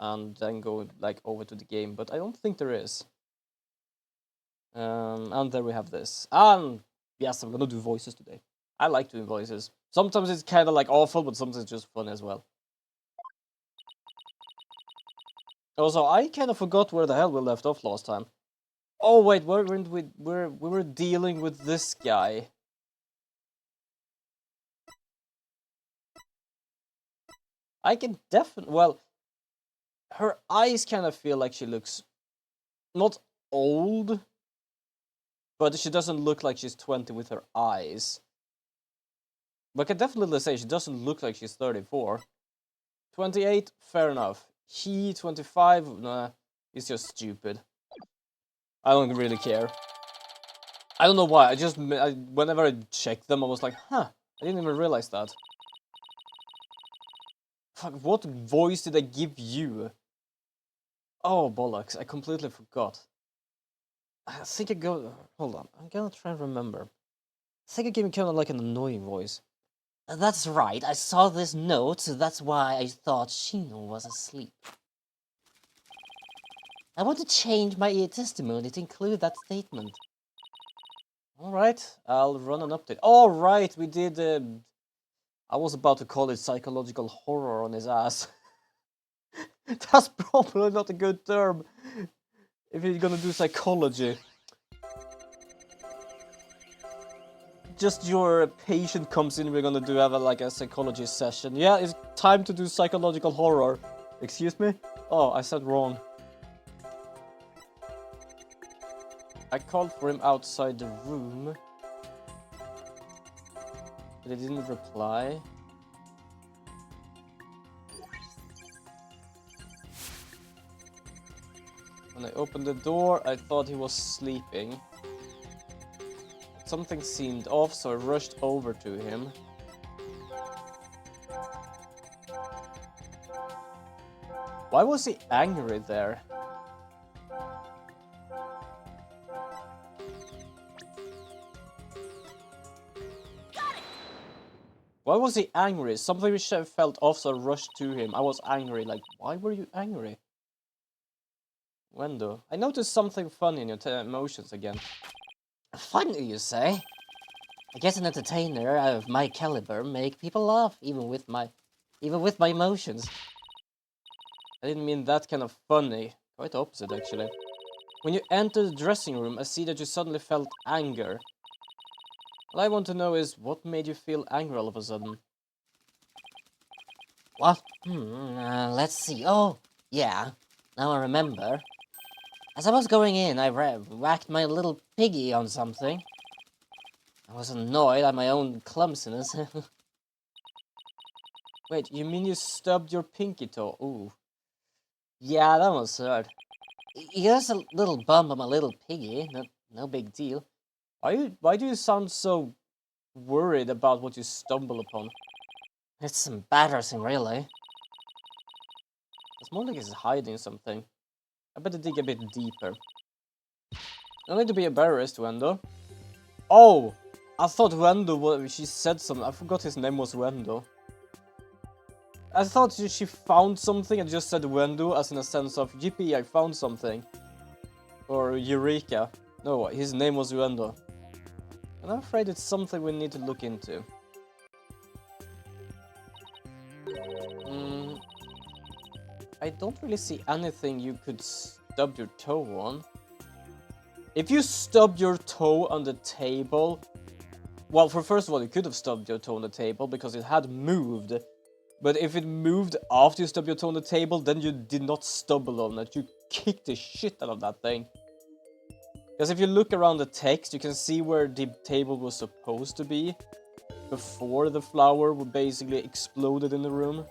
and then go like over to the game, but I don't think there is. And there we have this. And yes, I'm gonna do voices today. I like doing voices. Sometimes it's kind of like awful, but sometimes it's just fun as well. Also, I kind of forgot where the hell we left off last time. Oh wait, we were dealing with this guy. I can definitely, well, her eyes kind of feel like she looks not old, but she doesn't look like she's 20 with her eyes. But I can definitely say she doesn't look like she's 34. 28, fair enough. He, 25, nah, he's just stupid. I don't really care. I don't know why, whenever I checked them, I was like, huh, I didn't even realize that. Fuck, what voice did I give you? Oh, bollocks, I completely forgot. I think hold on, I'm gonna try and remember. I think I gave him kind of like an annoying voice. That's right, I saw this note, so that's why I thought Shino was asleep. I want to change my testimony to include that statement. Alright, I'll run an update. Alright, we did, I was about to call it psychological horror on his ass. That's probably not a good term if you're gonna do psychology. Just your patient comes in, we're gonna have a psychology session. Yeah, it's time to do psychological horror. Excuse me? Oh, I said wrong. I called for him outside the room. But he didn't reply. When I opened the door, I thought he was sleeping. Something seemed off, so I rushed over to him. Why was he angry there? Why was he angry? Something which I felt off, so I rushed to him. I was angry. Like, why were you angry? Wendo, I noticed something funny in your emotions again. Funny, you say? I guess an entertainer of my caliber make people laugh, even with my emotions. I didn't mean that kind of funny. Quite the opposite, actually. When you entered the dressing room, I see that you suddenly felt anger. What I want to know is, what made you feel angry all of a sudden? What? Let's see. Oh, yeah. Now I remember. As I was going in, I whacked my little piggy on something. I was annoyed at my own clumsiness. Wait, you mean you stubbed your pinky toe? Ooh. Yeah, that was hurt. Just a little bump on my little piggy. No big deal. Why do you sound so worried about what you stumble upon? It's embarrassing, really. It's more like he's hiding something. I better dig a bit deeper. No need to be embarrassed, Wendo. Oh! I thought Wendo, she said something. I forgot his name was Wendo. I thought she found something and just said Wendo as in a sense of, yippee, I found something. Or Eureka. No, his name was Wendo. And I'm afraid it's something we need to look into. I don't really see anything you could stub your toe on. If you stubbed your toe on the table... Well, first of all, you could have stubbed your toe on the table because it had moved. But if it moved after you stubbed your toe on the table, then you did not stumble on it. You kicked the shit out of that thing. Because if you look around the text, you can see where the table was supposed to be before the flower basically exploded in the room.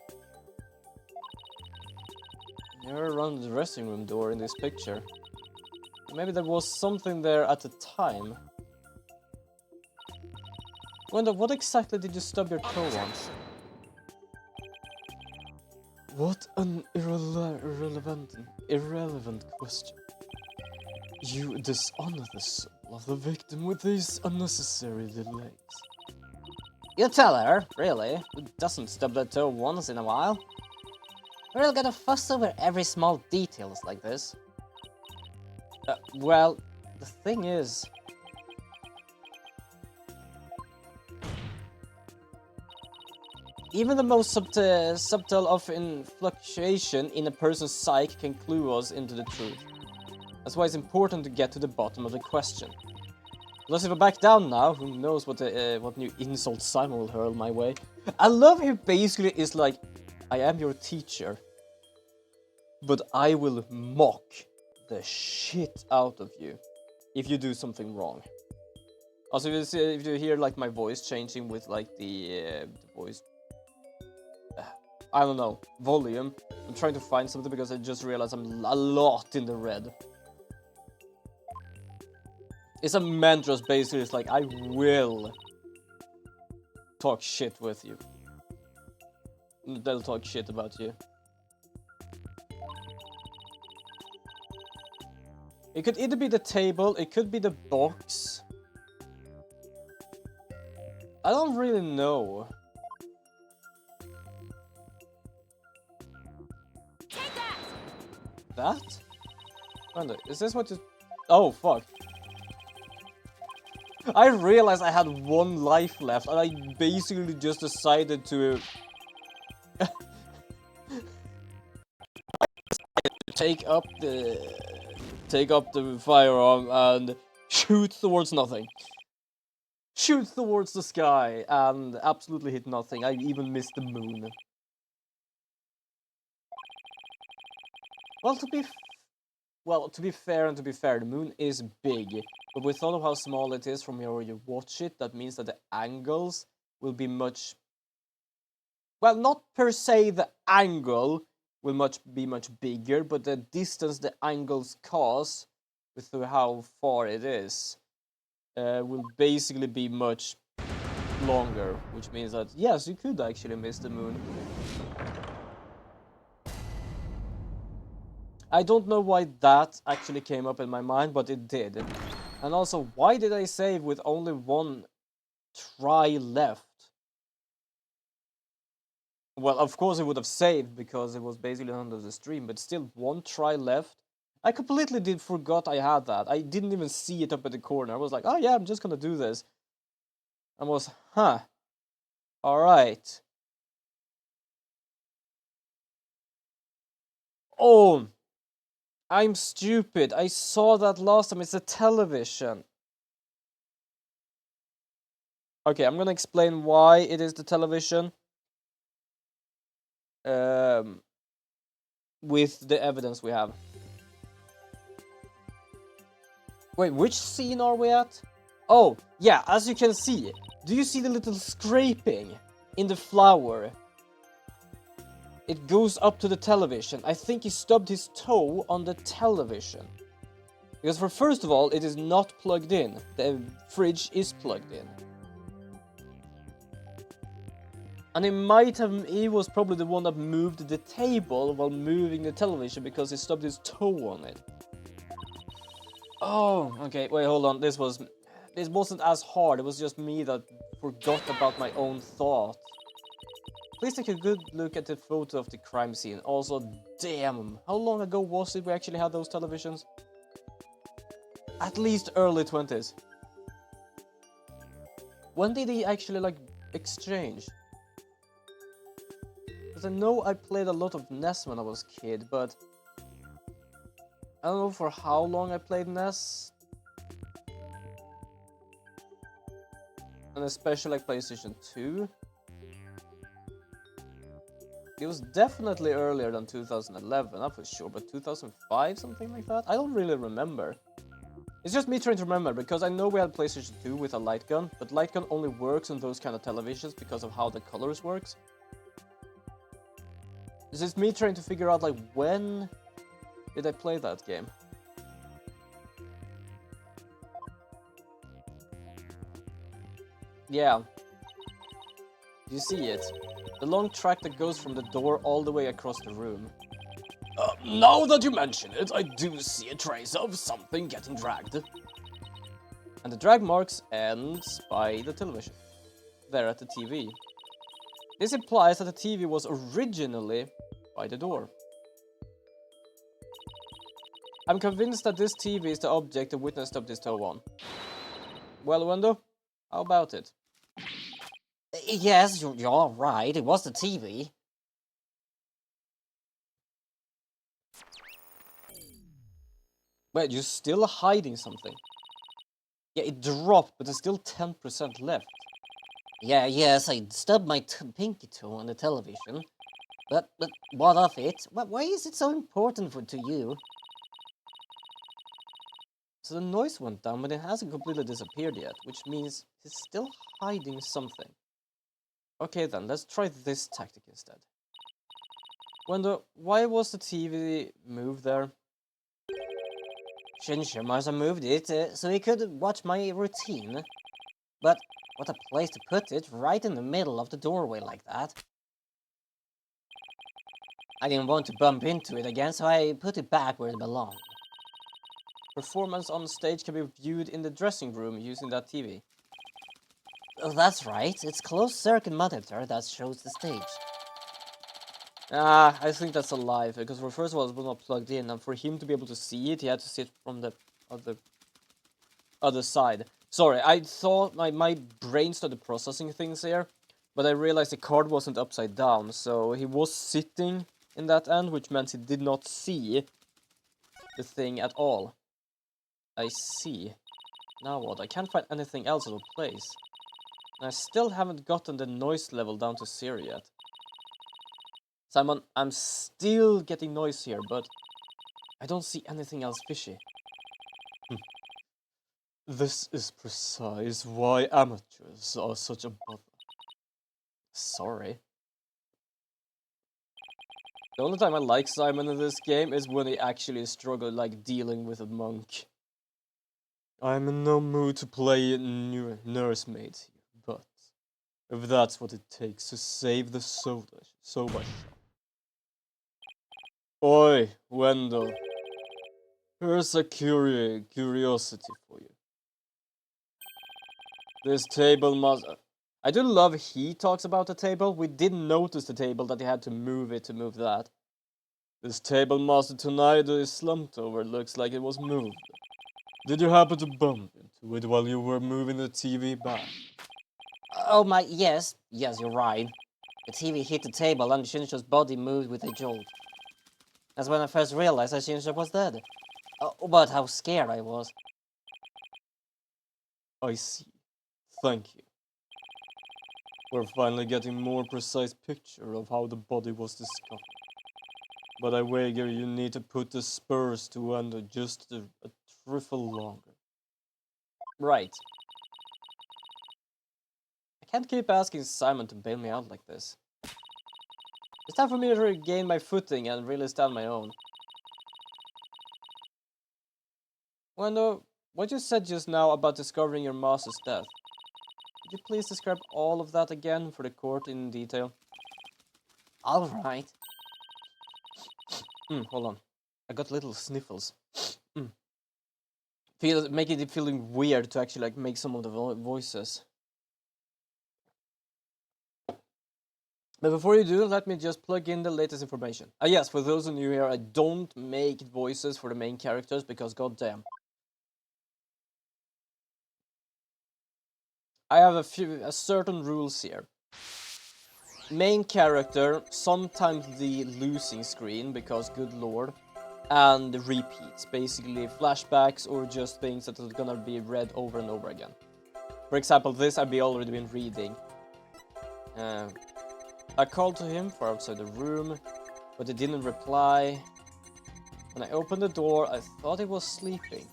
You're around the dressing room door in this picture. Maybe there was something there at the time. Wonder, what exactly did you stub your toe on? What an irrelevant question. You dishonor the soul of the victim with these unnecessary delays. You tell her, really? Who doesn't stub their toe once in a while? We're all gonna fuss over every small details like this. Well, the thing is... Even the most subtle of fluctuation in a person's psyche can clue us into the truth. That's why it's important to get to the bottom of the question. Plus, if I back down now, who knows what new insult Simon will hurl my way. I love he basically is like, I am your teacher, but I will mock the shit out of you if you do something wrong. Also, if you hear like my voice changing with like the voice, I don't know, volume. I'm trying to find something because I just realized I'm a lot in the red. It's a mantra, basically. It's like, I will talk shit with you. They'll talk shit about you. It could either be the table, it could be the box. I don't really know. Take that! That? Wonder, is this what you... Oh, fuck. I realized I had one life left, and I basically just decided to... take up the firearm and shoot towards nothing. Shoot towards the sky and absolutely hit nothing. I even missed the moon. Well, to be fair, the moon is big, but with all of how small it is from where you watch it, that means that the angles will be much... Well, not per se the angle will be much bigger, but the distance the angles cause with how far it is will basically be much longer, which means that yes, you could actually miss the moon. I don't know why that actually came up in my mind, but it did. And also, why did I save with only one try left? Well, of course it would have saved because it was basically under the stream, but still one try left. I completely forgot I had that. I didn't even see it up in the corner. I was like, oh yeah, I'm just gonna do this. I was, huh. Alright. Oh! I'm stupid. I saw that last time. It's a television. Okay, I'm gonna explain why it is the television. With the evidence we have. Wait, which scene are we at? Oh, yeah, as you can see. Do you see the little scraping in the flower? It goes up to the television. I think he stubbed his toe on the television. Because first of all, it is not plugged in. The fridge is plugged in. And he was probably the one that moved the table while moving the television because he stubbed his toe on it. Oh, okay, wait, hold on. This wasn't as hard. It was just me that forgot about my own thought. Please take a good look at the photo of the crime scene. Also, damn, how long ago was it we actually had those televisions? At least early 20s. When did he actually, like, exchange? Because I know I played a lot of NES when I was a kid, but... I don't know for how long I played NES. And especially like PlayStation 2. It was definitely earlier than 2011, I'm for sure, but 2005, something like that? I don't really remember. It's just me trying to remember, because I know we had PlayStation 2 with a light gun, but light gun only works on those kind of televisions because of how the colors works. It's just me trying to figure out, like, when did I play that game? Yeah. You see it. The long track that goes from the door all the way across the room. Now that you mention it, I do see a trace of something getting dragged. And the drag marks ends by the television. There at the TV. This implies that the TV was originally by the door. I'm convinced that this TV is the object the witness stubbed his toe on. Well, Wendo, how about it? Yes, you're right. It was the TV. Wait, you're still hiding something? Yeah, it dropped, but there's still 10% left. Yes, I stubbed my pinky toe on the television. But what of it? Why is it so important to you? So the noise went down, but it hasn't completely disappeared yet, which means he's still hiding something. Okay then, let's try this tactic instead. Wendo, why was the TV moved there? Shinsha must have moved it so he could watch my routine. But what a place to put it, right in the middle of the doorway like that. I didn't want to bump into it again, so I put it back where it belonged. Performance on stage can be viewed in the dressing room using that TV. Oh, that's right. It's closed circuit monitor that shows the stage. I think that's a lie, because first of all, it was not plugged in, and for him to be able to see it, he had to see it from the other side. Sorry, I thought my brain started processing things here, but I realized the card wasn't upside down, so he was sitting in that end, which meant he did not see the thing at all. I see. Now what? I can't find anything else out of place. And I still haven't gotten the noise level down to 0 yet. Simon, I'm still getting noise here, but I don't see anything else fishy. This is precise why amateurs are such a bother. Sorry. The only time I like Simon in this game is when he actually struggles like dealing with a monk. I'm in no mood to play nursemaid here, but if that's what it takes to save the soba shop. Oi, Wendell. Here's a curiosity for you. This table must... I do love he talks about the table. We didn't notice the table that he had to move it to move that. This table master tonight is slumped over. Looks like it was moved. Did you happen to bump into it while you were moving the TV back? Oh my, yes, you're right. The TV hit the table and Shinsha's body moved with a jolt. That's when I first realized that Shinsha was dead. Oh, but how scared I was. I see. Thank you. We're finally getting more precise picture of how the body was discovered. But I wager you need to put the spurs to under just a trifle longer. Right. I can't keep asking Simon to bail me out like this. It's time for me to regain my footing and really stand my own. Wendo, what you said just now about discovering your master's death, could you please describe all of that again for the court in detail? Alright. Hold on. I got little sniffles. Making it feeling weird to actually like make some of the voices. But before you do, let me just plug in the latest information. Yes, for those of you here, I don't make voices for the main characters because goddamn. I have a certain rules here. Main character, sometimes the losing screen because good lord, and repeats, basically flashbacks or just things that are gonna be read over and over again. For example, this I've already been reading. I called to him from outside the room, but he didn't reply. When I opened the door, I thought he was sleeping.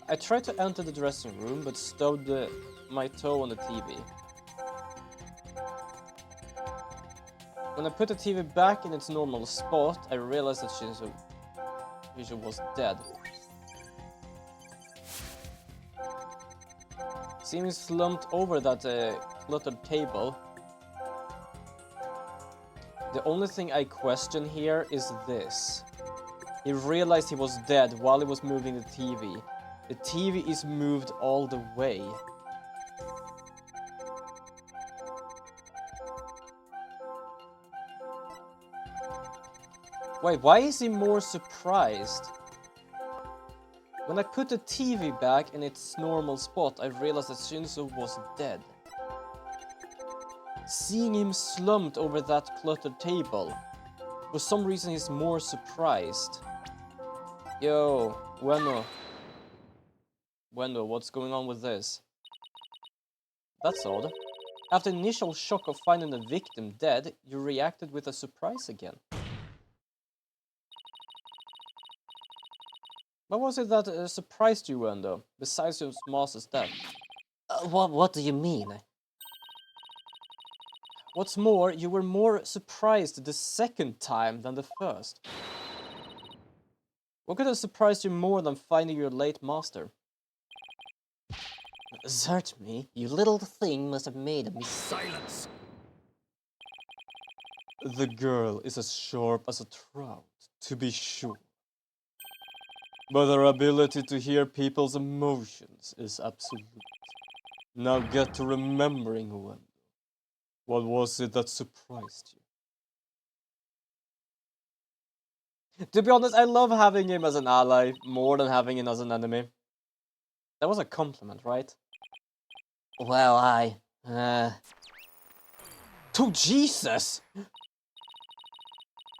I tried to enter the dressing room, but stubbed my toe on the TV. When I put the TV back in its normal spot, I realized that Shinsha was dead. Seeming slumped over that cluttered table. The only thing I question here is this. He realized he was dead while he was moving the TV. The TV is moved all the way. Wait, why is he more surprised? When I put the TV back in its normal spot, I realized that Shinzo was dead. Seeing him slumped over that cluttered table, for some reason he's more surprised. Yo, Bueno, what's going on with this? That's odd. After the initial shock of finding the victim dead, you reacted with a surprise again. What was it that surprised you, Wendo, besides your master's death? What do you mean? What's more, you were more surprised the second time than the first. What could have surprised you more than finding your late master? Search me, you little thing must have made a mistake. Silence! The girl is as sharp as a trout, to be sure. But her ability to hear people's emotions is absolute. Now get to remembering, Wendo. What was it that surprised you? To be honest, I love having him as an ally more than having him as an enemy. That was a compliment, right? Well, To Jesus!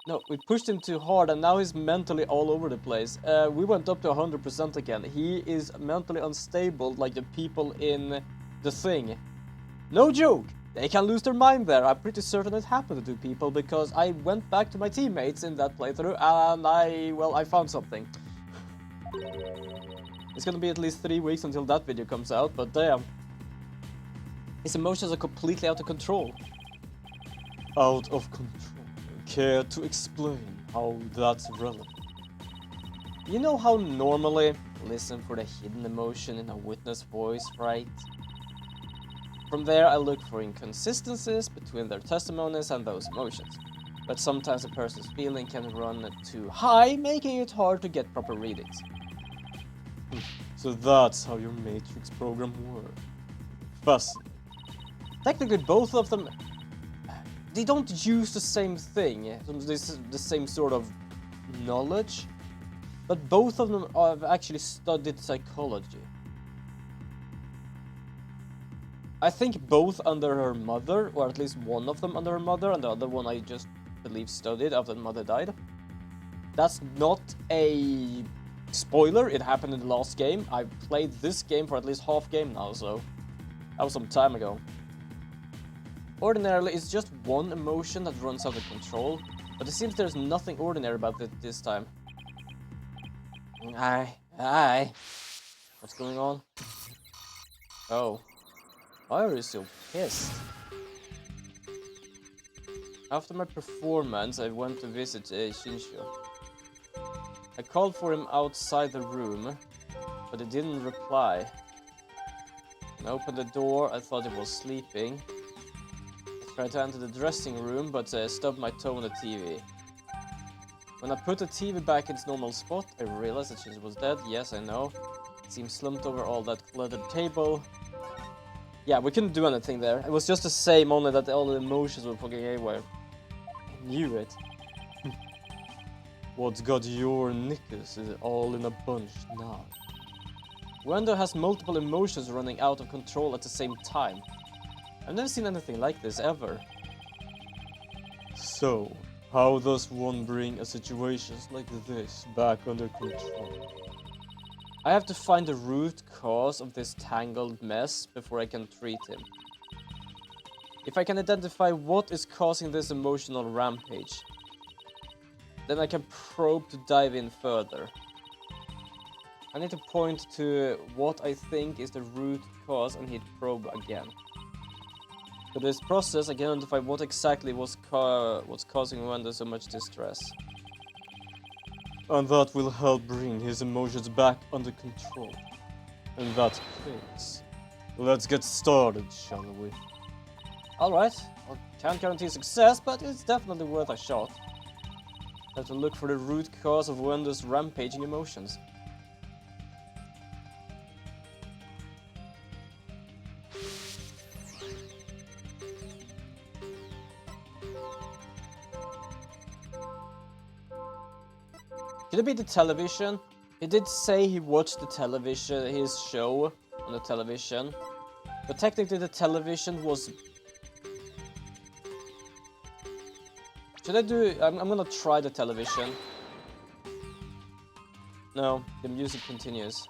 No, we pushed him too hard and now he's mentally all over the place. We went up to 100% again. He is mentally unstable like the people in The Thing. No joke! They can lose their mind there. I'm pretty certain it happened to two people because I went back to my teammates in that playthrough and I found something. It's gonna be at least 3 weeks until that video comes out, but damn. His emotions are completely out of control. Out of control. Care to explain how that's relevant? You know how normally listen for the hidden emotion in a witness voice, right? From there I look for inconsistencies between their testimonies and those emotions. But sometimes a person's feeling can run too high, making it hard to get proper readings. So that's how your Matrix program works. Fascinating. Technically both of them, they don't use the same thing, the same sort of knowledge, but both of them have actually studied psychology. I think both under her mother, or at least one of them under her mother, and the other one I just believe studied after the mother died. That's not a spoiler, it happened in the last game. I've played this game for at least half game now, so that was some time ago. Ordinarily, it's just one emotion that runs out of control, but it seems there's nothing ordinary about it this time. Aye. What's going on? Oh. Why are you so pissed? After my performance, I went to visit Shinjo. I called for him outside the room, but he didn't reply. When I opened the door, I thought he was sleeping. I tried to enter the dressing room, but stubbed my toe on the TV. When I put the TV back in its normal spot, I realized that Shinjo was dead. Yes, I know. It seemed slumped over all that cluttered table. Yeah, we couldn't do anything there. It was just the same, only that all the emotions were fucking haywire. I knew it. What's got your knickers is all in a bunch now. Wendo has multiple emotions running out of control at the same time. I've never seen anything like this ever. So, how does one bring a situation like this back under control? I have to find the root cause of this tangled mess before I can treat him. If I can identify what is causing this emotional rampage, then I can probe to dive in further. I need to point to what I think is the root cause and hit probe again. For this process, I can identify what exactly what's causing Wendo so much distress. And that will help bring his emotions back under control. In that case, let's get started, shall we? Alright, I can't guarantee success, but it's definitely worth a shot. I have to look for the root cause of Wendo's rampaging emotions. Could it be the television? He did say he watched the television, his show on the television. But technically the television was... Should I do... I'm gonna try the television. No, the music continues.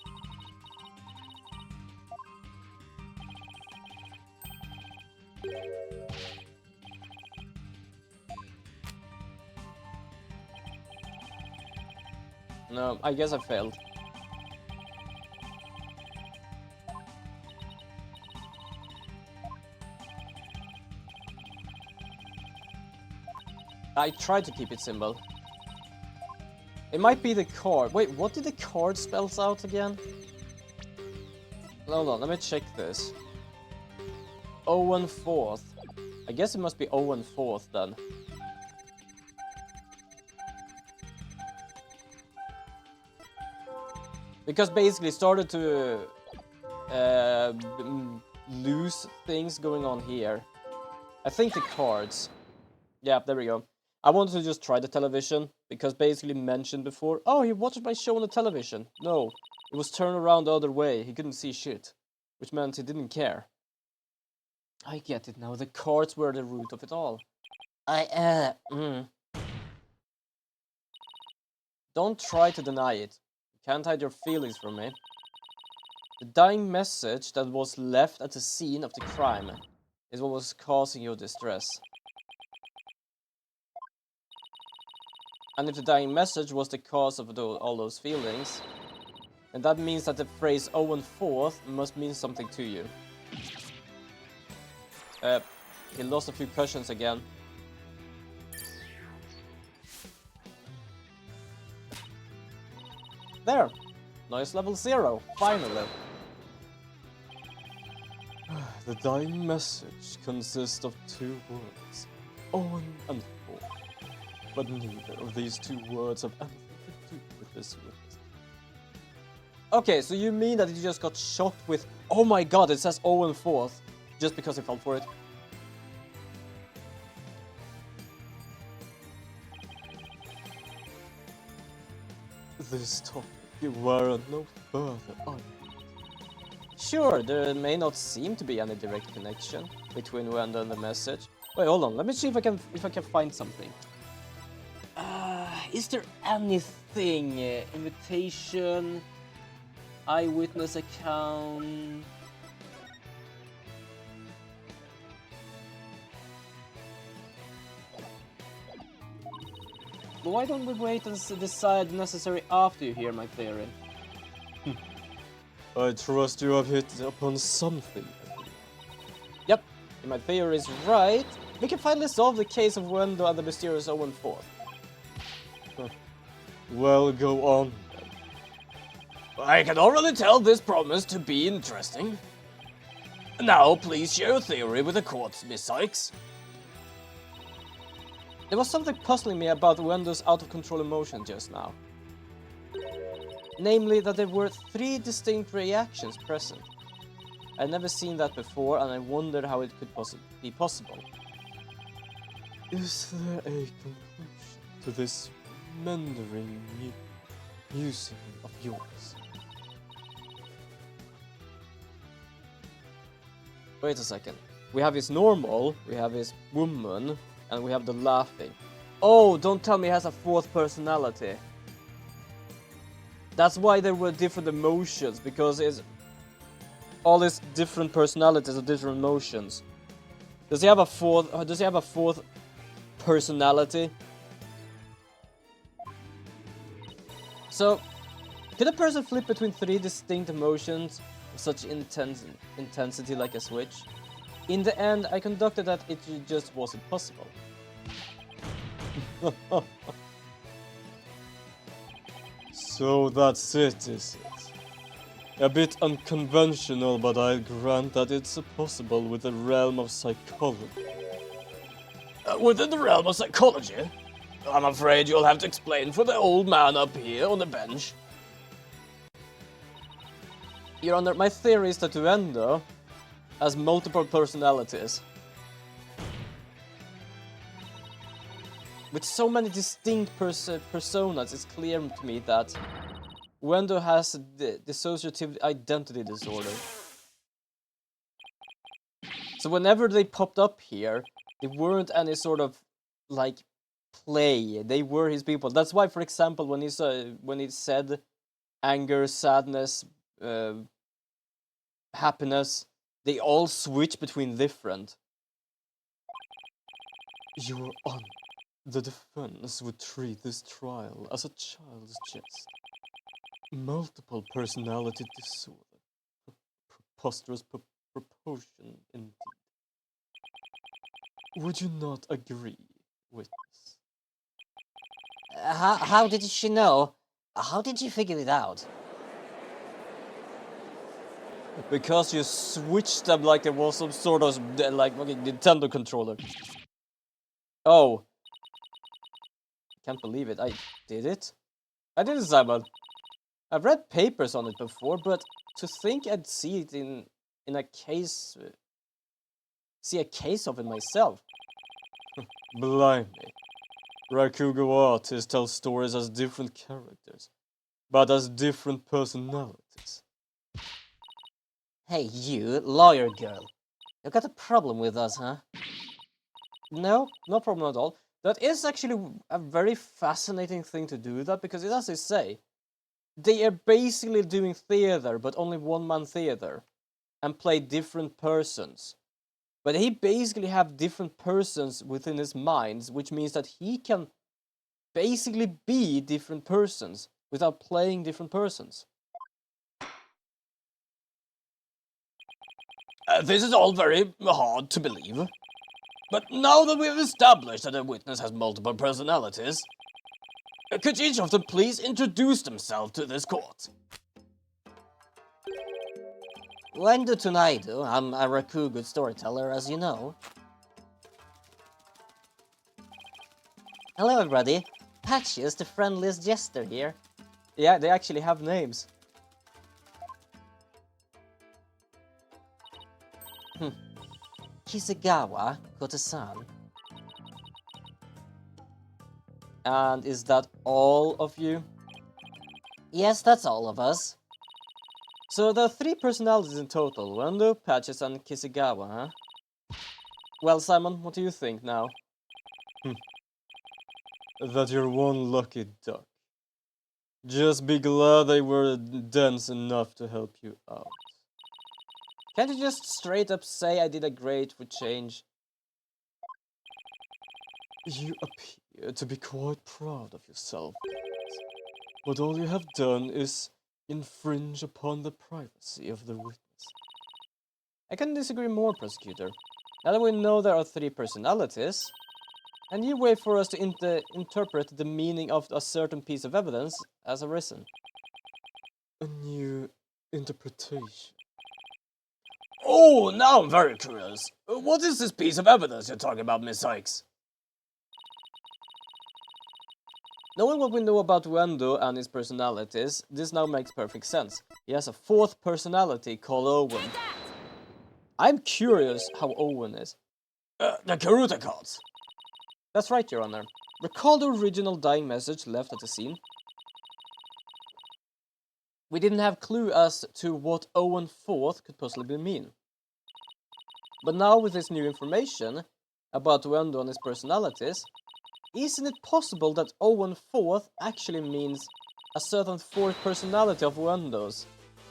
No, I guess I failed. I tried to keep it simple. It might be the card. Wait, what did the card spells out again? Hold on, let me check this. 0-4. I guess it must be 0-4 then. Because basically started to lose things going on here. I think the cards. Yeah, there we go. I wanted to just try the television, because basically mentioned before, oh, he watched my show on the television. No, it was turned around the other way. He couldn't see shit, which meant he didn't care. I get it now. The cards were the root of it all. Don't try to deny it. You can't hide your feelings from me. The dying message that was left at the scene of the crime is what was causing your distress. And if the dying message was the cause of all those feelings, then that means that the phrase 0-4 must mean something to you. He lost a few questions again. There! Noise level 0, finally. The dying message consists of 2 words, 0 and 4. But neither of these 2 words have anything to do with this witness. Okay, so you mean that he just got shocked with, oh my god, it says 0-4, just because he fell for it? This topic you warrant no further argument. Sure, there may not seem to be any direct connection between Wendell and the message. Wait, hold on, let me see if I can find something. Is there anything? Invitation, eyewitness account. But why don't we wait and decide necessary after you hear my theory? I trust you have hit upon something. Yep, if my theory is right, we can finally solve the case of Wendell and the mysterious 0-4. Well, go on then. I can already tell this promised to be interesting. Now, please share your theory with the court, Miss Sykes. There was something puzzling me about Wendell's out-of-control emotion just now. Namely, that there were 3 distinct reactions present. I'd never seen that before, and I wondered how it could be possible. Is there a conclusion to this meandering music of yours? Wait a second. We have his normal, we have his woman, and we have the laughing. Oh, don't tell me he has a 4th personality. That's why there were different emotions, because it's all these different personalities of different emotions. Does he have a 4th personality? So, could a person flip between 3 distinct emotions of such intensity like a switch? In the end, I conducted that it just wasn't possible. So that's it, is it? A bit unconventional, but I'll grant that it's possible with the realm of psychology. Within the realm of psychology? I'm afraid you'll have to explain for the old man up here on the bench. Your Honor, my theory is that Wendell has multiple personalities. with so many distinct personas, it's clear to me that Wendo has the dissociative identity disorder. So whenever they popped up here, they weren't any sort of like play. They were his people. That's why, for example, when he said anger, sadness, happiness, they all switch between different. Your Honor, the defense would treat this trial as a child's jest. Multiple personality disorder. Preposterous proportion indeed. Would you not agree, witness? How did she know? How did you figure it out? Because you switched them like it was some sort of like fucking Nintendo controller. Oh. Can't believe it. I did it? I did it, Simon. I've read papers on it before, but to think I'd see it in a case... see a case of it myself. Blimey. Rakugo artists tell stories as different characters, but as different personalities. Hey, you, lawyer girl. You got a problem with us, huh? No, no problem at all. That is actually a very fascinating thing to do that, because it does say they are basically doing theater, but only one-man theater, and play different persons. But he basically have different persons within his minds, which means that he can basically be different persons without playing different persons. This is all very hard to believe. But now that we've established that a witness has multiple personalities, could each of them please introduce themselves to this court? Wendo Tunaido, I'm a Rakugo storyteller, as you know. Hello, everybody. Patchy is the friendliest jester here. Yeah, they actually have names. Kisegawa Kote-san. And is that all of you? Yes, that's all of us. So there are 3 personalities in total, Wendo, Patches, and Kisegawa, huh? Well, Simon, what do you think now? That you're one lucky duck. Just be glad they were dense enough to help you out. Can't you just straight up say I did a great for change? You appear to be quite proud of yourself, but all you have done is infringe upon the privacy of the witness. I can disagree more, prosecutor. Now that we know there are 3 personalities, a new way for us to interpret the meaning of a certain piece of evidence has arisen. A new interpretation. Oh, now I'm very curious. What is this piece of evidence you're talking about, Miss Sykes? Knowing what we know about Wendo and his personalities, this now makes perfect sense. He has a 4th personality called Owen. I'm curious how Owen is. The Karuta cards. That's right, Your Honor. Recall the original dying message left at the scene? We didn't have clue as to what Owen 4th could possibly mean. But now with this new information about Wendo and his personalities, isn't it possible that Owen 4th actually means a certain 4th personality of Wendo's?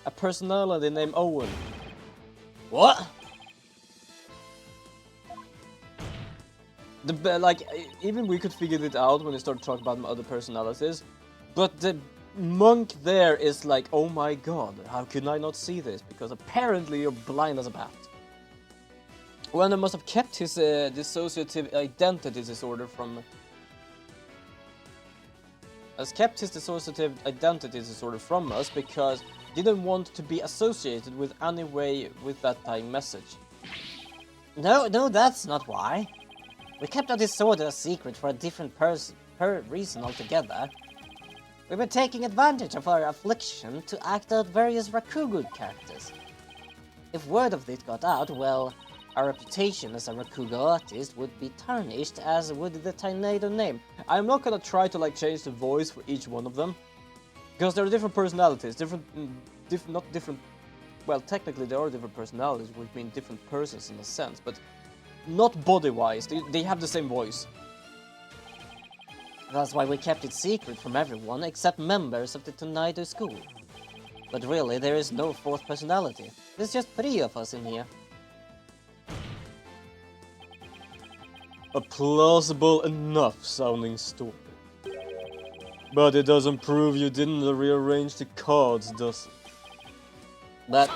A personality named Owen. What? Even we could figure it out when we start talking about other personalities, but the monk there is like, oh my god, how could I not see this? Because apparently you're blind as a bat. Wendo must have kept his dissociative identity disorder from... us because he didn't want to be associated with any way with that dying message. No, that's not why. We kept our disorder a secret for a different reason altogether. We were taking advantage of our affliction to act out various Rakugo characters. If word of this got out, well... Our reputation as a Rakugo artist would be tarnished, as would the Tornado name. I'm not gonna try to like change the voice for each one of them, because there are different personalities, not different. Well, technically there are different personalities, which mean different persons in a sense, but not body-wise. They have the same voice. That's why we kept it secret from everyone except members of the Tornado school. But really, there is no fourth personality. There's just 3 of us in here. A plausible enough sounding story. But it doesn't prove you didn't rearrange the cards, does it? But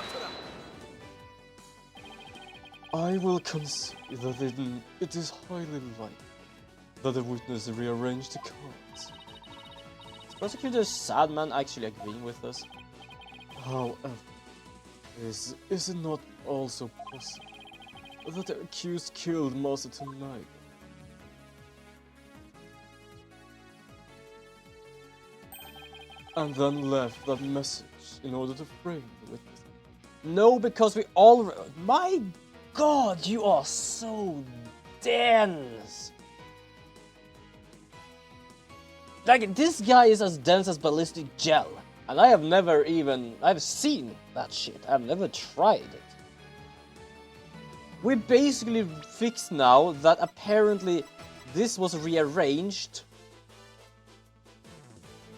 I will concede that it is highly likely that the witness rearranged the cards. Is Prosecutor Sadman actually agreeing with us? However, is it not also possible that the accused killed Master tonight? And then left that message in order to frame the witness? No, because we all... My God, you are so dense! Like, this guy is as dense as ballistic gel. And I have never even... I've seen that shit. I've never tried it. We basically fixed now that apparently this was rearranged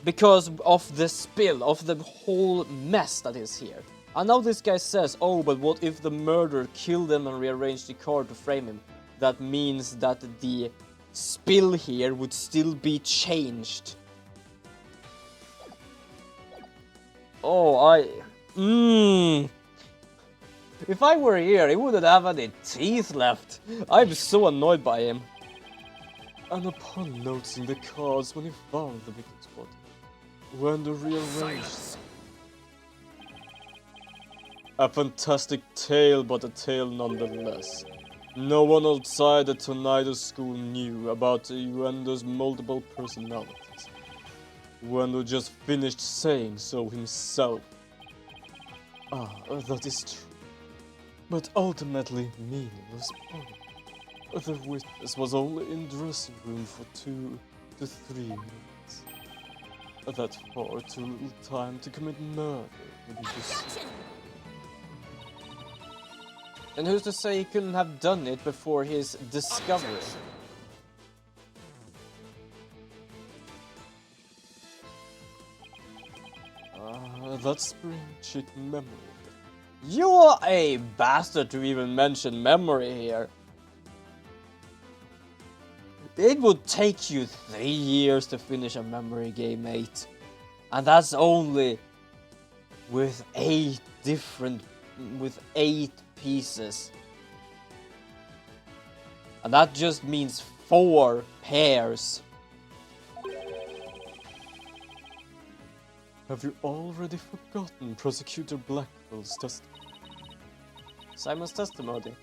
because of the spill, of the whole mess that is here. And now this guy says, oh, but what if the murderer killed him and rearranged the card to frame him? That means that the spill here would still be changed. Oh, If I were here, he wouldn't have any teeth left. I'm so annoyed by him. And upon noticing the cards when he found the victim's body, when the rearranged. A fantastic tale, but a tale nonetheless. No one outside the Tornado school knew about Uendo's multiple personalities. Uendo just finished saying so himself. That is true. But ultimately meaningless point. The witness was only in dressing room for 2 to 3 minutes. That's far too little time to commit murder, would you say? And who's to say he couldn't have done it before his discovery? That spring chick memory. You are a bastard to even mention memory here. It would take you 3 years to finish a memory game, mate. And that's only with 8 pieces. And that just means 4 pairs. Have you already forgotten Prosecutor Blackwell's testimony? Simon's testimony?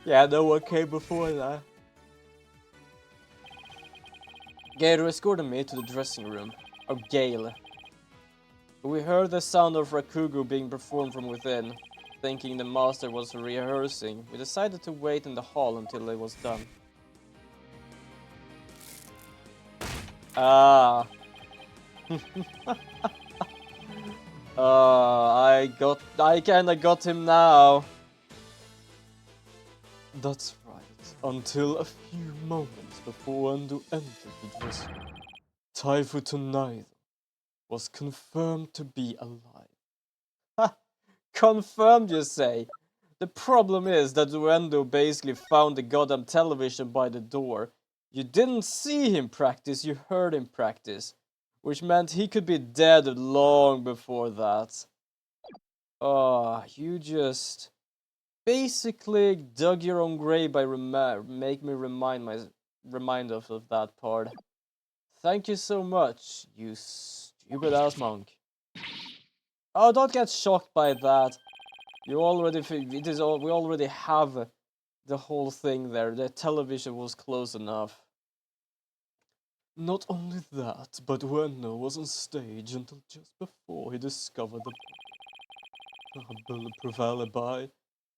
Yeah, no one came before that. Gator escorted me to the dressing room. Oh, Gale. We heard the sound of Rakugo being performed from within. Thinking the master was rehearsing, we decided to wait in the hall until it was done. Ah. I kinda got him now. That's right. Until a few moments before Endo entered the dressing room, Taifu Tornado was confirmed to be alive. Ha! Confirmed, you say? The problem is that Uendo basically found the goddamn television by the door. You didn't see him practice, you heard him practice. Which meant he could be dead long before that. Oh, you just basically dug your own grave by make me remind of that part. Thank you so much, you stupid ass monk. Oh, don't get shocked by that. You already we already have the whole thing there. The television was close enough. Not only that, but Ueno was on stage until just before he discovered the bulletproof alibi.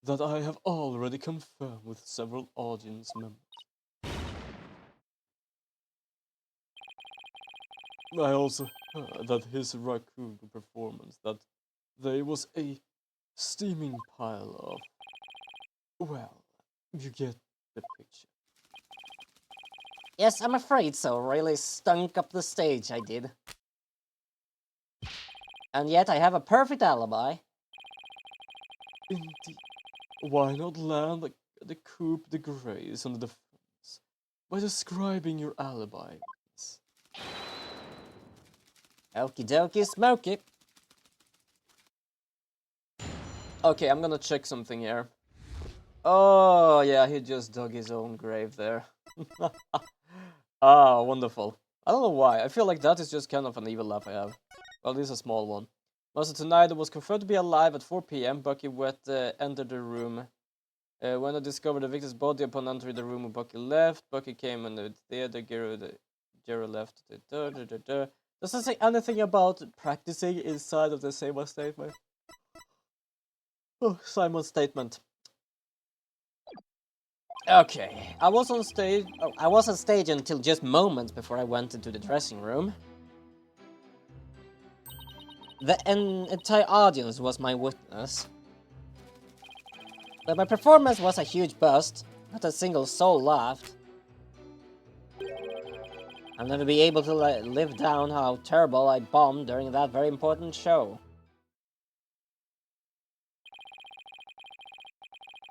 that I have already confirmed with several audience members. I also heard that his raccoon performance that day was a steaming pile of... Well, you get the picture. Yes, I'm afraid so. Really stunk up the stage, I did. And yet I have a perfect alibi. Indeed. Why not land the coup de grace on the defense by describing your alibi? Okie dokie, smoke it. Okay, I'm gonna check something here. Oh, yeah, he just dug his own grave there. Ah, wonderful. I don't know why. I feel like that is just kind of an evil laugh I have. Well, this is a small one. Also, tonight it was confirmed to be alive at 4 p.m. Bucky Wet entered the room. When I discovered the victim's body upon entering the room, Bucky left. Bucky came in the theater. Gero left. Does it say anything about practicing inside of the Simon statement? Oh, Simon's statement. Okay, I was on stage. Oh, I was on stage until just moments before I went into the dressing room. The entire audience was my witness. But my performance was a huge bust. Not a single soul laughed. I'll never be able to live down how terrible I bombed during that very important show.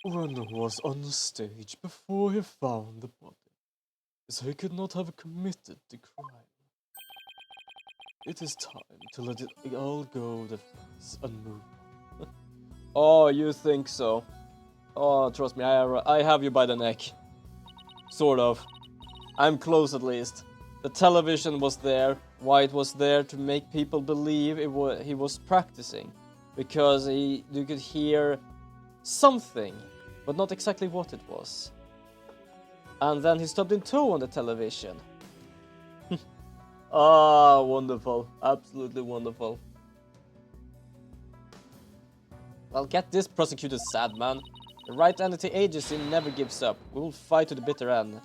When was on the stage before he found the body, so he could not have committed the crime. It is time to let it all go the face and move on. Oh, you think so? Oh, trust me, I have you by the neck. Sort of. I'm close at least. The television was there. Why it was there? To make people believe he was practicing. Because you could hear something, but not exactly what it was. And then he stopped in toe on the television. Ah, wonderful. Absolutely wonderful. Well, get this, prosecutor sad man. The right entity agency never gives up. We will fight to the bitter end.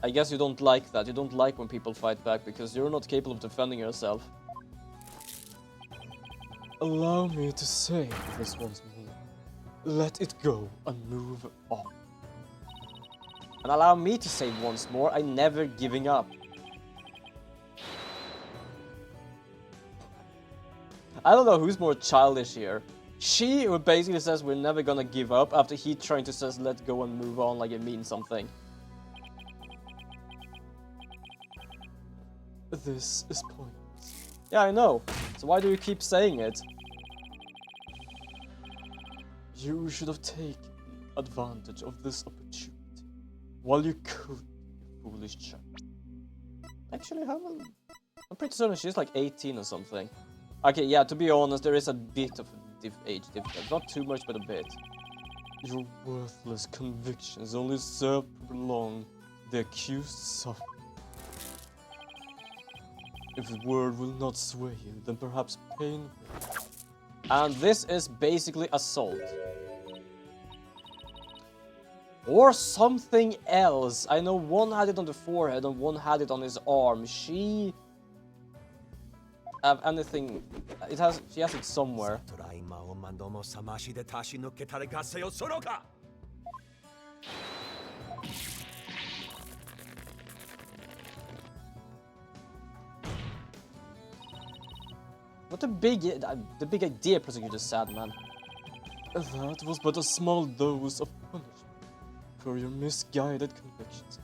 I guess you don't like that. You don't like when people fight back because you're not capable of defending yourself. Allow me to say this once more. Let it go and move on. And allow me to say once more, I'm never giving up. I don't know who's more childish here. She, who basically says we're never gonna give up, after he trying to says let go and move on like it means something. This is pointless. Yeah, I know. So why do you keep saying it? You should have taken advantage of this opportunity while you could, you foolish child. Actually, I'm pretty certain she's like 18 or something. Okay, yeah, to be honest, there is a bit of age difference. Not too much, but a bit. Your worthless convictions only serve to prolong the accused's suffering. If the word will not sway you, then perhaps pain will. And this is basically assault. Or something else. I know one had it on the forehead and one had it on his arm. She... have anything... She has it somewhere. What the big idea, prosecutor sad man. That was but a small dose of punishment for your misguided convictions.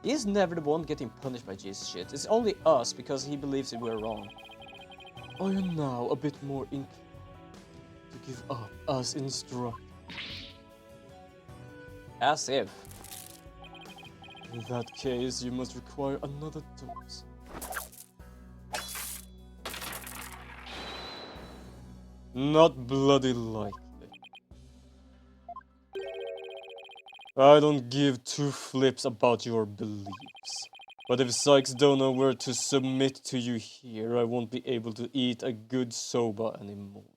He's never the one getting punished by Jesus shit. It's only us because he believes that we're wrong. Are you now a bit more inclined to give up as instructed? As if. In that case, you must require another dose. Not bloody likely. I don't give two flips about your beliefs. But if Sykes don't know where to submit to you here, I won't be able to eat a good soba anymore.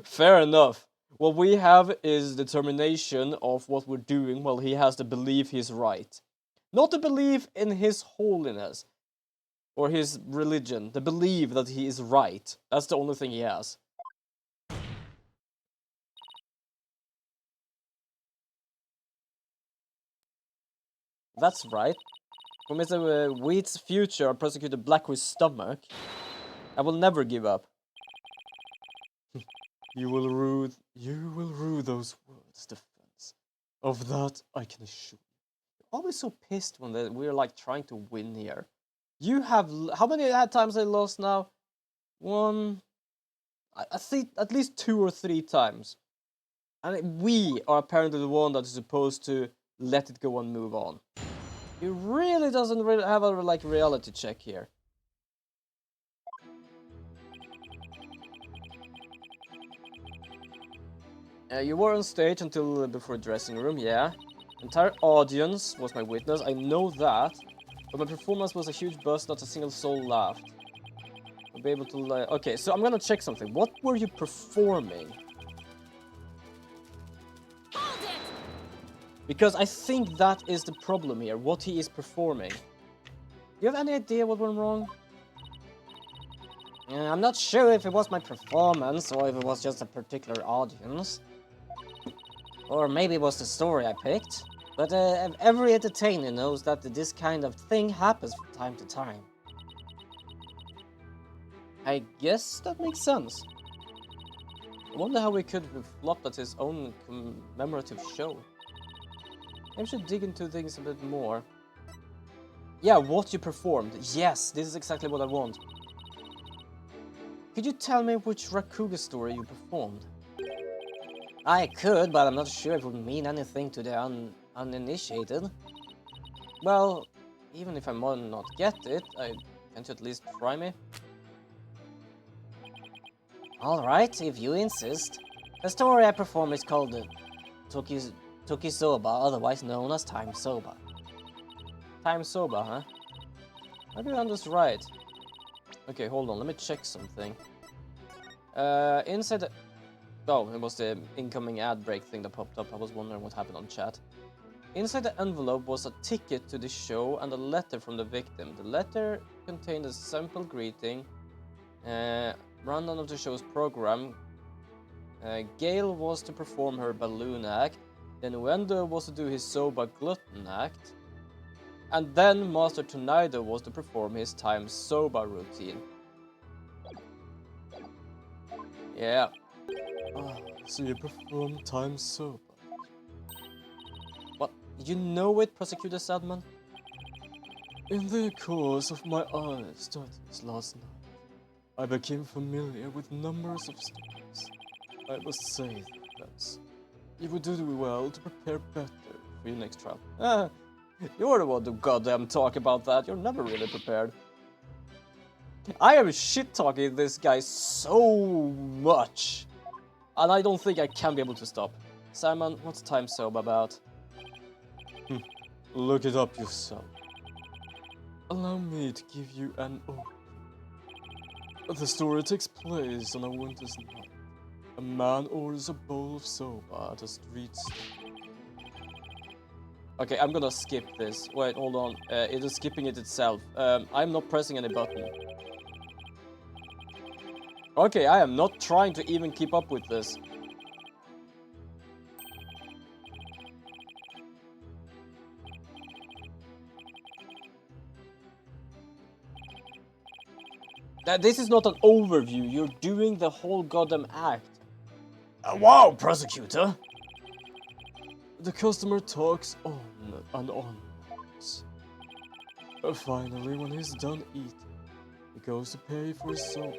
Fair enough. What we have is determination of what we're doing, while he has the belief he's right. Not the belief in his holiness or his religion, the belief that he is right. That's the only thing he has. That's right. For Mr. Wheat's future, I prosecuted Blackwood's stomach. I will never give up. You will rue those words, defense. Of that, I can assure you. You're always so pissed when we're like trying to win here. You have, how many times I lost now? One, I think at least 2 or 3 times. And we are apparently the one that is supposed to let it go and move on. He really doesn't really have a like reality check here. You were on stage until before dressing room, yeah. Entire audience was my witness, I know that. But my performance was a huge bust, not a single soul laughed. I'll be able to okay, so I'm gonna check something. What were you performing? Because I think that is the problem here, what he is performing. Do you have any idea what went wrong? I'm not sure if it was my performance or if it was just a particular audience. Or maybe it was the story I picked. But every entertainer knows that this kind of thing happens from time to time. I guess that makes sense. I wonder how we could have flopped at his own commemorative show. Maybe we should dig into things a bit more. Yeah, what you performed. Yes, this is exactly what I want. Could you tell me which Rakuga story you performed? I could, but I'm not sure if it would mean anything to the uninitiated. Well, even if I might not get it, can't you at least try me? Alright, if you insist. The story I perform is called Tokisoba, otherwise known as Time Soba. Time Soba, huh? Maybe I'm just right. Okay, hold on, let me check something. Inside the... Oh, it was the incoming ad break thing that popped up. I was wondering what happened on chat. Inside the envelope was a ticket to the show and a letter from the victim. The letter contained a simple greeting, rundown of the show's program. Gail was to perform her balloon act, then Wendo was to do his Soba glutton act, and then Master Tornado was to perform his Time Soba routine. Yeah. Oh, so you perform Time Soba. What? You know it, Prosecutor Sadman? In the course of my honest studies last night, I became familiar with numbers of stories. I must say that you would do well to prepare better for your next trial. You're the one to goddamn talk about that. You're never really prepared. I am shit-talking this guy so much. And I don't think I can be able to stop. Simon, what's Time Soba about? Look it up yourself. Allow me to give you an overview. The story takes place on a winter's night. A man orders a bowl of soba at a street stall. Okay, I'm gonna skip this. Wait, hold on. It is skipping it itself. I'm not pressing any button. Okay, I am not trying to even keep up with this. This is not an overview. You're doing the whole goddamn act. Wow, prosecutor! The customer talks on and on. Finally, when he's done eating, he goes to pay for his soap.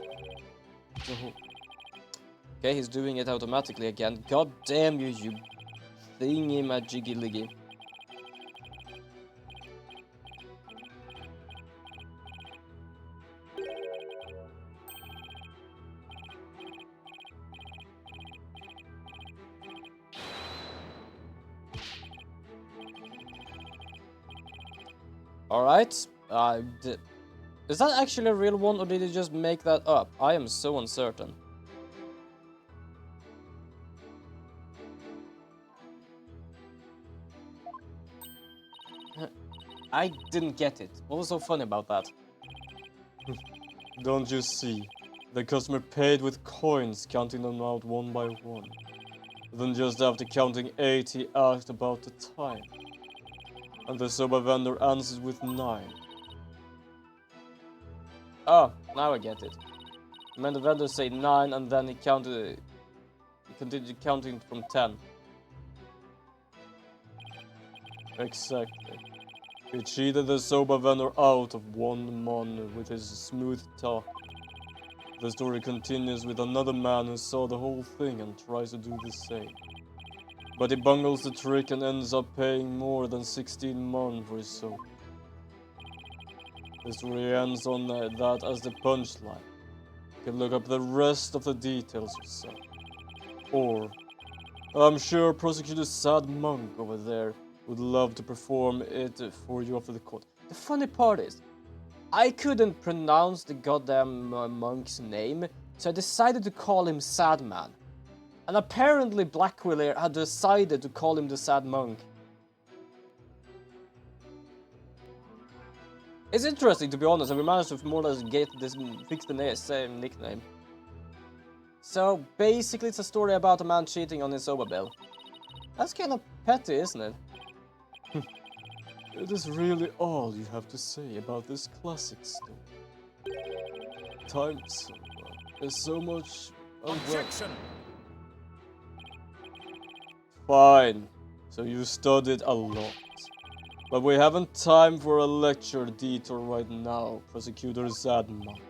Okay, he's doing it automatically again. God damn you, you thingy-majiggy-liggy. Alright. Is that actually a real one, or did he just make that up? I am so uncertain. I didn't get it. What was so funny about that? Don't you see? The customer paid with coins, counting them out one by one. Then just after counting 8, he asked about the time. And the soba vendor answered with 9. Oh, now I get it. When the vendor said 9 and then he continued counting from 10. Exactly. He cheated the soba vendor out of 1 mon with his smooth talk. The story continues with another man who saw the whole thing and tries to do the same. But he bungles the trick and ends up paying more than 16 mon for his soap. The story ends on that as the punchline. You can look up the rest of the details yourself. Or, I'm sure Prosecutor Sad Monk over there would love to perform it for you after the court. The funny part is, I couldn't pronounce the goddamn monk's name, so I decided to call him Sad Man. And apparently Blackwiller had decided to call him the Sad Monk. It's interesting, to be honest, and we managed to more or less get this fix the same nickname. So basically it's a story about a man cheating on his soba bill. That's kind of petty, isn't it? It is really all you have to say about this classic story. Time soba is so much... Objection! Fine, so you studied a lot. But we haven't time for a lecture detour right now, Prosecutor Zadman.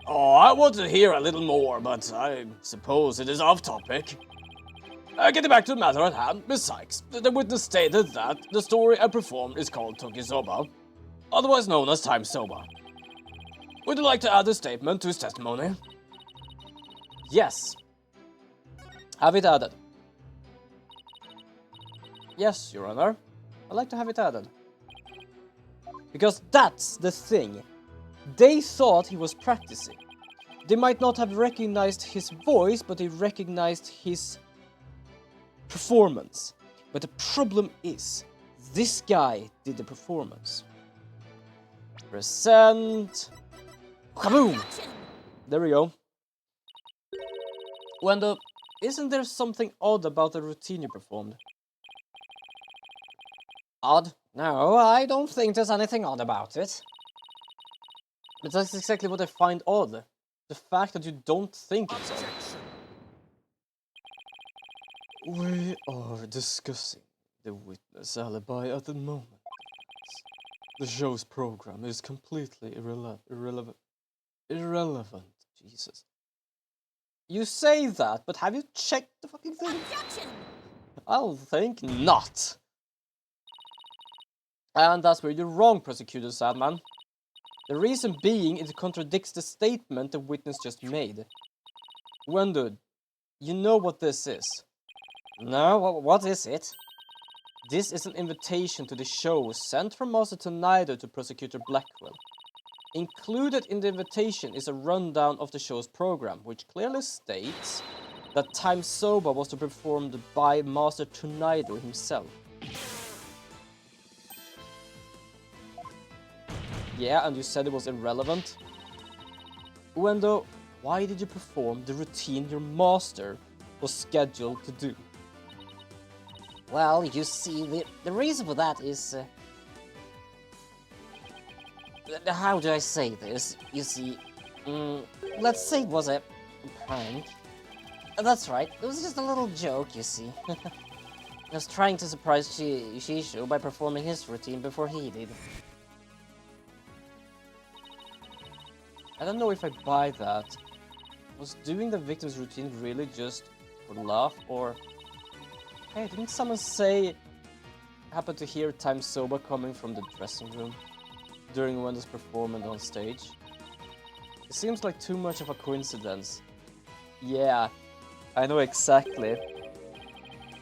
Oh, I want to hear a little more, but I suppose it is off topic. Getting back to the matter at hand, besides, the witness stated that the story I performed is called Tokisoba, otherwise known as Time Soba. Would you like to add a statement to his testimony? Yes. Have it added. Yes, Your Honor. I'd like to have it added. Because that's the thing. They thought he was practicing. They might not have recognized his voice, but they recognized his performance. But the problem is, this guy did the performance. Present. Kaboom! There we go. Wendo, isn't there something odd about the routine you performed? Odd? No, I don't think there's anything odd about it. But that's exactly what I find odd. The fact that you don't think it's odd. We are discussing the witness alibi at the moment. The show's program is completely irrelevant. Jesus. You say that, but have you checked the fucking thing? Objection! I'll think not. And that's where you're wrong, Prosecutor Sadman. The reason being, it contradicts the statement the witness just made. Wendo, you know what this is? No, what is it? This is an invitation to the show sent from Master Tornado to Prosecutor Blackwell. Included in the invitation is a rundown of the show's program, which clearly states that Time Soba was to be performed by Master Tornado himself. Yeah, and you said it was irrelevant? Wendo, why did you perform the routine your master was scheduled to do? Well, you see, the reason for that is... how do I say this? You see, let's say it was a prank. That's right, it was just a little joke, you see. I was trying to surprise Shishu by performing his routine before he did. I don't know if I buy that. Was doing the victim's routine really just for laugh, or... Hey, didn't someone say... happened to hear Time Soba coming from the dressing room during Wendy's performance on stage? It seems like too much of a coincidence. Yeah, I know exactly.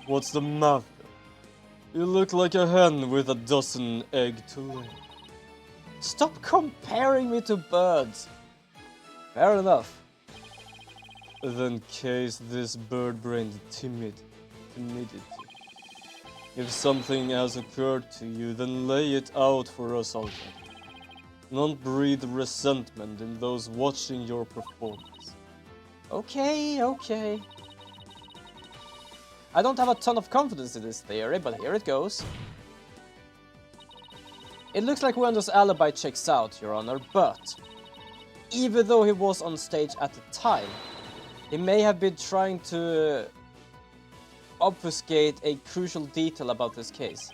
What's the matter? You look like a hen with a dozen eggs to lay. Stop comparing me to birds! Fair enough. Then case this bird-brained timidity. If something has occurred to you, then lay it out for us already. Don't breathe resentment in those watching your performance. Okay, okay. I don't have a ton of confidence in this theory, but here it goes. It looks like Wendo's alibi checks out, Your Honor, but even though he was on stage at the time, he may have been trying to obfuscate a crucial detail about this case.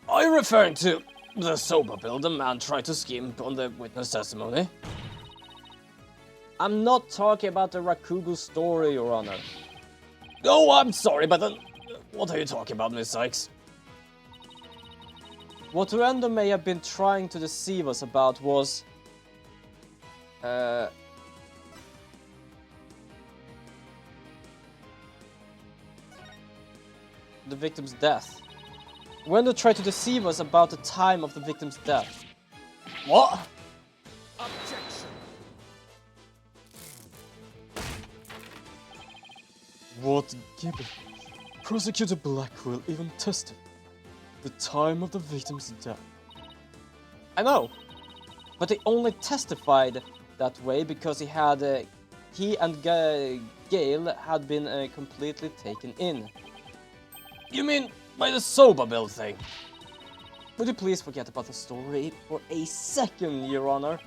Are you referring to the soba bill the man tried to skimp on the witness testimony? I'm not talking about the Rakugo story, Your Honor. Oh, I'm sorry, but then what are you talking about, Miss Sykes? What Wendo may have been trying to deceive us about was the victim's death. Wendo tried to deceive us about the time of the victim's death. What? Objection. What gibberish? Prosecutor Blackwell even tested the time of the victim's death. I know, but he only testified that way because he and Gail had been completely taken in. You mean by the soba bill thing? Would you please forget about the story for a second, Your Honor?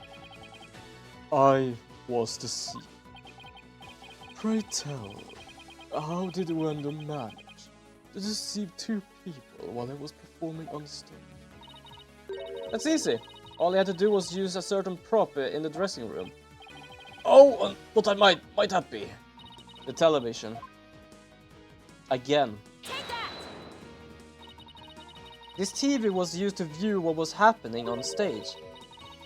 I was deceived. Pray tell, how did Wendo manage to deceive two people while he was performing on stage? That's easy. All he had to do was use a certain prop in the dressing room. Oh, what I might that be? The television. Again. This TV was used to view what was happening on stage.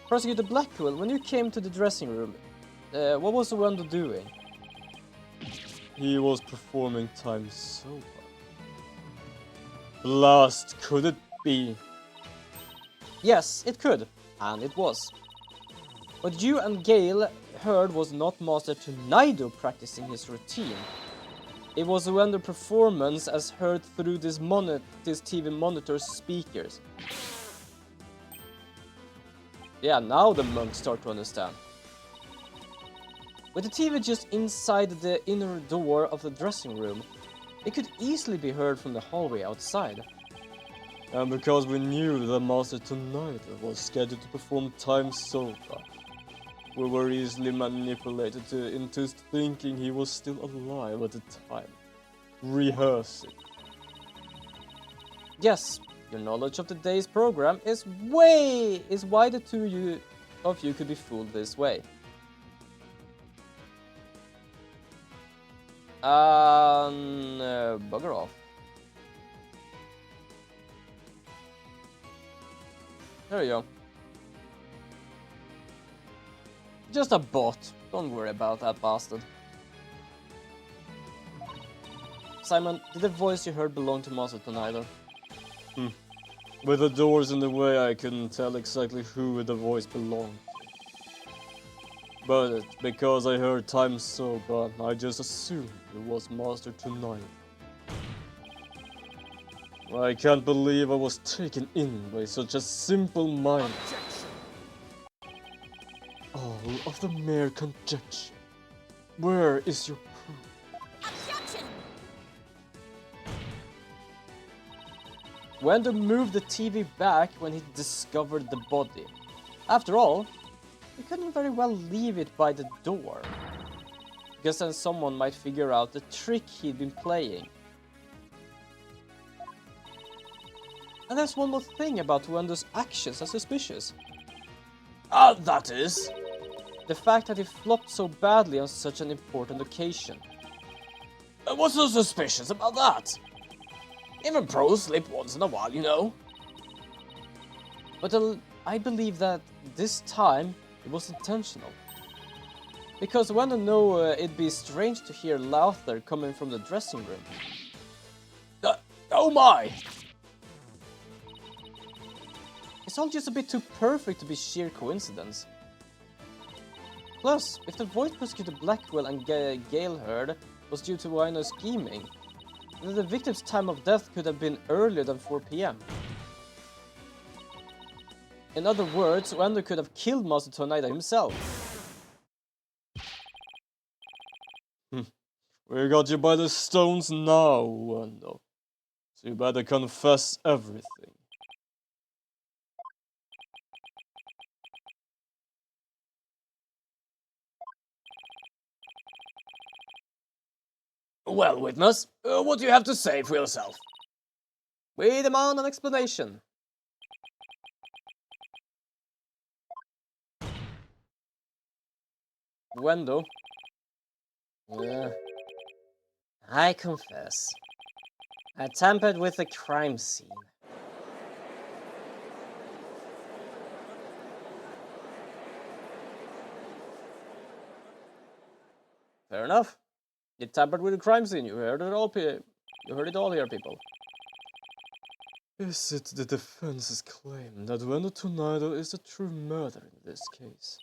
Prosecutor Blackwell, when you came to the dressing room, what was Wendo doing? He was performing time soba. Blast, could it be? Yes, it could, and it was. What you and Gail heard was not Master Tonaido practicing his routine. It was Wendo's performance as heard through this TV monitor's speakers. Yeah, now the monks start to understand. With the TV just inside the inner door of the dressing room, it could easily be heard from the hallway outside. And because we knew that Master Tonaido was scheduled to perform time soba, we were easily manipulated into thinking he was still alive at the time, rehearsing. Yes, your knowledge of the day's program is why the two of you could be fooled this way. Bugger off. There you go. Just a bot. Don't worry about that bastard. Simon, did the voice you heard belong to Master Tonaido? With the doors in the way, I couldn't tell exactly who the voice belonged to. But because I heard time soba, I just assumed it was Master Tonaido. I can't believe I was taken in by such a simple mind. All of the mere conjecture. Where is your proof? Objection. Wendo moved the TV back when he discovered the body. After all, he couldn't very well leave it by the door, because then someone might figure out the trick he'd been playing. And there's one more thing about Wendo's actions that's suspicious. That is the fact that he flopped so badly on such an important occasion. What's so suspicious about that? Even pros slip once in a while, you know. But I believe that this time it was intentional. Because Wendo knew it'd be strange to hear laughter coming from the dressing room. Oh my! It's all just a bit too perfect to be sheer coincidence. Plus, if the voice Prosecutor Blackwell and Gale heard was due to Wino's scheming, The victim's time of death could have been earlier than 4 p.m. In other words, Wendo could have killed Master Tornado himself. We got you by the stones now, Wendo. So you better confess everything. Well, witness, what do you have to say for yourself? We demand an explanation. Wendo. I confess. I tampered with the crime scene. Fair enough. You tampered with the crime scene. You heard it all, you heard it all here, people. Is it the defense's claim that Wendo Tornado is the true murderer in this case?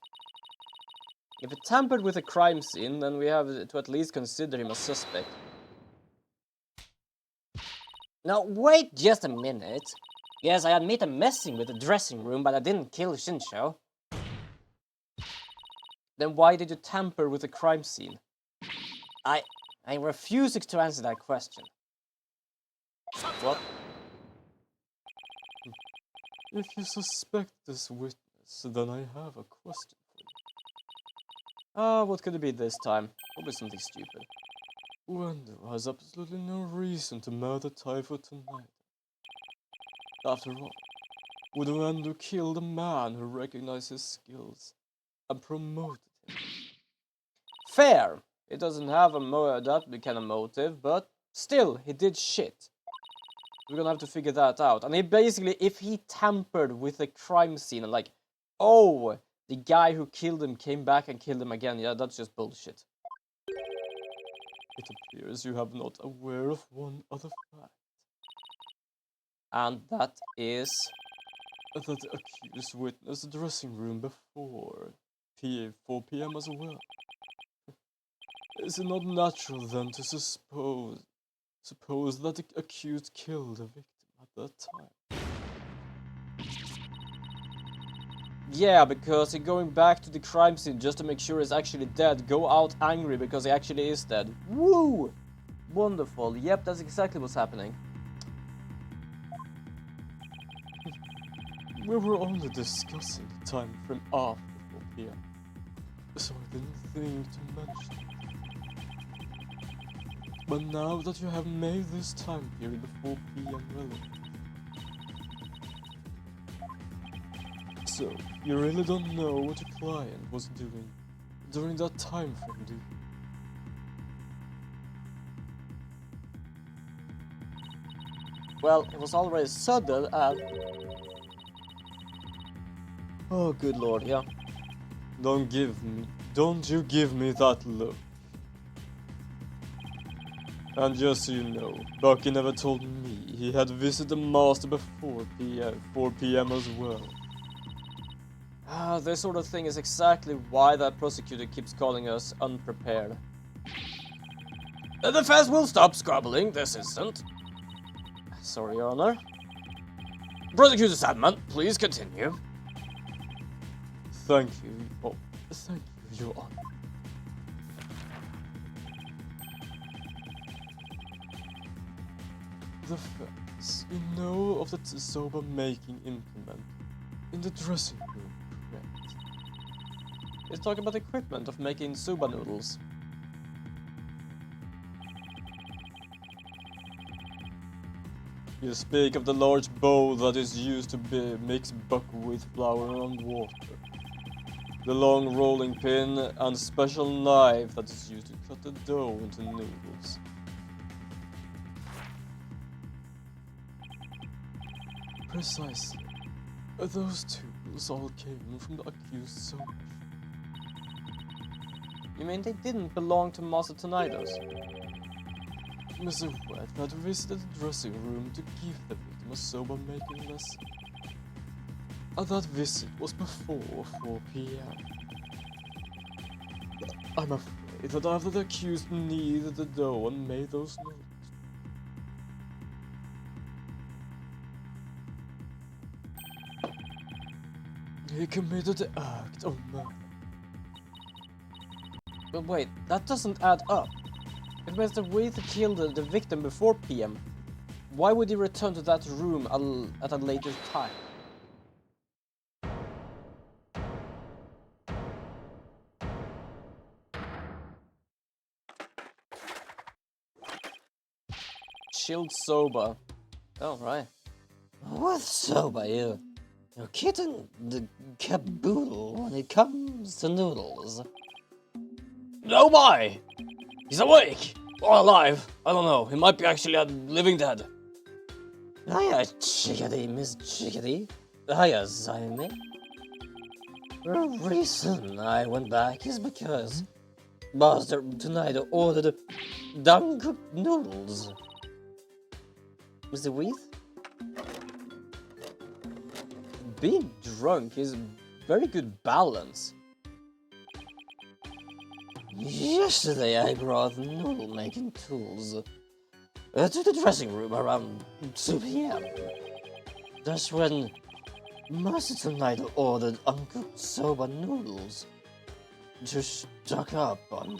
If he tampered with a crime scene, then we have to at least consider him a suspect. Now, wait just a minute. Yes, I admit I'm messing with the dressing room, but I didn't kill Shinsho. Then why did you tamper with the crime scene? I refuse to answer that question. What? If you suspect this witness, then I have a question for you. What could it be this time? Probably something stupid. Wendo has absolutely no reason to murder Typhoid tonight. After all, would Wendo kill the man who recognized his skills and promoted him? Fair! He doesn't have that kind of motive, but still, he did shit. We're gonna have to figure that out. And he basically, if he tampered with the crime scene and like, oh, the guy who killed him came back and killed him again, yeah, that's just bullshit. It appears you have not aware of one other fact. And that is that the accused witnessed the dressing room before 4 p.m. as well. Is it not natural then to suppose that the accused killed the victim at that time? Yeah, because he's going back to the crime scene just to make sure he's actually dead. Go out angry because he actually is dead. Woo! Wonderful. Yep, that's exactly what's happening. We were only discussing the time frame after 4 p.m. So I didn't think to mention it. But now that you have made this time period before p.m. relevant, so you really don't know what your client was doing during that time frame, do you? Well, it was already sudden and... Oh, good lord, yeah. Don't you give me that look. And just so you know, Bucky never told me he had visited the master before 4 p.m. as well. This sort of thing is exactly why that prosecutor keeps calling us unprepared. The defense will stop scrabbling this instant. Sorry, Your Honor. Prosecutor Sandman, please continue. Thank you. Oh, thank you, Your Honor. The facts you know of the soba making implement in the dressing room, correct? Let's talk about the equipment of making soba noodles. You speak of the large bowl that is used to mix buckwheat flour and water. The long rolling pin and special knife that is used to cut the dough into noodles. Precisely. Those tools all came from the accused soba. You mean they didn't belong to Master Tornado's? Mr. Webb had visited the dressing room to give the victim a soba making lesson. And that visit was before 4 p.m. I'm afraid that after the accused kneaded the dough and made those noodles, He committed the act of murder. But wait, that doesn't add up. If Mr. Weath killed the victim before PM, why would he return to that room at a later time? Chilled soba. Oh, right. What's soba, you? You're kitten the caboodle when it comes to noodles. Oh my! He's awake! Or alive! I don't know. He might be actually a living dead. Hiya, Chickadee, Miss Chickadee. Hiya, Simon. The reason I went back is because Master tonight ordered down-cooked noodles. Mr. Weath? Being drunk is very good balance. Yesterday I brought noodle-making tools to the dressing room around 2 p.m. That's when Master tonight ordered uncooked soba noodles to stock up on.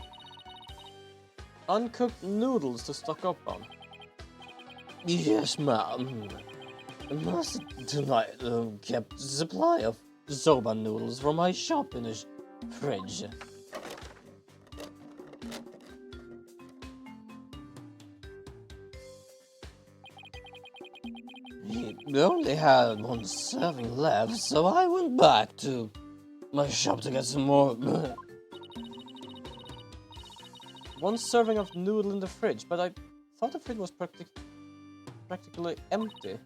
Uncooked noodles to stock up on. Yes, ma'am. Master tonight kept a supply of soba noodles from my shop in his fridge. He only had one serving left, so I went back to my shop to get some more. One serving of noodle in the fridge, but I thought the fridge was practically empty.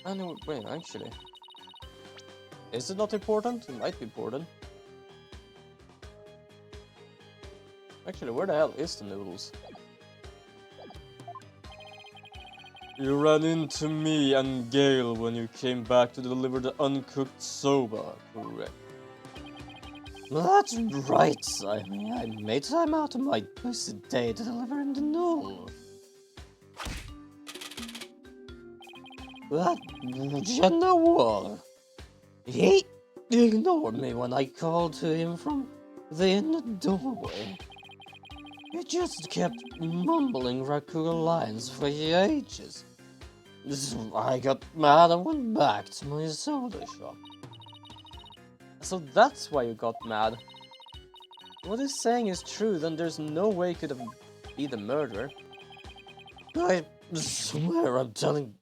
Anyway, wait, actually. Is it not important? It might be important. Actually, where the hell is the noodles? You ran into me and Gale when you came back to deliver the uncooked soba, correct? That's right, Simon. I made time out of my busy day to deliver him the noodle. That Janawar. He ignored me when I called to him from the inner doorway. He just kept mumbling Rakura lines for ages. So I got mad and went back to my soda shop. So that's why you got mad. What he's saying is true, then there's no way he could have been the murderer. I swear I'm telling.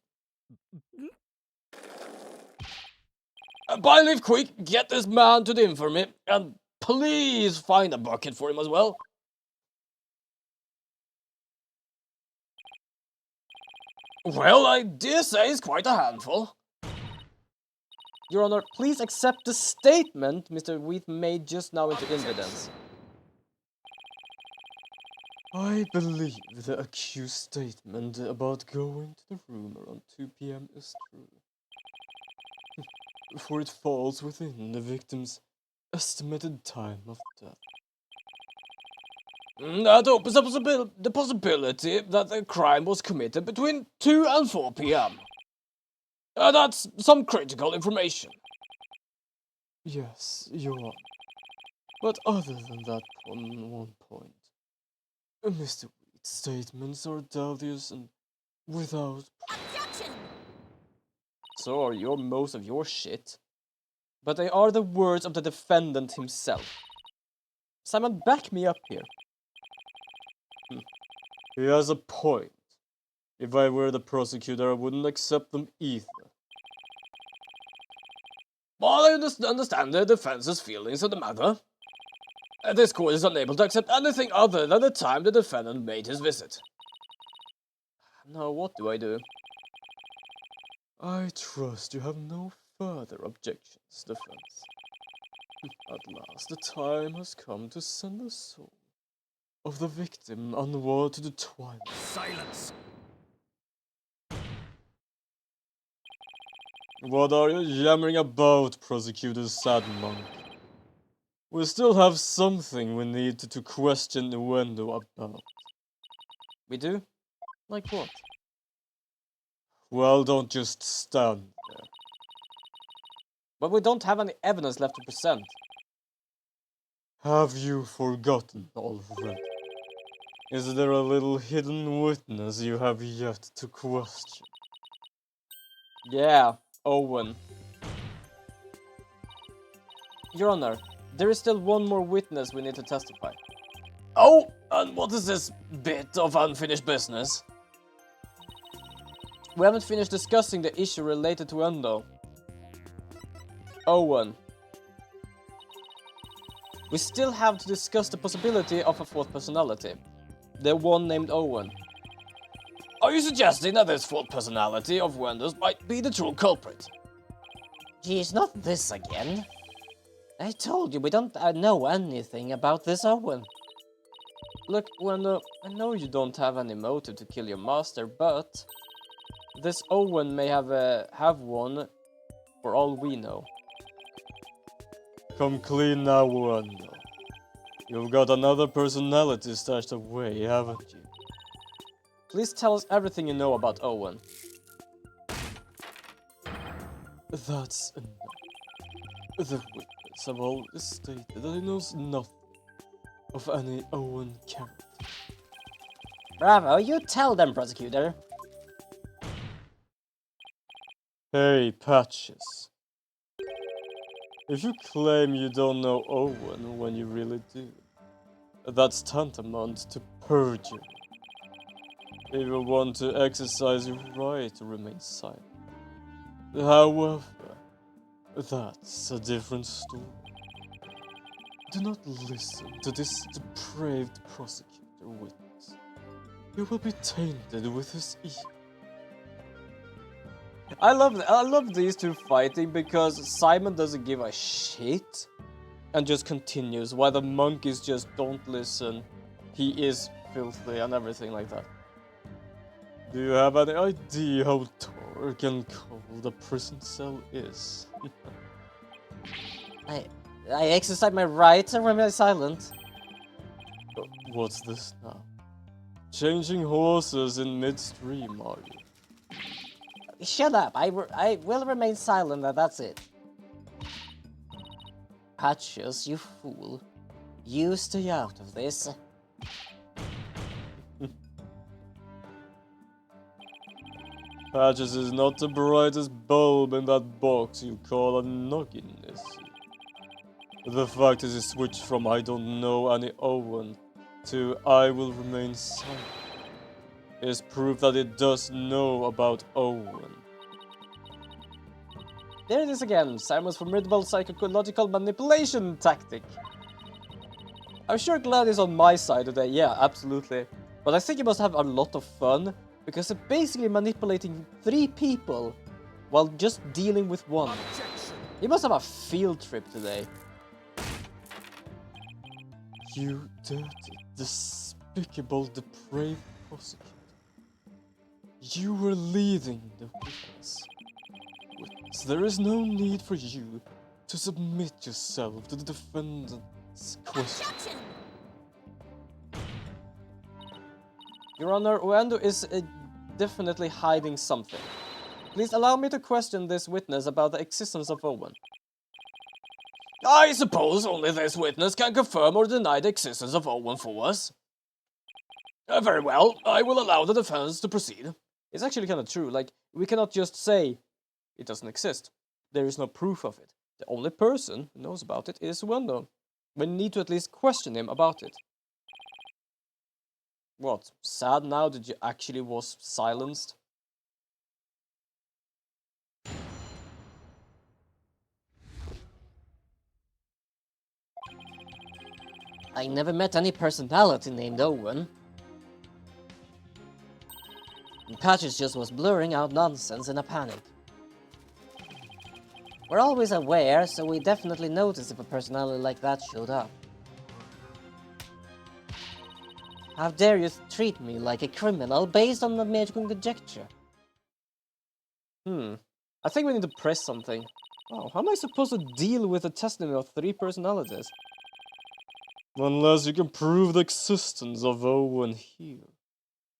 Byleaf, quick, get this man to the infirmary, and please find a bucket for him as well. Well, I dare say it's quite a handful. Your Honor, please accept the statement Mr. Weath made just now into evidence. I believe the accused statement about going to the room around 2 p.m. is true. For it falls within the victim's estimated time of death. That opens up the possibility that the crime was committed between 2 and 4 p.m. That's some critical information. Yes, you are. But other than that one point, Mr. Wheat's statements are doubtful and without Objection! So are most of your shit. But they are the words of the defendant himself. Simon, back me up here. He has a point. If I were the prosecutor, I wouldn't accept them either. While I understand the defense's feelings on the matter, this court is unable to accept anything other than the time the defendant made his visit. Now, what do I do? I trust you have no further objections, defense. At last, the time has come to send the soul of the victim onward to the twilight. Silence. What are you yammering about, Prosecutor Sadmonk? We still have something we need to question the window about. We do? Like what? Well, don't just stand there. But we don't have any evidence left to present. Have you forgotten already? Is there a little hidden witness you have yet to question? Yeah, Owen. Your Honor, there is still one more witness we need to testify. Oh, and what is this bit of unfinished business? We haven't finished discussing the issue related to Endo. Owen. We still have to discuss the possibility of a fourth personality. The one named Owen. Are you suggesting that this fourth personality of Wendo's might be the true culprit? Geez, not this again. I told you we don't know anything about this Owen. Look, Wendo, I know you don't have any motive to kill your master, but this Owen may have one for all we know. Come clean now, Wendo. You've got another personality stashed away, haven't you? Please tell us everything you know about Owen. That's enough. The witness have already stated that he knows nothing of any Owen character. Bravo, you tell them, prosecutor. Hey, Patches. If you claim you don't know Owen when you really do, that's tantamount to perjury. If you want to exercise your right to remain silent. However, that's a different story. Do not listen to this depraved prosecutor witness. You will be tainted with his evil. I love these two fighting because Simon doesn't give a shit and just continues while the monkeys just don't listen. He is filthy and everything like that. Do you have any idea how dark and cold a prison cell is? I exercise my right to remain silent. What's this now? Changing horses in midstream, are you? Shut up, I will remain silent and that's it. Patches, you fool. You stay out of this. Patches is not the brightest bulb in that box you call a noggin, is he? The fact is he switched from I don't know any Owen to I will remain silent is proof that he does know about Owen. There it is again, Simon's formidable psychological manipulation tactic. I'm sure glad he's on my side today, yeah, absolutely. But I think he must have a lot of fun, because they're basically manipulating 3 people while just dealing with 1. Objection. He must have a field trip today. You dirty, despicable, depraved prosecutor. You were leading the witness. There is no need for you to submit yourself to the defendant's question. Your Honor, Uendo is definitely hiding something. Please allow me to question this witness about the existence of Owen. I suppose only this witness can confirm or deny the existence of Owen for us. Very well, I will allow the defense to proceed. It's actually kind of true, like, we cannot just say it doesn't exist. There is no proof of it. The only person who knows about it is Uendo. We need to at least question him about it. What, sad now that you actually was silenced? I never met any personality named Owen. And Patches just was blurring out nonsense in a panic. We're always aware, so we definitely notice if a personality like that showed up. How dare you treat me like a criminal based on a mere conjecture? I think we need to press something. Oh, how am I supposed to deal with the testimony of 3 personalities? Unless you can prove the existence of Owen here.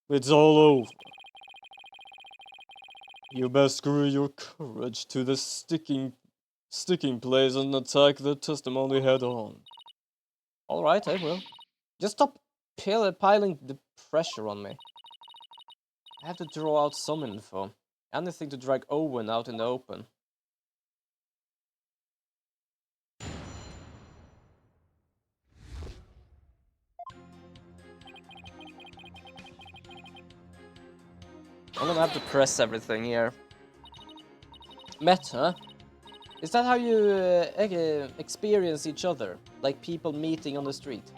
It's all over. You best screw your courage to the sticking sticking place and attack the testimony head on. Alright, I will. Just stop piling the pressure on me. I have to draw out some info. Anything to drag Owen out in the open. I'm gonna have to press everything here. Meta? Is that how you experience each other? Like people meeting on the street?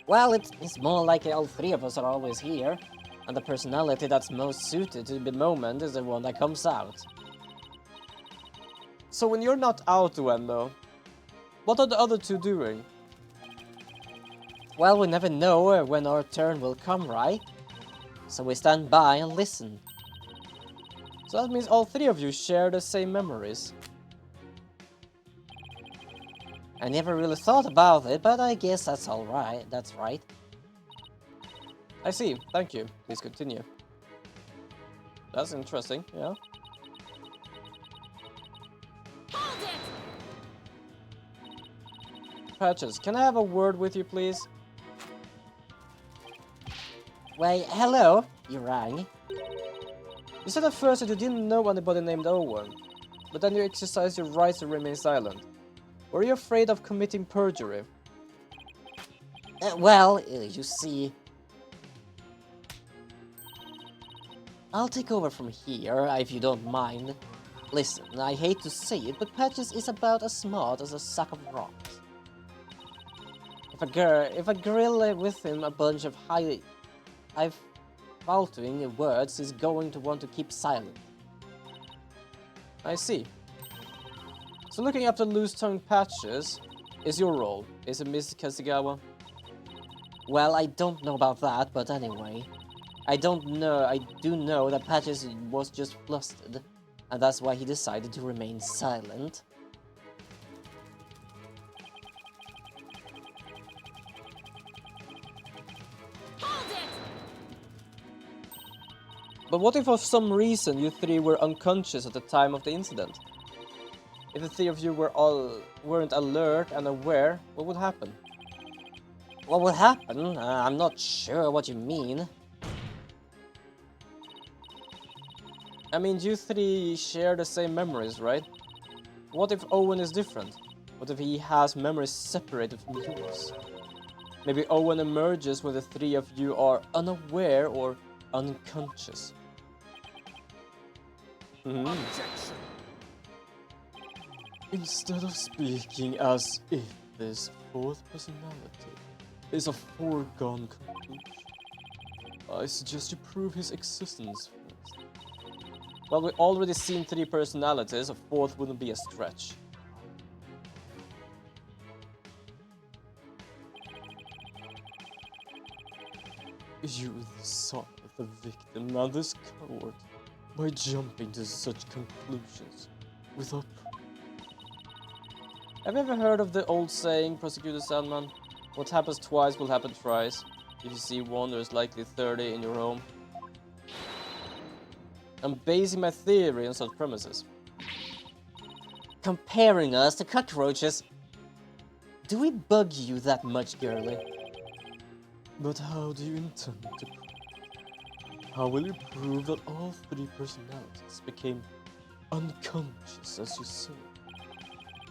Well, it's more like all three of us are always here, and the personality that's most suited to the moment is the one that comes out. So when you're not out, Wendo, what are the other two doing? Well, we never know when our turn will come, right? So we stand by and listen. So that means all three of you share the same memories. I never really thought about it, but I guess that's alright. That's right. I see, thank you. Please continue. That's interesting, yeah. Hold it! Patches, can I have a word with you, please? Wait, hello? You rang? You said at first that you didn't know anybody named Owen, but then you exercised your rights to remain silent. Were you afraid of committing perjury? Well, you see... I'll take over from here, if you don't mind. Listen, I hate to say it, but Patches is about as smart as a sack of rocks. If a grill with him a bunch of faltering words is going to want to keep silent. I see. So looking after loose-tongued Patches is your role, is it, Miss Kasigawa? Well, I don't know about that, but anyway. I do know that Patches was just flustered, and that's why he decided to remain silent. Hold it! But what if for some reason you three were unconscious at the time of the incident? If the three of you weren't alert and aware, what would happen? What would happen? I'm not sure what you mean. I mean, you three share the same memories, right? What if Owen is different? What if he has memories separated from yours? Maybe Owen emerges when the three of you are unaware or unconscious. Objection! Instead of speaking as if this fourth personality is a foregone conclusion, I suggest you prove his existence first. Well, we've already seen three personalities, a fourth wouldn't be a stretch. You the son of the victim and this coward by jumping to such conclusions without proof. Have you ever heard of the old saying, Prosecutor Sandman? What happens twice will happen thrice. If you see one, there's likely 30 in your home. I'm basing my theory on such premises. Comparing us to cockroaches? Do we bug you that much, girlie? But how do you intend to prove it? How will you prove that all three personalities became unconscious, as you say?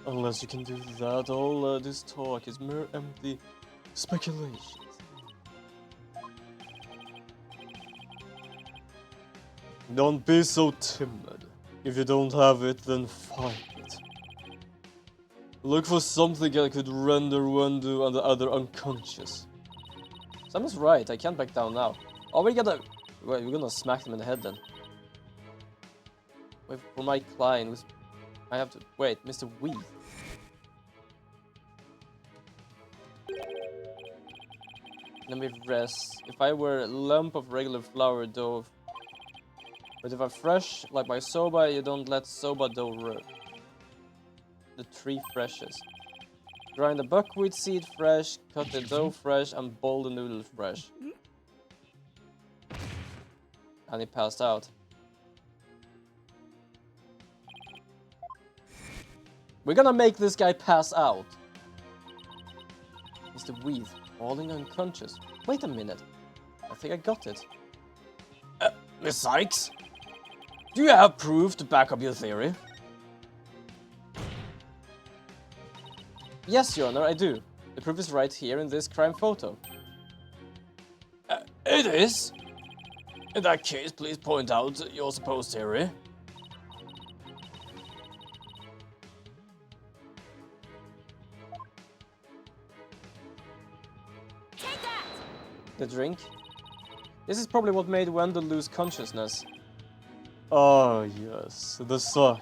Unless you can do that, all this talk is mere empty speculations. Don't be so timid. If you don't have it, then find it. Look for something that could render Wendu and the other unconscious. Sam is right, I can't back down now. Oh, we're gonna smack them in the head then. Wait, for my client, I have to... Wait, Mr. Wee. Let me rest. If I were a lump of regular flour dough... But if I'm fresh, like my soba, you don't let soba dough rot. The three freshes. Grind the buckwheat seed fresh, cut the dough fresh, and boil the noodles fresh. And he passed out. We're gonna make this guy pass out. Mr. Weath, falling unconscious. Wait a minute. I think I got it. Miss Sykes? Do you have proof to back up your theory? Yes, Your Honor, I do. The proof is right here in this crime photo. It is? In that case, please point out your supposed theory. Take that! The drink? This is probably what made Wendell lose consciousness. Ah, yes, the sake.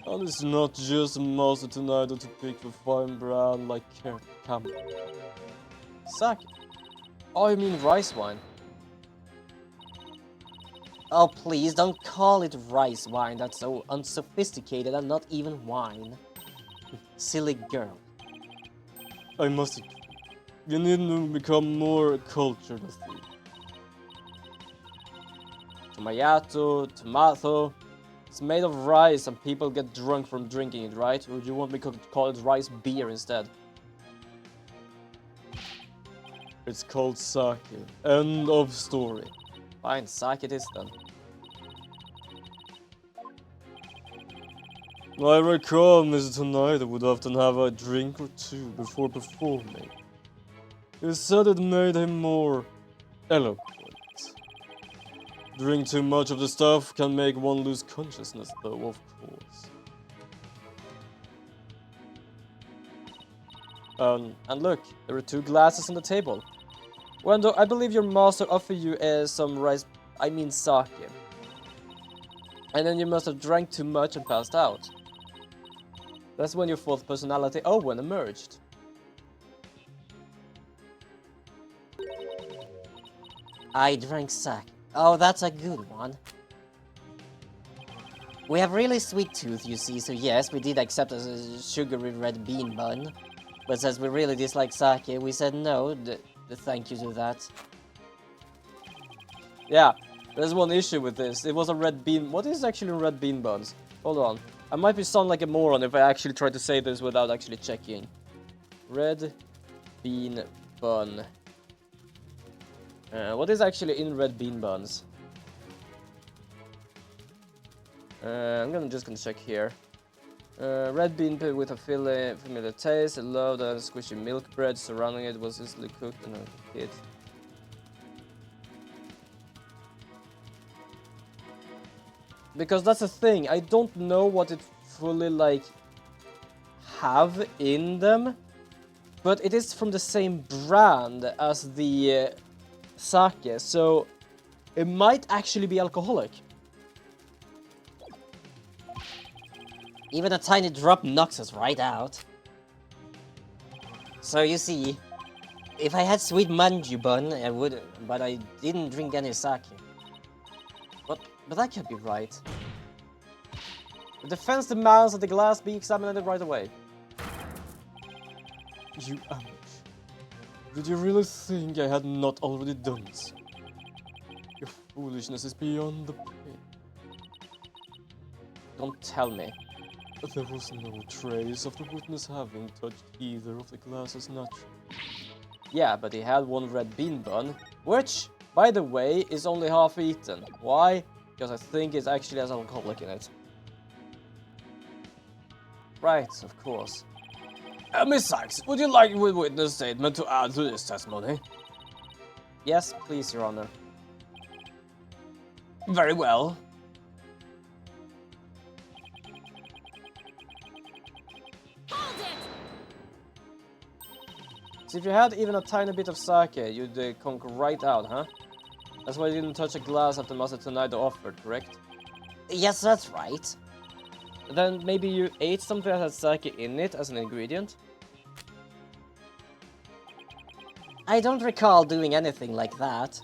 And it's not just a master tonight to pick the fine brand like camel. Sake? Oh, you mean rice wine? Oh, please, don't call it rice wine. That's so unsophisticated and not even wine. Silly girl. I must agree. You need to become more cultured, I think. Tomato. It's made of rice and people get drunk from drinking it, right? Or do you want me to call it rice beer instead? It's called sake. End of story. Fine, sake it is then. I recall Mr. Tonida would often have a drink or two before performing. He said it made him more eloquent. Drink too much of the stuff can make one lose consciousness, though, of course. And look, there are 2 glasses on the table. Wendell, I believe your master offered you some sake. And then you must have drank too much and passed out. That's when your 4th personality, Owen, emerged. I drank sake. Oh, that's a good one. We have really sweet tooth, you see, so yes, we did accept a sugary red bean bun. But since we really dislike sake, we said no, the thank you to that. Yeah, there's one issue with this. It was a red bean. What is actually red bean buns? Hold on. I might be sound like a moron if I actually try to say this without actually checking. Red bean bun. What is actually in red bean buns? I'm just gonna check here. Red bean with a familiar taste, a loved and squishy milk bread surrounding it was easily cooked and a kid. Because that's the thing, I don't know what it fully like have in them, but it is from the same brand as the sake, so it might actually be alcoholic. Even a tiny drop knocks us right out. So you see, if I had sweet manju bun, I would, but I didn't drink any sake. But that could be right. The defense demands that the glass be examined right away. You amateur. Did you really think I had not already done so? Your foolishness is beyond the pale. Don't tell me. There was no trace of the witness having touched either of the glasses naturally. Yeah, but he had one red bean bun, which, by the way, is only half eaten. Why? Because I think it actually has alcoholic in it. Right, of course. Miss Sykes, would you like the witness statement to add to this testimony? Yes, please, Your Honor. Very well. Hold it! So if you had even a tiny bit of sake, you'd conk right out, huh? That's why you didn't touch a glass after Master Tonida offered, correct? Yes, that's right. Then maybe you ate something that had sake in it as an ingredient? I don't recall doing anything like that.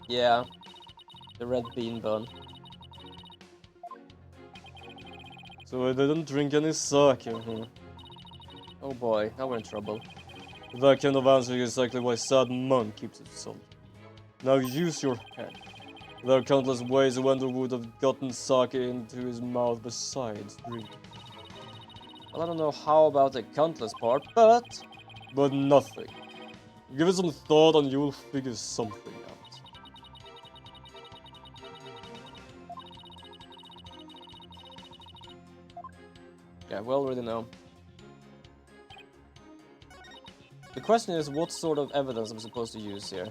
Yeah, the red bean bun. So I didn't drink any sake. Oh boy, now we're in trouble. That kind of answer is exactly why Sad Monk keeps it salty. Now use your head. There are countless ways Wendell would have gotten sake into his mouth besides drinking. Well, I don't know how about the countless part, but nothing. Give it some thought and you'll figure something out. Yeah, we already know. The question is what sort of evidence I'm supposed to use here.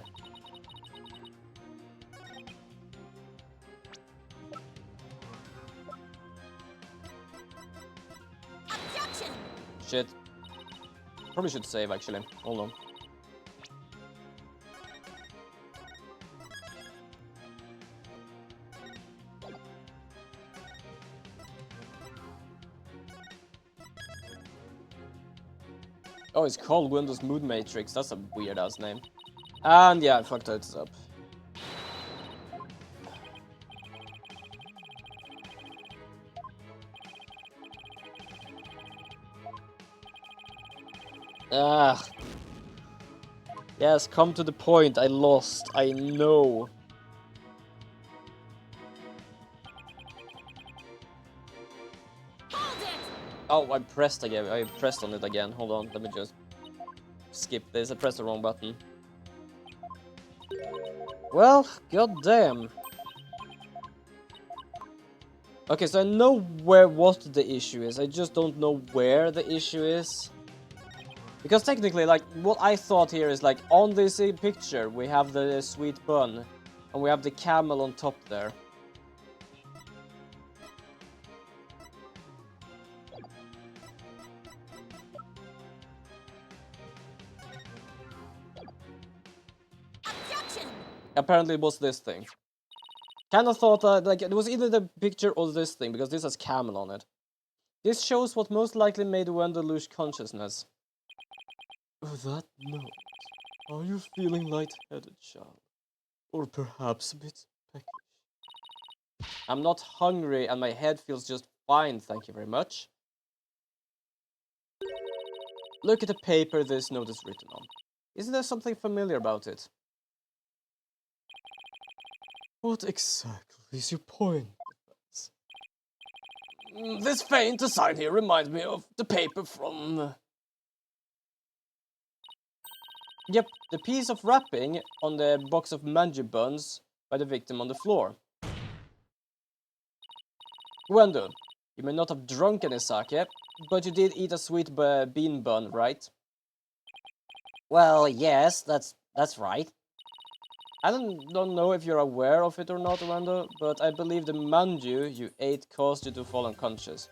Objection! Shit. Probably should save actually. Hold on. Oh, it's called Windows Mood Matrix. That's a weird ass name. And yeah, I fucked it up. Ah. Yes, come to the point. I lost. I know. Hold it! Oh, I pressed again. I pressed on it again. Hold on. Let me just skip this. I pressed the wrong button. Well, goddamn. Okay, so I know what the issue is. I just don't know where the issue is. Because technically, like, what I thought here is, like, on this picture, we have the sweet bun. And we have the camel on top there. Objection! Apparently it was this thing. Kinda thought that, like, it was either the picture or this thing, because this has camel on it. This shows what most likely made Wendell lose consciousness. That note. Are you feeling lightheaded, child? Or perhaps a bit peckish? I'm not hungry and my head feels just fine, thank you very much. Look at the paper this note is written on. Isn't there something familiar about it? What exactly is your point? This faint sign here reminds me of the paper from... Yep, the piece of wrapping on the box of manju buns by the victim on the floor. Wendell, you may not have drunk any sake, but you did eat a sweet bean bun, right? Well, yes, that's right. I don't know if you're aware of it or not, Wendell, but I believe the manju you ate caused you to fall unconscious.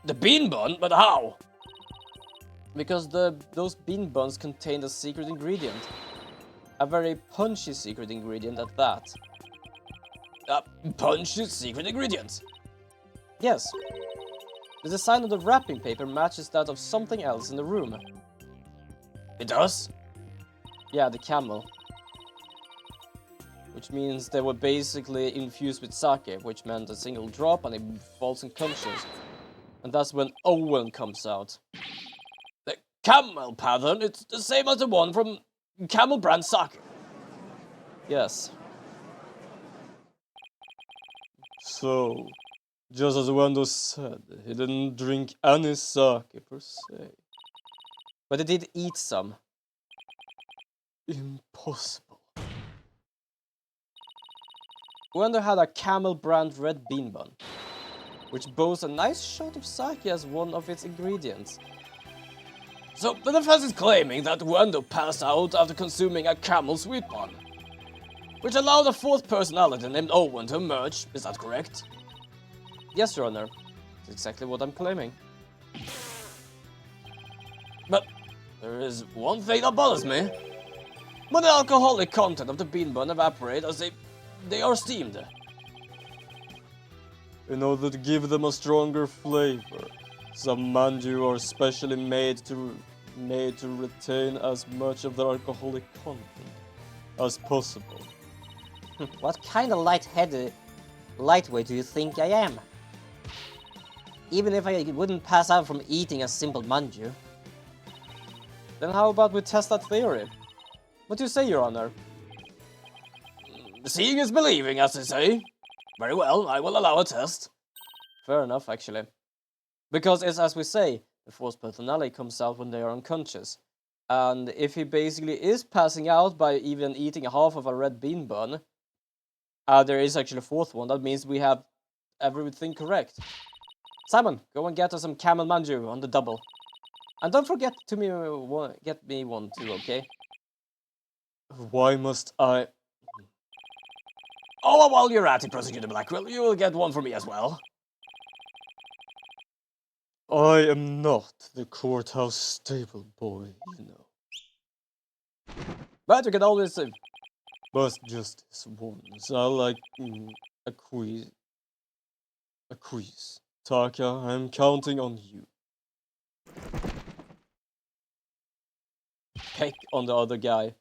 The bean bun? But how? Because those bean buns contained a secret ingredient. A very punchy secret ingredient at that. A punchy secret ingredient? Yes. The design of the wrapping paper matches that of something else in the room. It does? Yeah, the camel. Which means they were basically infused with sake, which meant a single drop and it falls unconscious. And that's when Owen comes out. The camel pattern, it's the same as the one from Camel brand sake. Yes. So, just as Wendell said, he didn't drink any sake per se. But he did eat some. Impossible. Wendell had a Camel brand red bean bun, which boasts a nice shot of sake as one of its ingredients. So, the defense is claiming that Wendell passed out after consuming a Camel sweet bun, which allowed a fourth personality named Owen to emerge. Is that correct? Yes, Your Honor. That's exactly what I'm claiming. But there is one thing that bothers me. When the alcoholic content of the bean bun evaporate as they are steamed. In order to give them a stronger flavor, some manju are specially made to retain as much of their alcoholic content as possible. What kind of lightweight do you think I am? Even if I wouldn't pass out from eating a simple manju. Then how about we test that theory? What do you say, Your Honor? seeing is believing, as they say. Very well, I will allow a test. Fair enough, actually. Because it's as we say, the fourth personality comes out when they are unconscious. And if he basically is passing out by even eating half of a red bean bun, there is actually a fourth one. That means we have everything correct. Simon, go and get us some camel manju on the double. And don't forget to get me one too, okay? Why must I... Oh, while you're at it, Prosecutor Blackwell, you will get one for me as well. I am not the courthouse stable boy, you know. But you can always say, but justice once. I like a quiz. A quiz. Taka, I'm counting on you. Peck on the other guy.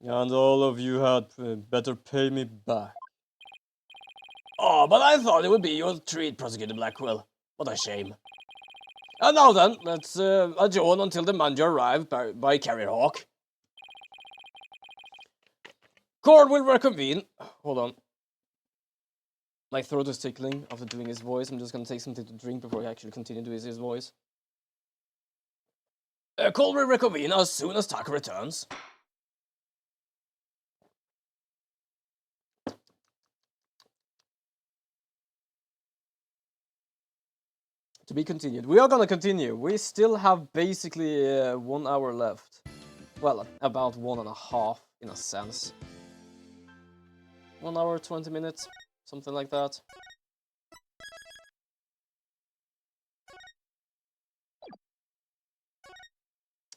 And all of you had better pay me back. Oh, but I thought it would be your treat, Prosecutor Blackwell. What a shame. And now then, let's adjourn until the manju arrive by Carrier Hawk. Court will reconvene. Hold on. My throat is tickling after doing his voice. I'm just gonna take something to drink before I actually continue doing his voice. Court will reconvene as soon as Taka returns. To be continued. We are gonna continue. We still have basically 1 hour left. Well, about 1.5 in a sense. 1 hour, 20 minutes, something like that.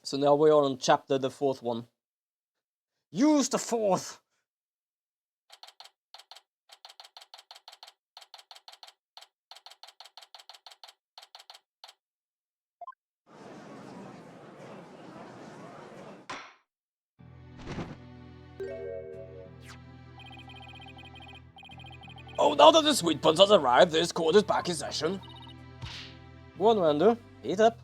So now we are on chapter the 4th one. Use the 4th! Oh, now that the sweet puns has arrived, this court is back in session. Go on, Randu. Eat up.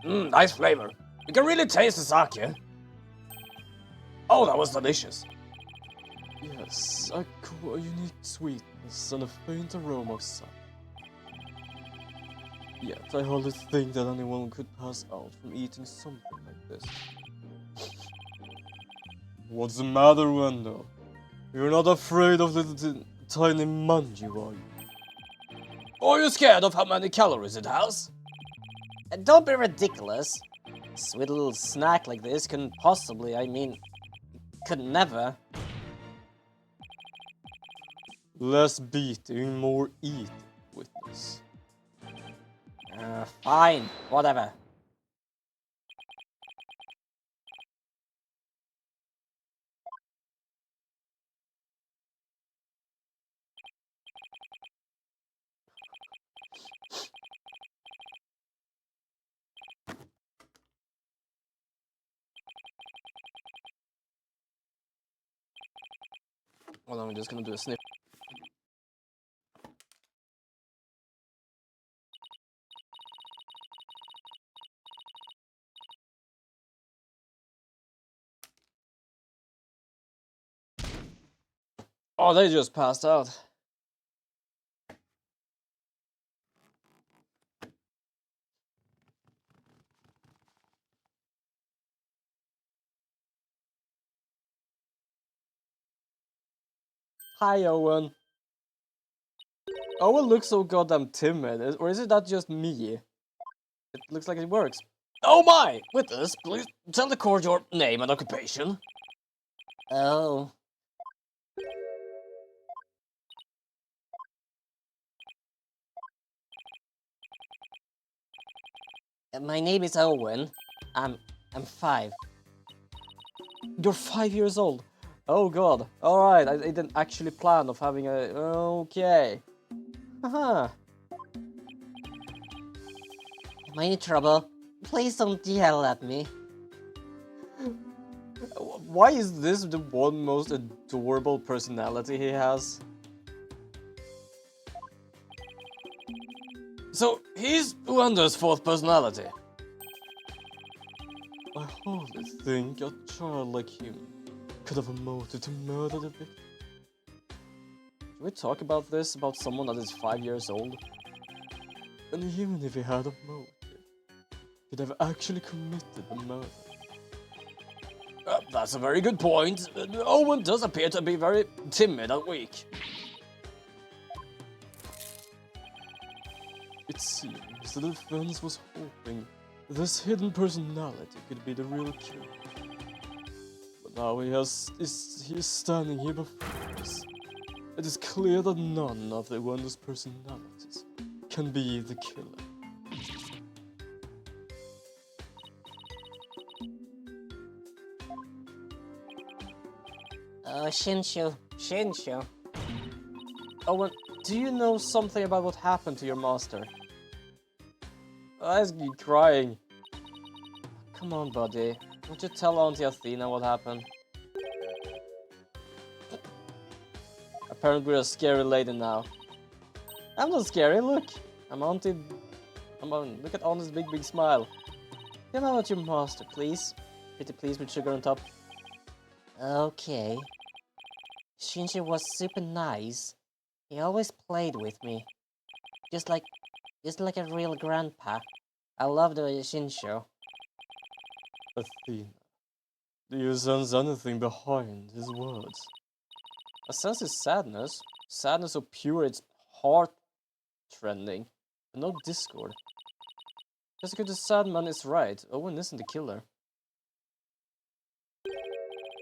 Nice flavor. You can really taste the sake. Oh, that was delicious. Yes, a unique sweetness and a faint aroma of sake. Yet, I hardly think that anyone could pass out from eating something like this. What's the matter, Wendo? You're not afraid of the tiny manju, are you? Are you scared of how many calories it has? Don't be ridiculous. A sweet little snack like this can possibly, could never. Less beating, more eating, witness. Fine, whatever. Well, I'm just gonna do a snip. Oh, they just passed out. Hi, Owen. Owen looks so goddamn timid, or is it that just me? It looks like it works. Oh my! Witness, please tell the court your name and occupation. Oh. My name is Owen. I'm 5. You're 5 years old. Oh god. Alright, I didn't actually plan of having a... Okay. Haha. Am I in trouble? Please don't yell at me. Why is this the one most adorable personality he has? So, he's Uender's 4th personality. I hardly think a child like him could have a motive to murder the victim. Should we talk about this, about someone that is 5 years old? And even if he had a motive, he'd have actually committed the murder. That's a very good point. Owen does appear to be very timid and weak. It seems the defense was hoping this hidden personality could be the real killer. But now he is standing here before us. It is clear that none of the Wendo's personalities can be the killer. Shinshu. Owen, do you know something about what happened to your master? He's crying. Come on, buddy. Won't you tell Auntie Athena what happened? Apparently we're a scary lady now. I'm not scary, look. Look at Auntie's big smile. Tell me about your master, please. Pretty please with sugar on top. Okay. Shinshu was super nice. He always played with me. Just like a real grandpa. I loved Shinshu. Athena, do you sense anything behind his words? I sense his sadness. Sadness so pure it's heart-rending. And no discord. Just because the sad man is right, Owen isn't the killer.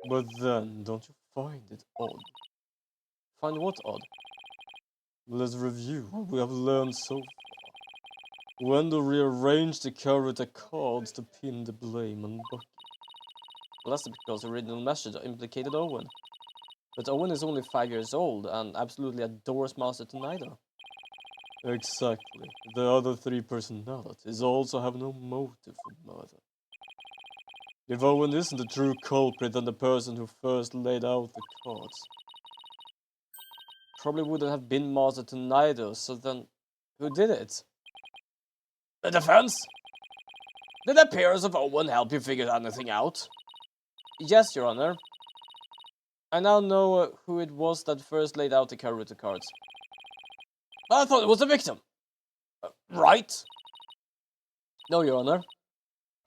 But then, don't you find it odd? Find what odd? Let's review what we have learned so far. Wendo rearranged the character cards to pin the blame on Bucky. Well, that's because the original message implicated Owen. But Owen is only 5 years old and absolutely adores Master Tornado. Exactly. The other 3 personalities also have no motive for murder. If Owen isn't the true culprit, then the person who first laid out the cards probably wouldn't have been Master Tornado, so then who did it? The defense? Did the appearance of Owen help you figure anything out? Yes, Your Honor. I now know who it was that first laid out the character cards. I thought it was the victim. Right? No, Your Honor.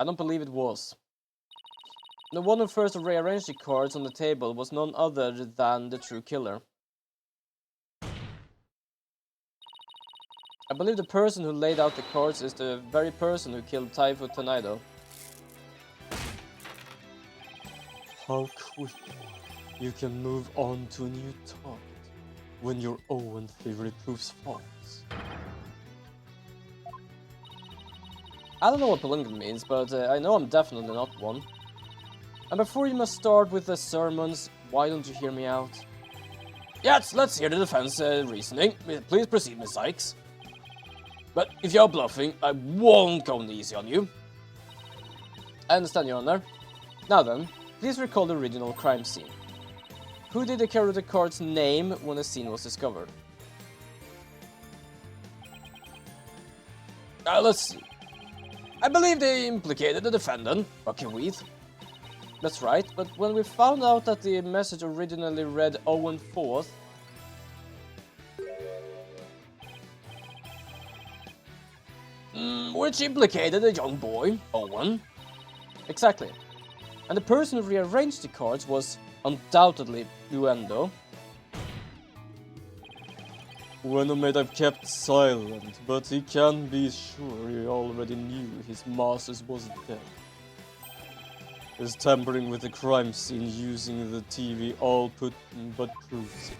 I don't believe it was. The one who first rearranged the cards on the table was none other than the true killer. I believe the person who laid out the cards is the very person who killed Typhoon Tornado. How quickly you can move on to a new target when your Owen theory proves false. I don't know what polygamy means, but I know I'm definitely not one. And before you must start with the sermons, why don't you hear me out? Yes, let's hear the defense reasoning. Please proceed, Miss Sykes. But if you're bluffing, I won't go easy on you. I understand, Your Honor. Now then, please recall the original crime scene. Who did the character card's name when the scene was discovered? Let's see. I believe they implicated the defendant, Bucky Weath. That's right, but when we found out that the message originally read Owen 4th, which implicated a young boy, Owen. Exactly. And the person who rearranged the cards was undoubtedly Wendo. Wendo may have kept silent, but he can be sure he already knew his master was dead. His tampering with the crime scene using the TV all but proves it.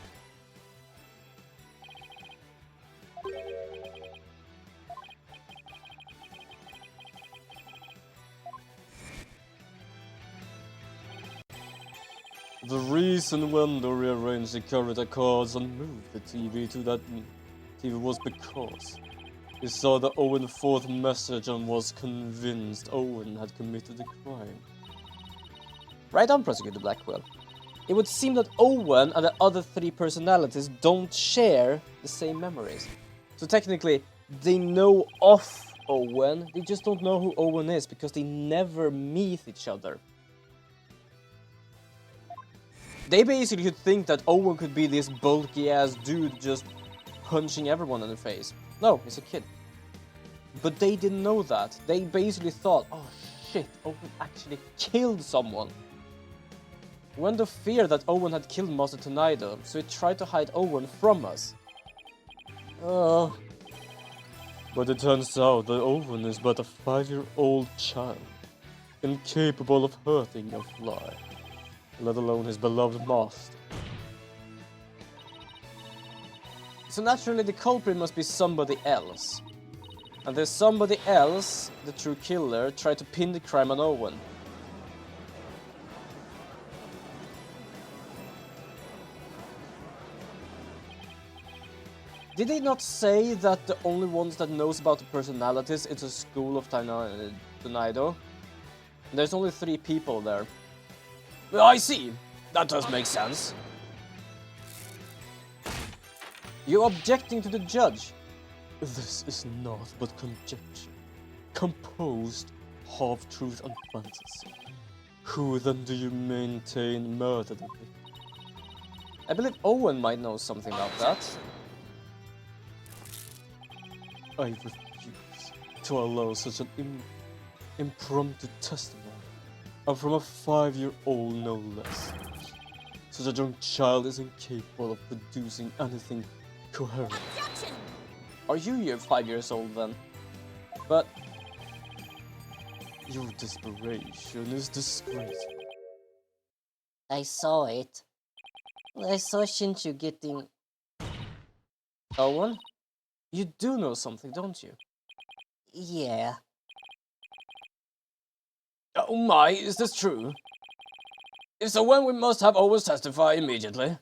The reason Wendo rearranged the character cards and moved the TV to that TV was because he saw the Owen 4th message and was convinced Owen had committed the crime. Right on, Prosecutor Blackwell. It would seem that Owen and the other 3 personalities don't share the same memories. So technically, they know of Owen. They just don't know who Owen is because they never meet each other. They basically think that Owen could be this bulky ass dude just punching everyone in the face. No, he's a kid. But they didn't know that. They basically thought, oh shit, Owen actually killed someone. Went to fear that Owen had killed Master Tornado, so he tried to hide Owen from us. Oh. But it turns out that Owen is but a 5-year-old child, incapable of hurting a fly, let alone his beloved master. So naturally the culprit must be somebody else. And there's somebody else, the true killer, tried to pin the crime on Owen. Did they not say that the only ones that knows about the personalities is a school of Tornado? There's only 3 people there. Well, I see. That does make sense. You're objecting to the judge. This is not but conjecture, composed half-truth and fantasy. Who then do you maintain murdered the victim? I believe Owen might know something about that. I refuse to allow such an impromptu testimony. I'm from a 5-year-old, no less. Such a young child is incapable of producing anything coherent. Objection! Are you 5 years old then? But your desperation is disgraceful. I saw it. I saw Shinshu getting... Owen? You do know something, don't you? Yeah. Oh my, is this true? If so, when we must have Owens testify immediately.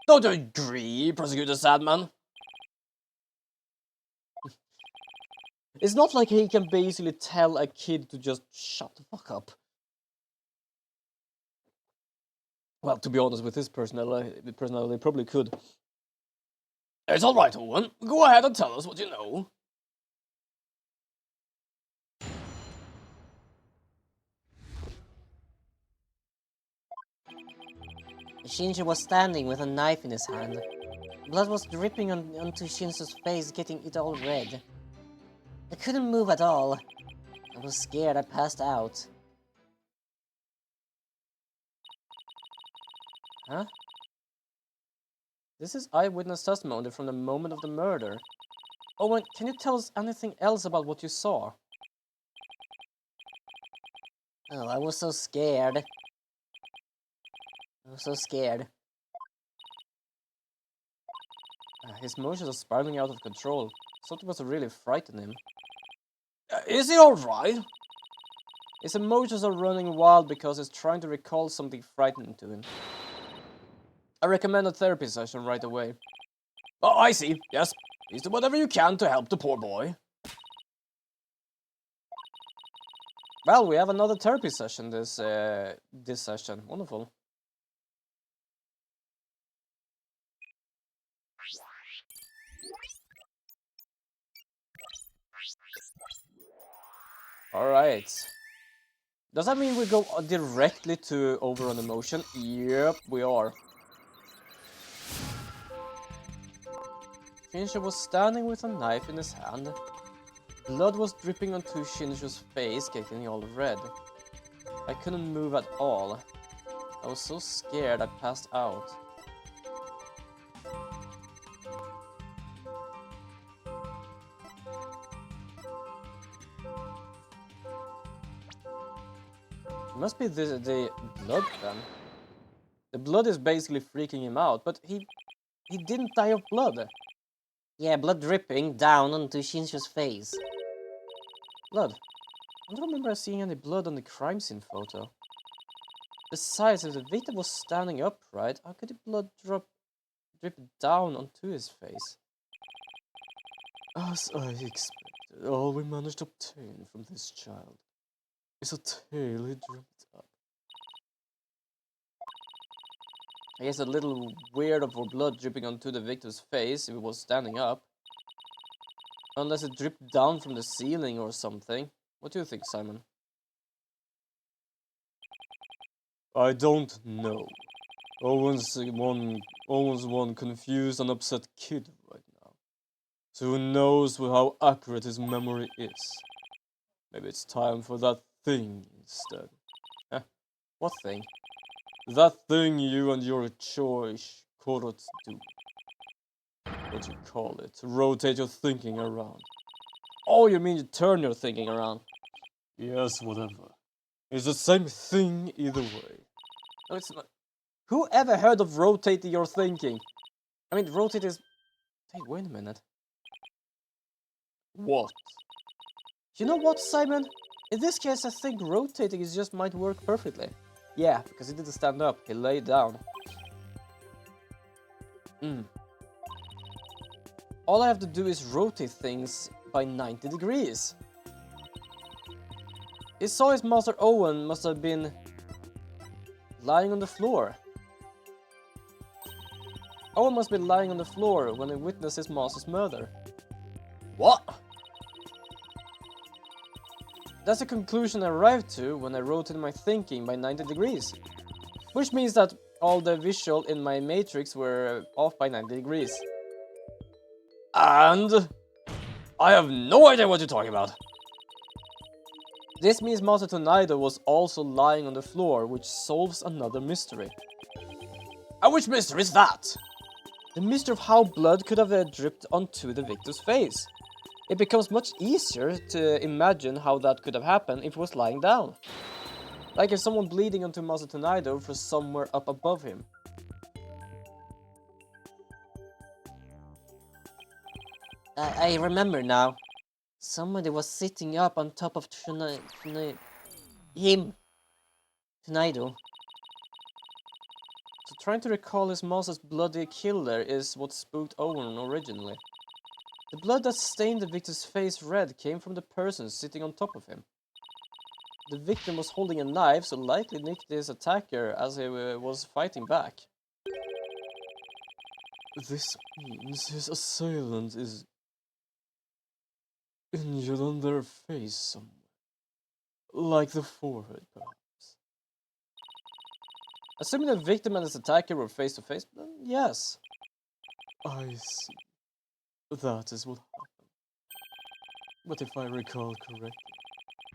Don't you agree, Prosecutor Sadman? It's not like he can basically tell a kid to just shut the fuck up. Well, to be honest, with his personality probably could. It's alright, Owen. Go ahead and tell us what you know. Shinshu was standing with a knife in his hand. Blood was dripping onto Shinshu's face, getting it all red. I couldn't move at all. I was scared. I passed out. Huh? This is eyewitness testimony from the moment of the murder. Owen, can you tell us anything else about what you saw? Oh, I was so scared. I was so scared. His emotions are spiraling out of control. Something must have really frightened him. Is he alright? His emotions are running wild because he's trying to recall something frightening to him. I recommend a therapy session right away. Oh, I see. Yes. Please do whatever you can to help the poor boy. Well, we have another therapy session this session. Wonderful. Alright. Does that mean we go directly to overrun emotion? Yep, we are. Shinshu was standing with a knife in his hand. Blood was dripping onto Shinshu's face, getting all red. I couldn't move at all. I was so scared I passed out. It must be the blood then. The blood is basically freaking him out, but he didn't die of blood. Yeah, blood dripping down onto Shinshu's face. Blood? I don't remember seeing any blood on the crime scene photo. Besides, if the victim was standing upright, how could the blood drip down onto his face? As I expected, all we managed to obtain from this child is a tale he dreamt up. I guess a little weird for blood dripping onto the victim's face if he was standing up. Unless it dripped down from the ceiling or something. What do you think, Simon? I don't know. Owen's one confused and upset kid right now. So who knows how accurate his memory is? Maybe it's time for that thing instead. Eh, what thing? That thing you and your choice cohorts do. What you call it? Rotate your thinking around. Oh, you mean you turn your thinking around? Yes, whatever. It's the same thing either way. No, it's not. Who ever heard of rotating your thinking? I mean, rotate is... Hey, wait a minute. What? You know what, Simon? In this case, I think rotating is just might work perfectly. Yeah, because he didn't stand up, he lay down. All I have to do is rotate things by 90 degrees. He saw his master Owen must have been lying on the floor. Owen must be lying on the floor when he witnessed his master's murder. What? That's the conclusion I arrived to when I rotated my thinking by 90 degrees. Which means that all the visual in my matrix were off by 90 degrees. And I have no idea what you're talking about. This means Master Tornado was also lying on the floor, which solves another mystery. And which mystery is that? The mystery of how blood could have dripped onto the victim's face. It becomes much easier to imagine how that could have happened if he was lying down. Like if someone bleeding onto Master Tornado from somewhere up above him. I remember now. Somebody was sitting up on top of him. Tornado. So trying to recall his master's bloody killer is what spooked Owen originally. The blood that stained the victim's face red came from the person sitting on top of him. The victim was holding a knife, so likely nicked his attacker as he was fighting back. This means his assailant is injured on their face somewhere. Like the forehead, perhaps. Assuming the victim and his attacker were face to face, then yes. I see. That is what happened. But if I recall correctly,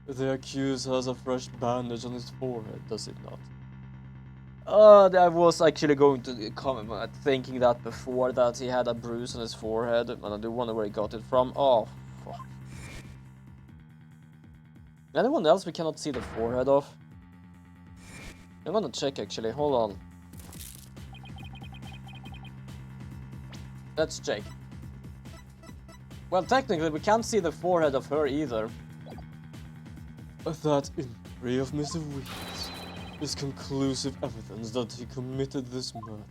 the accused has a fresh bandage on his forehead, does it not? I was actually going to comment thinking that before, that he had a bruise on his forehead, and I do wonder where he got it from. Oh, fuck. Anyone else we cannot see the forehead of? I'm gonna check actually, hold on. Let's check. Well, technically we can't see the forehead of her either. That injury of Mr. Weeds is conclusive evidence that he committed this murder.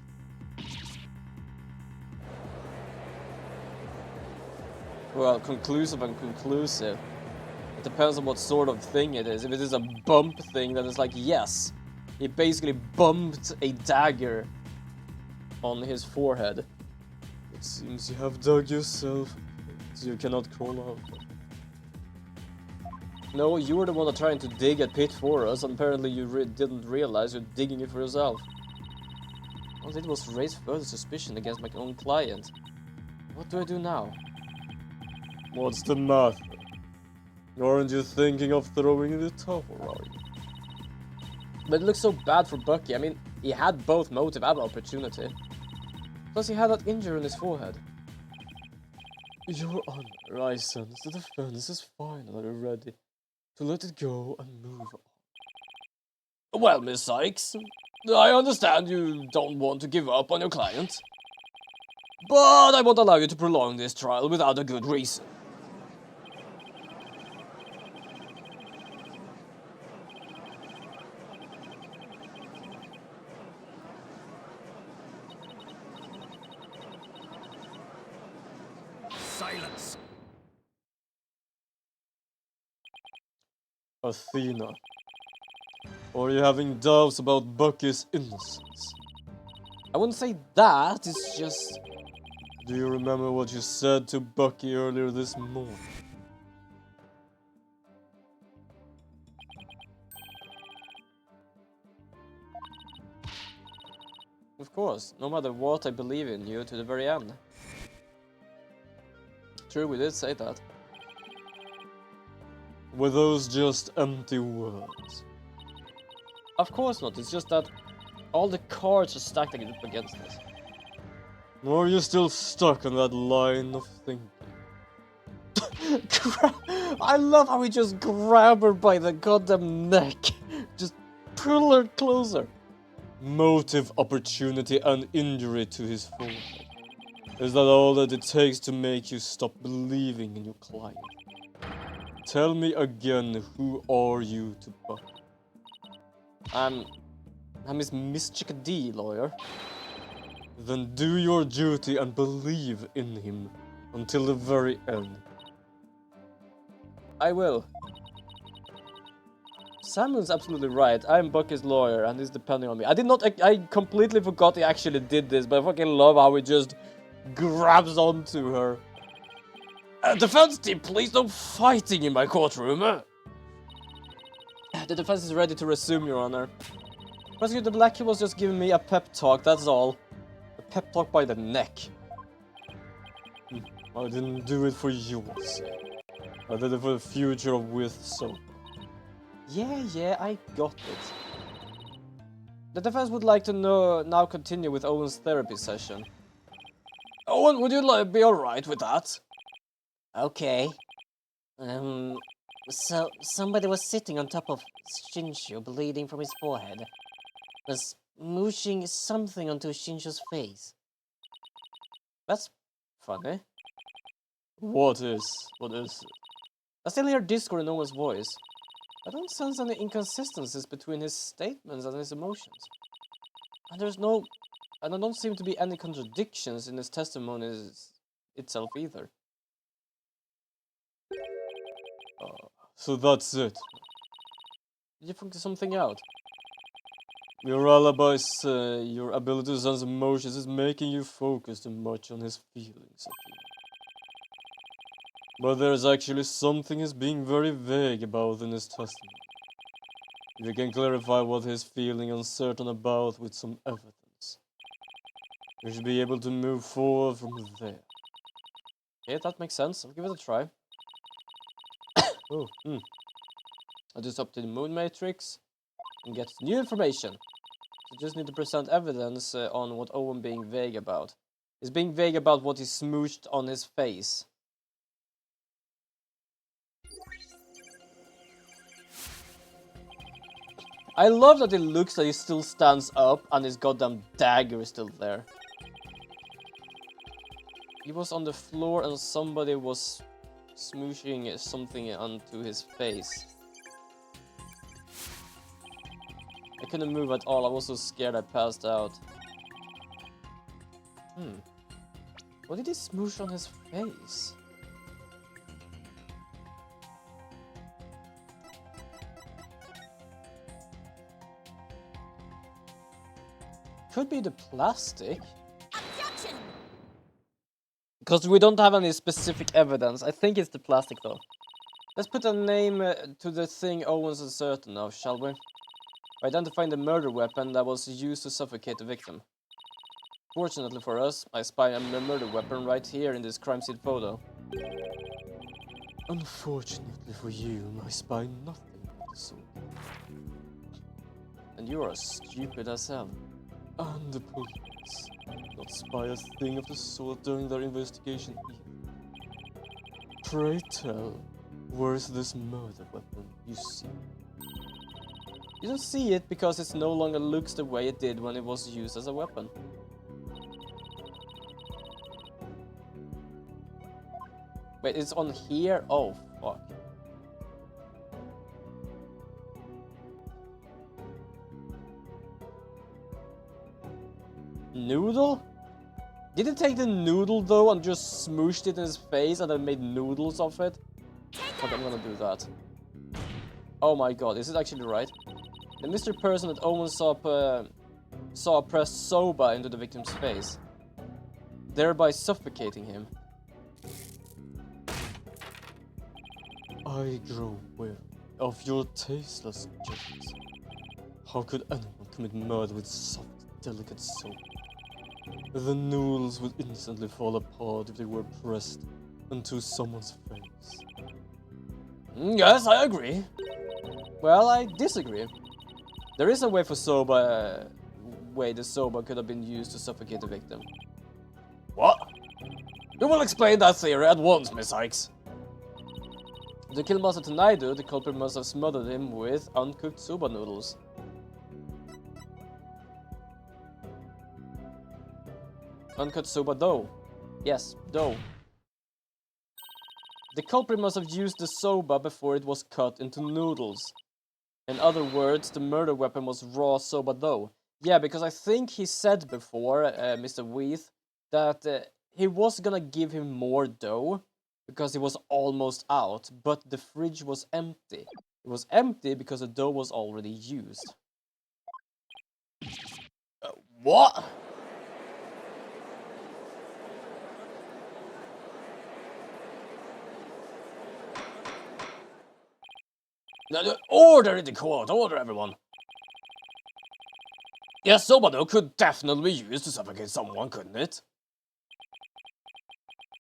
Well, conclusive and conclusive. It depends on what sort of thing it is. If it is a bump thing, then it's like, yes. He basically bumped a dagger on his forehead. It seems you have dug yourself, so you cannot crawl out. No, you were the one that trying to dig a pit for us, and apparently you didn't realize you're digging it for yourself. All I did was raise further suspicion against my own client. What do I do now? What's the matter? Aren't you thinking of throwing in the towel, are you? But it looks so bad for Bucky. I mean, he had both motive and opportunity. Plus he had that injury on his forehead. Your Honor, I sense the defense is finally ready to let it go and move on. Well, Miss Sykes, I understand you don't want to give up on your client. But I won't allow you to prolong this trial without a good reason. Silence! Athena, are you having doubts about Bucky's innocence? I wouldn't say that, it's just... Do you remember what you said to Bucky earlier this morning? Of course, no matter what, I believe in you to the very end. True, we did say that. Were those just empty words? Of course not, it's just that all the cards are stacked up against us. Or are you still stuck on that line of thinking? I love how he just grabbed her by the goddamn neck. Just pull her closer. Motive, opportunity, and injury to his forehead. Is that all that it takes to make you stop believing in your client? Tell me again, who are you to Buck? I'm his Miss Chickadee, lawyer. Then do your duty and believe in him until the very end. I will. Samuel's absolutely right. I'm Bucky's lawyer and he's depending on me. I completely forgot he actually did this, but I fucking love how he just grabs onto her. Defense team, please no fighting in my courtroom. The defense is ready to resume, Your Honor. Prosecutor Blackie was just giving me a pep talk, that's all. A pep talk by the neck. I didn't do it for your sake. I did it for the future of With Soap. Yeah, I got it. The defense would like to now continue with Owen's therapy session. Owen, would you be alright with that? Okay. So somebody was sitting on top of Shincho, bleeding from his forehead. Was smooshing something onto Shincho's face. That's funny. What is? I still hear discord in Owen's voice. I don't sense any inconsistencies between his statements and his emotions. And there don't seem to be any contradictions in his testimonies itself either. So that's it. Did you figure something out? Your alibis, your ability to sense emotions is making you focus too much on his feelings, Akira. But there's actually something he's being very vague about in his testimony. If you can clarify what he's feeling uncertain about with some evidence, we should be able to move forward from there. Okay, that makes sense. I'll give it a try. I just updated the moon matrix and get new information. So just need to present evidence on what Owen being vague about. He's being vague about what he smooshed on his face. I love that it looks like he still stands up and his goddamn dagger is still there. He was on the floor and somebody was smooshing something onto his face. I couldn't move at all, I was so scared I passed out. What did he smoosh on his face? Could be the plastic. Objection! Because we don't have any specific evidence. I think it's the plastic though. Let's put a name to the thing Owen's uncertain of, shall we? Identifying the murder weapon that was used to suffocate the victim. Fortunately for us, I spy a murder weapon right here in this crime scene photo. Unfortunately for you, I spy nothing of the sort. And you are stupid as hell. And the police not spy a thing of the sort during their investigation either. Pray tell, where's this murder weapon you see? You don't see it because it no longer looks the way it did when it was used as a weapon. Wait, it's on here? Oh, fuck. Noodle? Did he take the noodle though and just smooshed it in his face and then made noodles of it? Okay, I'm gonna do that. Oh my god, is it actually right? The mystery person that Owen saw press soba into the victim's face. thereby suffocating him. I grow weary of your tasteless jokes. How could anyone commit murder with soft, delicate soap? The noodles would instantly fall apart if they were pressed into someone's face. Yes, I agree. Well, I disagree. There is a way for soba... way the soba could have been used to suffocate the victim. What? You will explain that theory at once, Miss Sykes. To kill Master Tonaido, the culprit must have smothered him with uncooked soba noodles. Uncut soba dough. Yes, dough. The culprit must have used the soba before it was cut into noodles. In other words, the murder weapon was raw soba dough. Yeah, because I think he said before, Mr. Weath, that he was gonna give him more dough because he was almost out, but the fridge was empty. It was empty because the dough was already used. What? Order in the court, order everyone. Yes, soba dough could definitely be used to suffocate someone, couldn't it?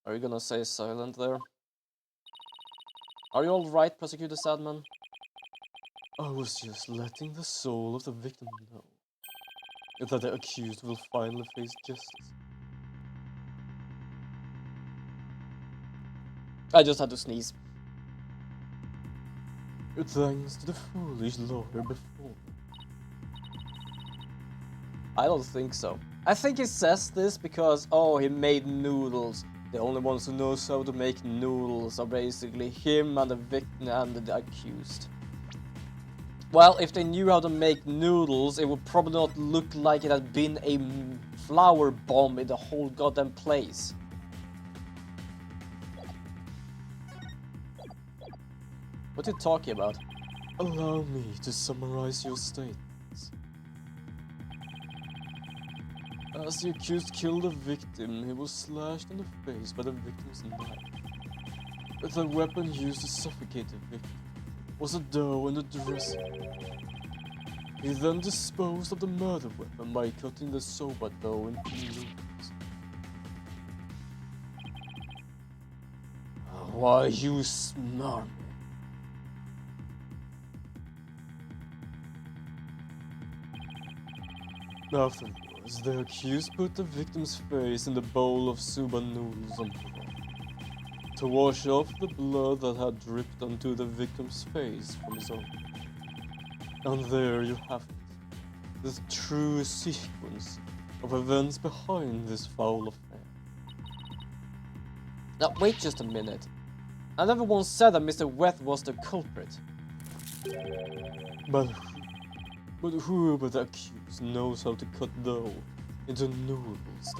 Are you gonna stay silent there? Are you alright, Prosecutor Sadman? I was just letting the soul of the victim know that the accused will finally face justice. I just had to sneeze. Thanks to the foolish lawyer before. I don't think so. I think he says this because, oh, he made noodles. The only ones who knows how to make noodles are basically him and the victim and the accused. Well, if they knew how to make noodles, it would probably not look like it had been a flour bomb in the whole goddamn place. What are you talking about? Allow me to summarize your statements. As the accused killed the victim, he was slashed in the face by the victim's knife. The weapon used to suffocate the victim was a dough and a dressing. He then disposed of the murder weapon by cutting the soba dough into noodles. Why, you snarl? Afterwards, the accused put the victim's face in the bowl of soba noodles on the ground to wash off the blood that had dripped onto the victim's face from his own. And there you have it, the true sequence of events behind this foul affair. Now, wait just a minute. I never once said that Mr. Weth was the culprit. But who but the accused knows how to cut dough into noodles?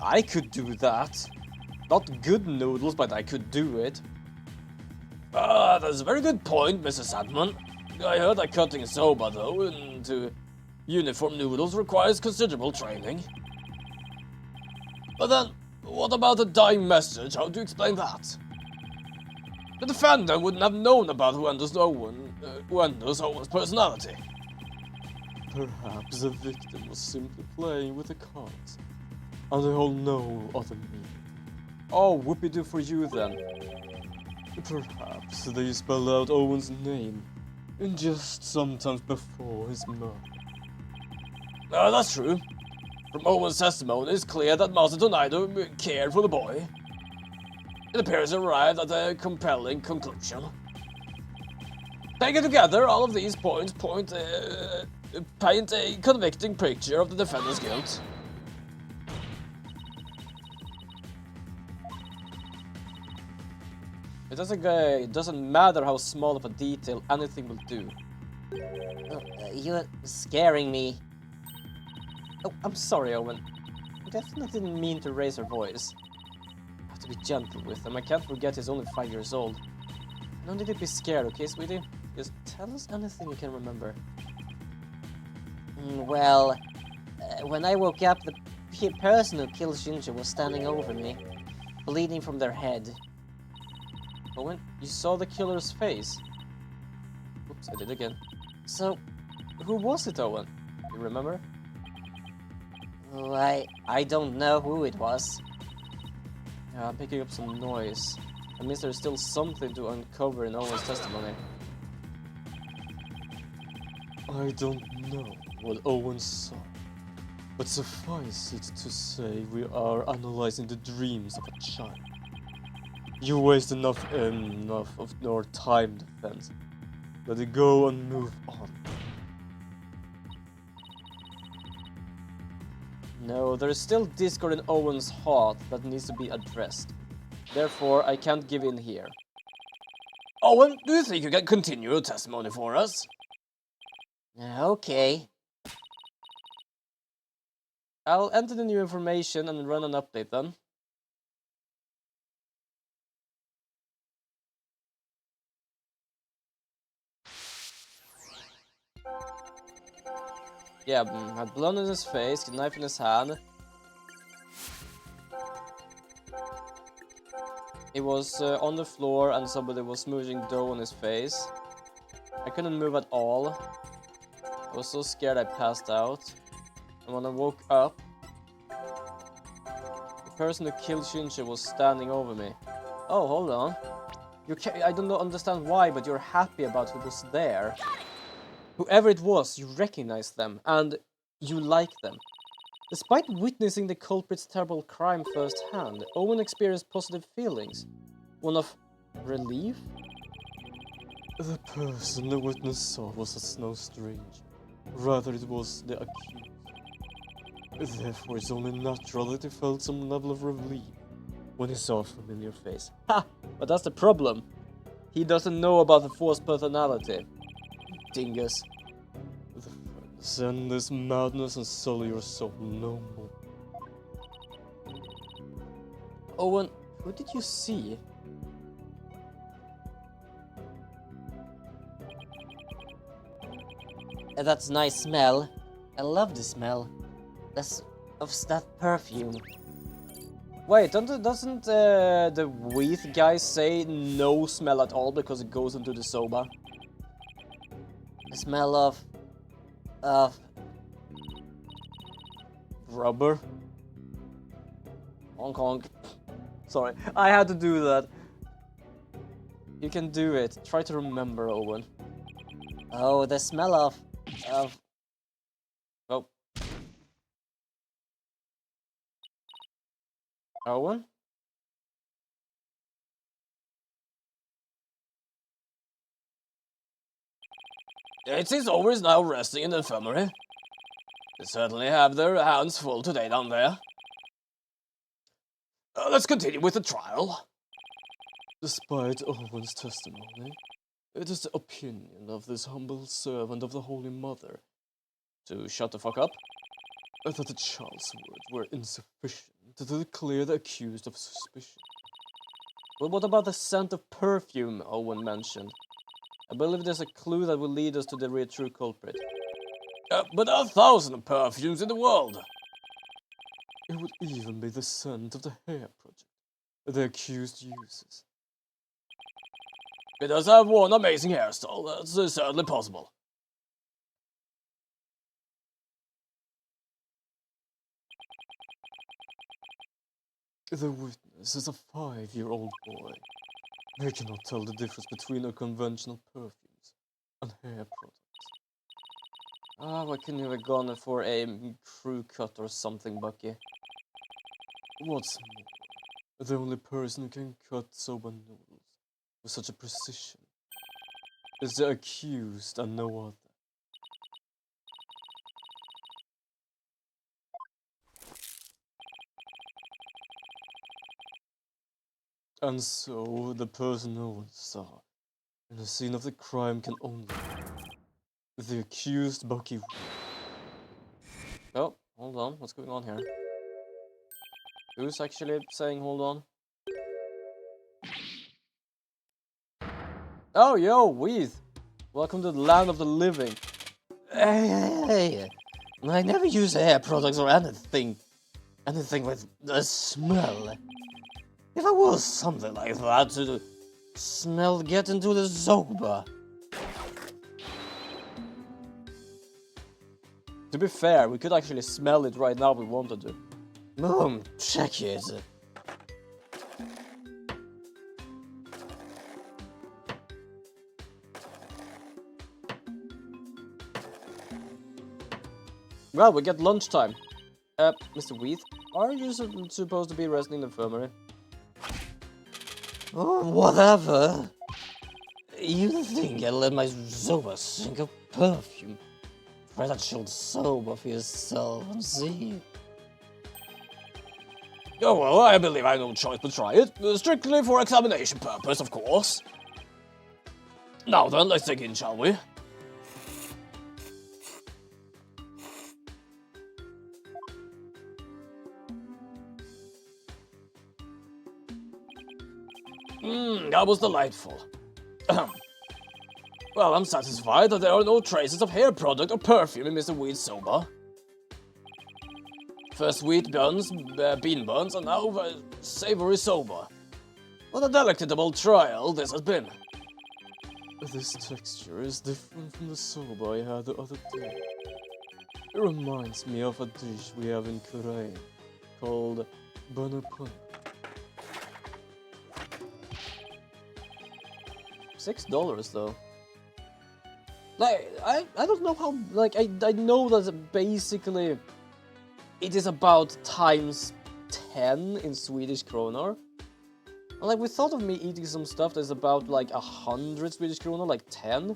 I could do that. Not good noodles, but I could do it. Ah, that's a very good point, Mrs. Sadman. I heard that cutting soba dough into uniform noodles requires considerable training. But then, what about the dying message? How do you explain that? The defendant wouldn't have known about Wendo's Owen's personality. Perhaps the victim was simply playing with the cards, and they hold no other meaning. Oh, whoopie-doo for you then. Perhaps they spelled out Owen's name, and just sometimes before his murder. That's true. From Owen's testimony, it's clear that Master Tonaido cared for the boy. It appears to arrive at a compelling conclusion. Taken together, all of these points paint a convicting picture of the defendant's guilt. It doesn't matter how small of a detail anything will do. You're scaring me. Oh, I'm sorry, Owen. I definitely didn't mean to raise her voice. I have to be gentle with him. I can't forget he's only 5 years old. No need to be scared, okay, sweetie? Just tell us anything you can remember. Well, when I woke up, person who killed Shinji was standing over me, bleeding from their head. Owen, you saw the killer's face. Oops, I did again. So, Who was it, Owen? You remember? oh, I don't know who it was. Yeah, I'm picking up some noise. That means there's still something to uncover in Owen's testimony. I don't know what Owen saw, but suffice it to say we are analyzing the dreams of a child. You waste enough of your time, defense. Let it go and move on. No, there is still discord in Owen's heart that needs to be addressed. Therefore, I can't give in here. Owen, do you think you can continue your testimony for us? Okay. I'll enter the new information and run an update then. Yeah, had blood in his face, a knife in his hand. He was on the floor and somebody was smooshing dough on his face. I couldn't move at all. I was so scared I passed out. And when I woke up, the person who killed Shinji was standing over me. Oh, hold on. I don't understand why, but you're happy about who was there. Whoever it was, you recognize them, and you like them. Despite witnessing the culprit's terrible crime firsthand, Owen experienced positive feelings. One of relief? The person the witness saw was no stranger. Rather, it was the accused. Therefore, it's only natural that he felt some level of relief when he saw a familiar face. Ha! But that's the problem. He doesn't know about the forced personality. Dingus. Send this madness and sully your soul no more. Owen, who did you see? That's nice smell. I love the smell. That's of that perfume. Wait, doesn't the Weath guy say no smell at all because it goes into the soba? The smell of Rubber? Honk honk. Sorry, I had to do that. You can do it. Try to remember, Owen. oh, the smell of Oh. Owen? It seems Owen is now resting in the infirmary. They certainly have their hands full today down there. Let's continue with the trial. Despite Owen's testimony, it is the opinion of this humble servant of the Holy Mother to shut the fuck up, that the child's words were insufficient to clear the accused of suspicion. Well, what about the scent of perfume Owen mentioned? I believe there's a clue that will lead us to the real true culprit. But there are thousands of perfumes in the world. It would even be the scent of the hair project the accused uses. He does have one amazing hairstyle, that's certainly possible. The witness is a 5-year-old boy. They cannot tell the difference between a conventional perfumes and hair products. Why couldn't you have gone for a crew cut or something, Bucky? What's more, the only person who can cut soba noodles with such a precision is the accused and no other. And so, the person no one saw in the scene of the crime can only be the accused Bucky. Oh, hold on, what's going on here? Who's actually saying hold on? Oh, yo, Weath! Welcome to the land of the living. hey, I never use hair products or anything. Anything with the smell. If I was something like that, to smell get into the soba. To be fair, we could actually smell it right now if we wanted to. Check it. Well, we get lunchtime. Mr. Wheat, are you supposed to be resting in the infirmary? Oh, whatever. You think I let my soba stink of perfume? Try that chilled soba for yourself and see. Oh, well, I believe I have no choice but try it. Strictly for examination purpose, of course. Now then, let's dig in, shall we? That was delightful. Well, I'm satisfied that there are no traces of hair product or perfume in Mr. Wheat's soba. First wheat buns, bean buns, and now savory soba. What a delectable trial this has been. This texture is different from the soba I had the other day. It reminds me of a dish we have in Korea called banapun. $6 though. Like, I don't know how, like, I know that basically it is about times 10 in Swedish kronor. And like, we thought of me eating some stuff that's about like 100 Swedish kronor, like 10.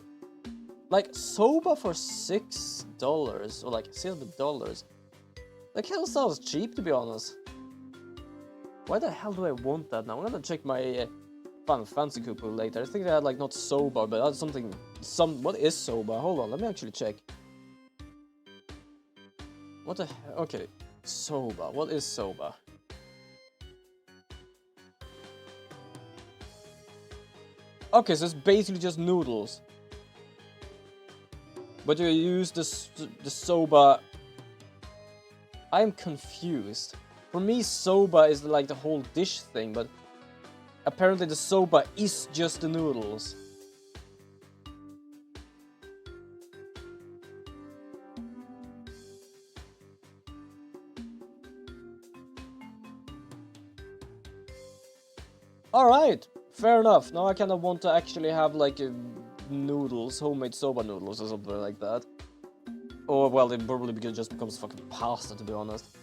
Like, soba for $6, or like $7. That kind of sounds cheap, to be honest. Why the hell do I want that now? I'm gonna check my Final Fantasy coupon later. I think they had like not soba, but that's something. What is soba? Hold on, let me actually check. What the hell? Okay, soba. What is soba? Okay, so it's basically just noodles. But you use the soba. I'm confused. For me, soba is like the whole dish thing, but apparently the soba is just the noodles. Alright, fair enough. Now I kind of want to actually have like noodles, homemade soba noodles or something like that. Or, well, it probably just becomes fucking pasta, to be honest.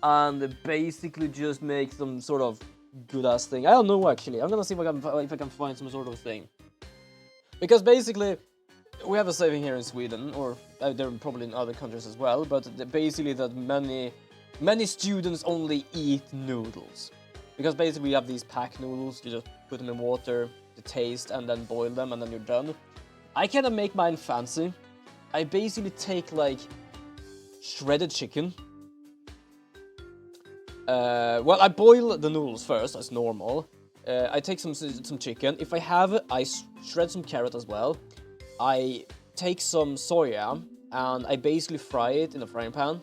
And basically just make some sort of good-ass thing. I don't know, actually. I'm gonna see if I can find some sort of thing. Because basically, we have a saving here in Sweden, or there are probably in other countries as well, but basically that many students only eat noodles. Because basically we have these pack noodles, you just put them in water, the taste, and then boil them, and then you're done. I kind of make mine fancy. I basically take like shredded chicken. Well, I boil the noodles first, as normal. I take some chicken. If I have, I shred some carrot as well. I take some soya, and I basically fry it in a frying pan.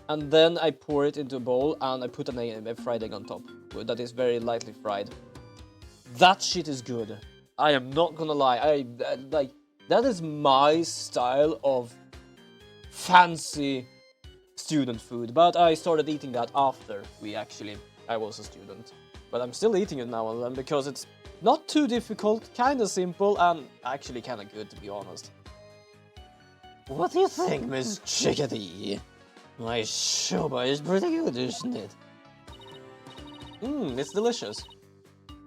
And then I pour it into a bowl, and I put a fried egg on top. That is very lightly fried. That shit is good. I am not gonna lie. Like, that is my style of fancy student food, but I started eating that after I was a student. But I'm still eating it now and then because it's not too difficult, kinda simple, and actually kinda good, to be honest. What do you think, Miss Chickadee? My soba is pretty good, isn't it? It's delicious.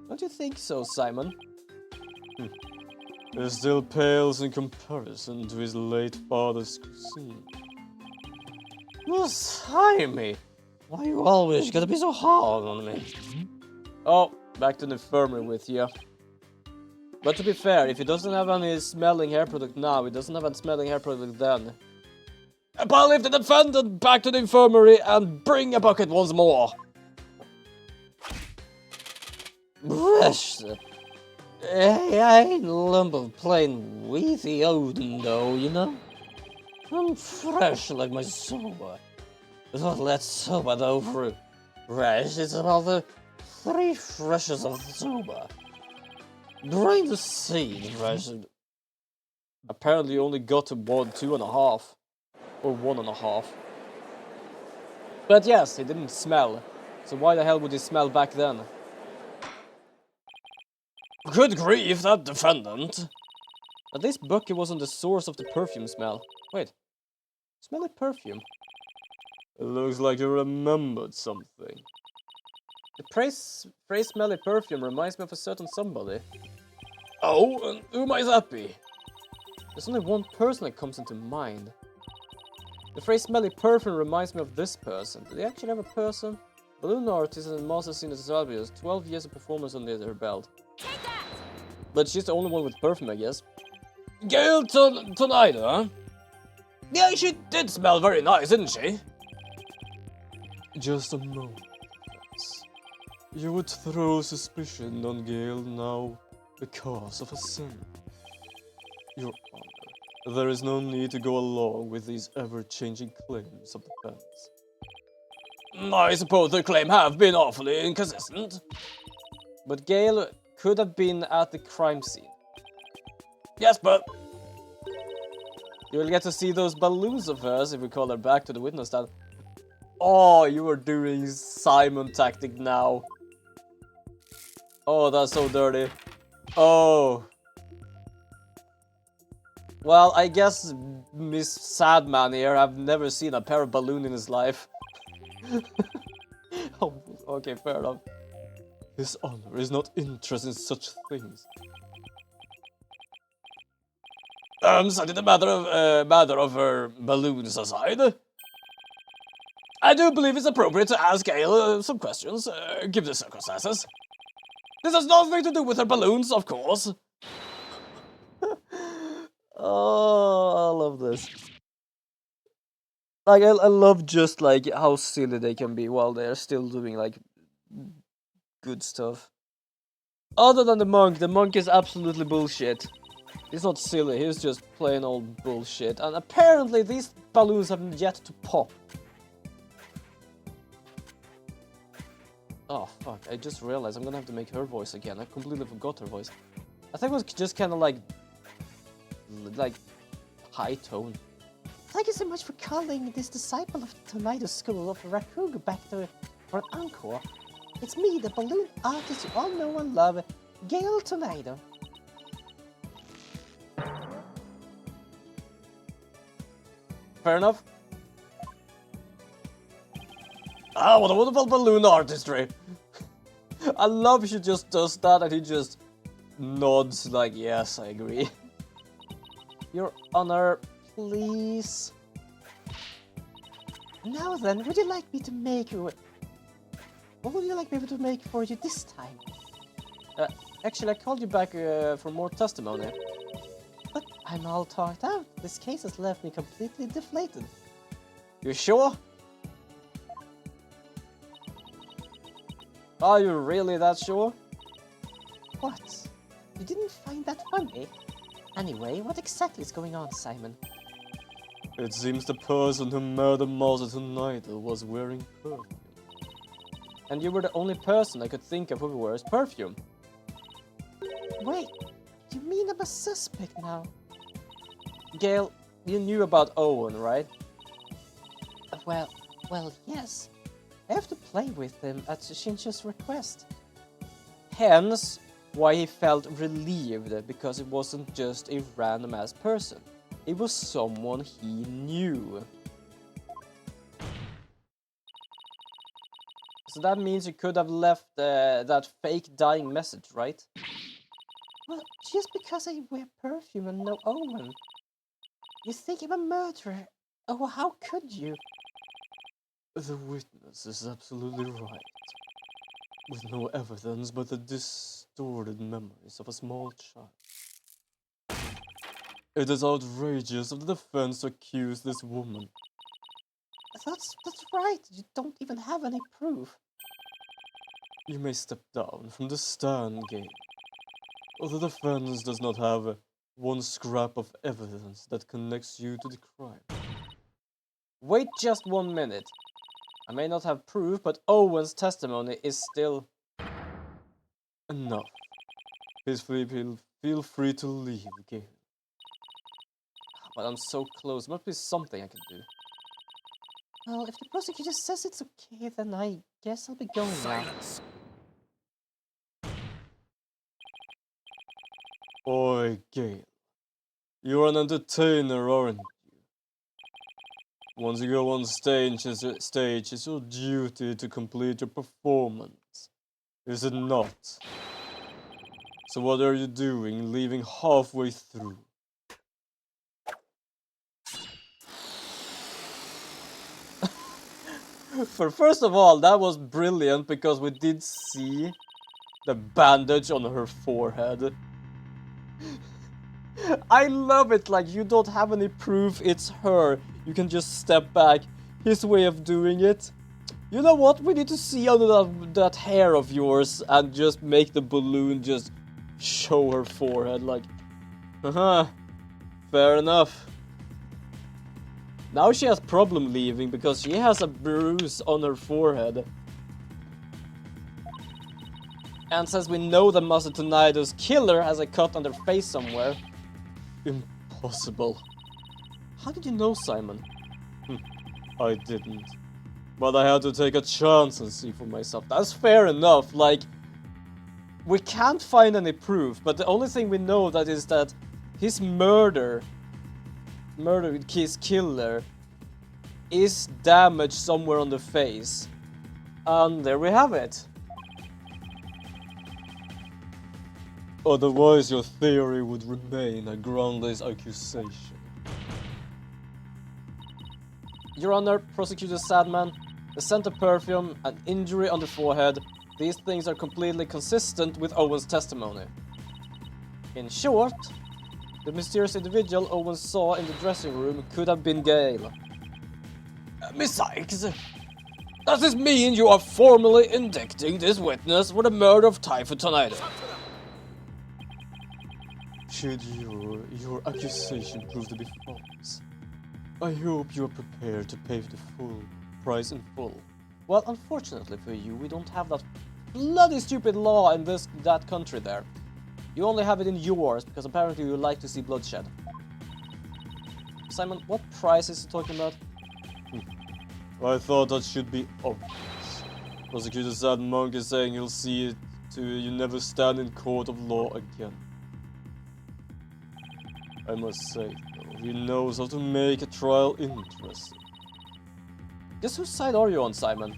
Don't you think so, Simon? It still pales in comparison to his late father's cuisine. Simon, why you always gotta be so hard on me? Oh, back to the infirmary with you. But to be fair, if he doesn't have any smelling hair product now, he doesn't have any smelling hair product then. I'll lift the defendant back to the infirmary and bring a bucket once more. Fresh. I ain't a lump of plain wheaty Odin though, you know? I'm fresh like my soba. Let's sober over rash. It's about the 3 rushes of sober. Behind the scene, rash. Apparently only got to 2.5. Or 1.5. But yes, it didn't smell. So why the hell would it smell back then? Good grief, that defendant! At least Bucky wasn't the source of the perfume smell. Wait. Smell like perfume. It looks like you remembered something. The phrase smelly perfume reminds me of a certain somebody. Oh, and who might that be? There's only one person that comes into mind. The phrase smelly perfume reminds me of this person. Do they actually have a person? Balloon artist and master singer Salvi has 12 years of performance under her belt. Take that! But she's the only one with perfume, I guess. Gail tonight, huh? Yeah, she did smell very nice, didn't she? Just a moment. You would throw suspicion on Gale now because of a sin. Your Honor, there is no need to go along with these ever-changing claims of defense. I suppose the claim have been awfully inconsistent. But Gale could have been at the crime scene. Yes, but you'll get to see those balloons of hers if we call her back to the witness stand. Oh, you are doing Simon tactic now. Oh, that's so dirty. Oh. Well, I guess Miss Sadman here have never seen a pair of balloons in his life. Oh, okay, fair enough. His honor is not interested in such things. Setting the matter of her balloons aside, I do believe it's appropriate to ask Gale some questions, given the circumstances. This has nothing to do with her balloons, of course. Oh, I love this. Like, I love just, like, how silly they can be while they're still doing, like, good stuff. Other than the monk is absolutely bullshit. He's not silly, he's just plain old bullshit. And apparently these balloons have yet to pop. Oh fuck, I just realized I'm gonna have to make her voice again. I completely forgot her voice. I think it was just kind of like high tone. Thank you so much for calling this disciple of the Tornado School of Rakugo back to for an encore. It's me, the balloon artist you all know and love, Gale Tornado. Fair enough. Ah, what a wonderful balloon artistry. I love she just does that and he just nods like, yes, I agree. Your Honor, please. Now then, would you like me to make you... What would you like me to make for you this time? Actually, I called you back for more testimony. But I'm all talked out. This case has left me completely deflated. You sure? Are you really that sure? What? You didn't find that funny? Anyway, what exactly is going on, Simon? It seems the person who murdered Master tonight was wearing perfume. And you were the only person I could think of who wears perfume. Wait, you mean I'm a suspect now? Gale, you knew about Owen, right? Well, yes. I have to play with him at Shincho's request. Hence, why he felt relieved, because it wasn't just a random ass person. It was someone he knew. So that means you could have left that fake dying message, right? Well, just because I wear perfume and know Owen. You think I'm a murderer? Oh, how could you? The witness is absolutely right. With no evidence but the distorted memories of a small child. It is outrageous of the defense to accuse this woman. That's right. You don't even have any proof. You may step down from the stand, Gale. The defense does not have one scrap of evidence that connects you to the crime. Wait just 1 minute. I may not have proof, but Owen's testimony is still enough. Please feel free to leave, okay? But I'm so close. Must be something I can do. Well, if the prosecutor says it's okay, then I guess I'll be going now. Silence. Oi, Gale. You're an entertainer, aren't you? Once you go on stage, it's your duty to complete your performance. Is it not? So what are you doing, leaving halfway through? First of all, that was brilliant because we did see the bandage on her forehead. I love it, like you don't have any proof it's her. You can just step back. His way of doing it. You know what? We need to see under that hair of yours and just make the balloon just show her forehead. Like, fair enough. Now she has problem leaving because she has a bruise on her forehead. And since we know that Master Tornado's killer has a cut on their face somewhere. Impossible. How did you know, Simon? I didn't. But I had to take a chance and see for myself. That's fair enough, like... We can't find any proof, but the only thing we know that is that his murder with his killer is damaged somewhere on the face. And there we have it. Otherwise your theory would remain a groundless accusation. Your Honor, Prosecutor Sadman, the scent of perfume, an injury on the forehead, these things are completely consistent with Owen's testimony. In short, the mysterious individual Owen saw in the dressing room could have been Gale. Miss Sykes, does this mean you are formally indicting this witness for the murder of Typhoid Tornado? Should your accusation prove to be false, I hope you are prepared to pay the full price in full. Well, unfortunately for you, we don't have that bloody stupid law in that country there. You only have it in yours, because apparently you like to see bloodshed. Simon, what price is he talking about? I thought that should be obvious. Prosecutor Sad Monk is saying he'll see it to you never stand in court of law again. I must say, though, he knows how to make a trial interesting. Guess whose side are you on, Simon?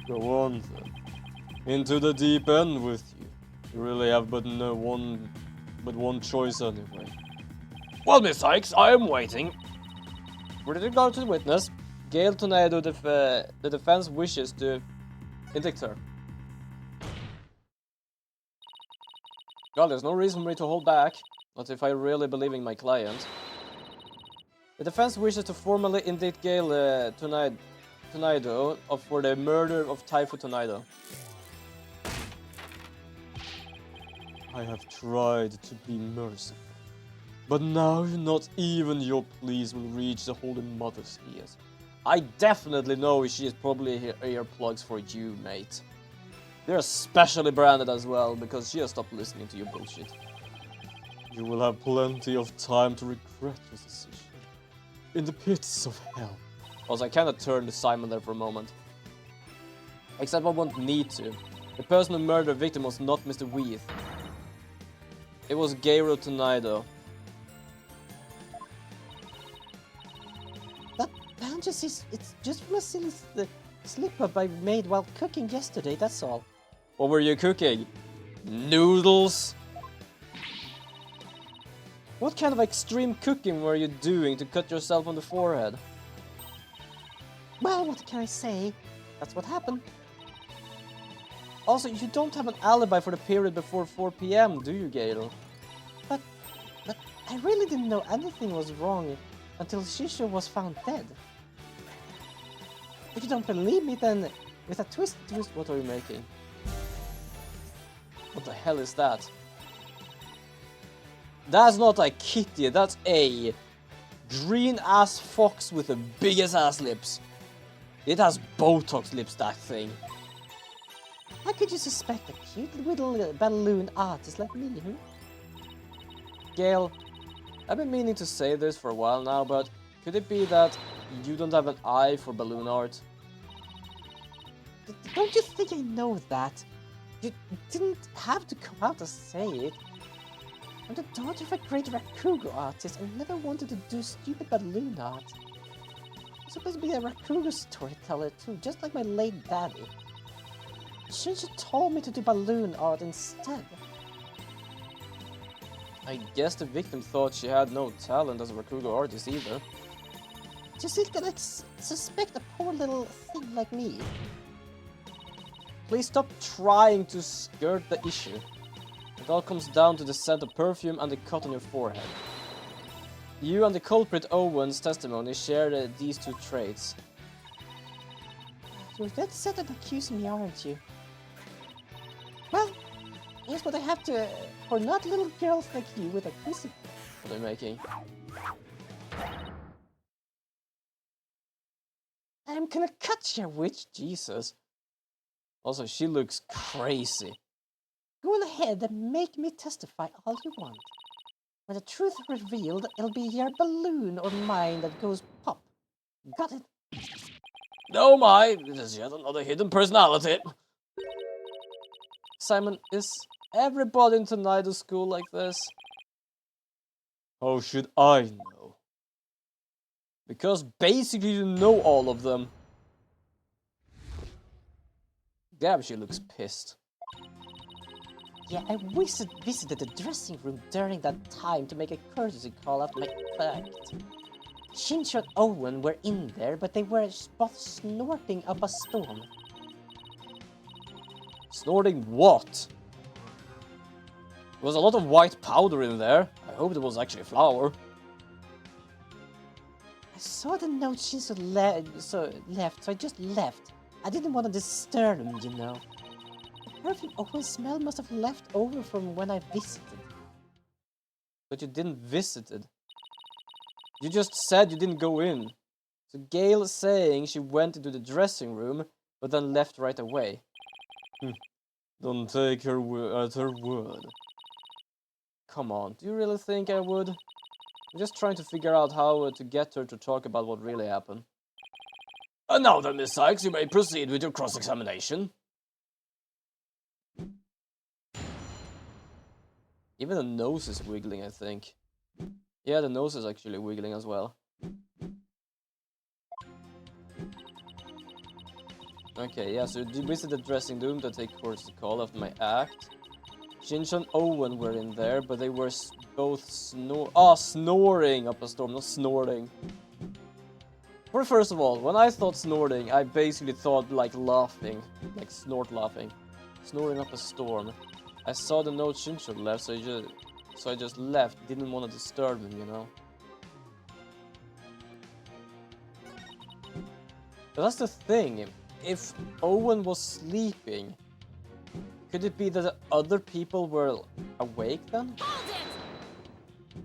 Go on, then. Into the deep end with you. You really have but one choice anyway. Well, Miss Sykes, I am waiting. With regard to the witness, Gale Tornado, the defense wishes to indict her. Well, there's no reason for me to hold back. Not if I really believe in my client. The defense wishes to formally indict Gale Tornado for the murder of Typhoid Tornado. I have tried to be merciful, but now not even your pleas will reach the Holy Mother's ears. I definitely know she is probably earplugs for you, mate. They're specially branded as well, because she has stopped listening to your bullshit. You will have plenty of time to regret your decision. In the pits of hell. Also, I kinda turned to Simon there for a moment. Except I won't need to. The person who murdered the victim was not Mr. Weath. It was Gale Tornado. That bandage it's just from a silly slip-up I made while cooking yesterday, that's all. What were you cooking? Noodles? What kind of extreme cooking were you doing to cut yourself on the forehead? Well, what can I say? That's what happened. Also, you don't have an alibi for the period before 4 PM, do you, Gale? But I really didn't know anything was wrong until Shisho was found dead. If you don't believe me, then with a twist, What are you making? What the hell is that? That's not a kitty, that's a green ass fox with the biggest ass lips. It has Botox lips, that thing. How could you suspect a cute little balloon artist like me, Gail, I've been meaning to say this for a while now, but could it be that you don't have an eye for balloon art? Don't you think I know that? You didn't have to come out and say it. I'm the daughter of a great Rakugo artist and never wanted to do stupid balloon art. I'm supposed to be a Rakugo storyteller too, just like my late daddy. Shouldn't you told me to do balloon art instead? I guess the victim thought she had no talent as a Rakugo artist either. You still can suspect a poor little thing like me. Please stop trying to skirt the issue. It all comes down to the scent of perfume and the cut on your forehead. You and the culprit Owen's testimony share these two traits. You're dead set on accusing me, aren't you? Well, here's what I have to for not little girls like you with a pussy. What are you making? I'm gonna cut you, witch. Jesus. Also, she looks crazy. Go ahead and make me testify all you want. When the truth is revealed, it'll be your balloon or mine that goes pop. Got it? Oh my, there's yet another hidden personality. Simon, is everybody in Tonaido school like this? How should I know? Because basically you know all of them. Damn, she looks pissed. Yeah, I visited the dressing room during that time to make a courtesy call after my fact. Shincho and Owen were in there, but they were both snorting up a storm. Snorting what? There was a lot of white powder in there. I hope it was actually flour. I saw the note Shincho left, so I just left. I didn't want to disturb him, you know. The perfume Owen smell must have left over from when I visited. But you didn't visit it. You just said you didn't go in. So Gail is saying she went into the dressing room, but then left right away. Don't take her at her word. Come on, do you really think I would? I'm just trying to figure out how to get her to talk about what really happened. And now then, Miss Sykes, you may proceed with your cross-examination. Even the nose is wiggling, I think. Yeah, the nose is actually wiggling as well. Okay, yeah, so you visited the dressing room to take courtesy call after my act. Shincho and Owen were in there, but they were both snoring up a storm, not snorting. First of all, when I thought snorting, I basically thought like laughing, like snort laughing. Snoring up a storm. I saw the note Shincho left, so I just left. Didn't want to disturb him, you know. But that's the thing. If Owen was sleeping, could it be that the other people were awake then? Hold it!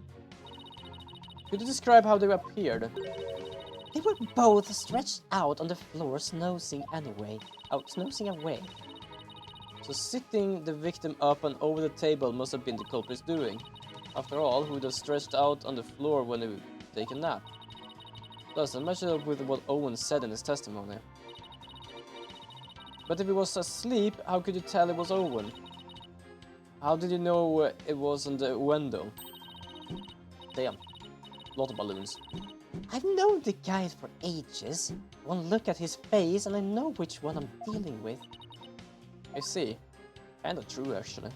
Could you describe how they appeared? They were both stretched out on the floor, snoozing away. So sitting the victim up and over the table must have been the culprit's doing. After all, who would have stretched out on the floor when they would take a nap? Doesn't match up with what Owen said in his testimony. But if he was asleep, how could you tell it was Owen? How did you know it wasn't the window? Damn, lot of balloons. I've known the guy for ages. One look at his face and I know which one I'm dealing with. I see. Kinda true, actually.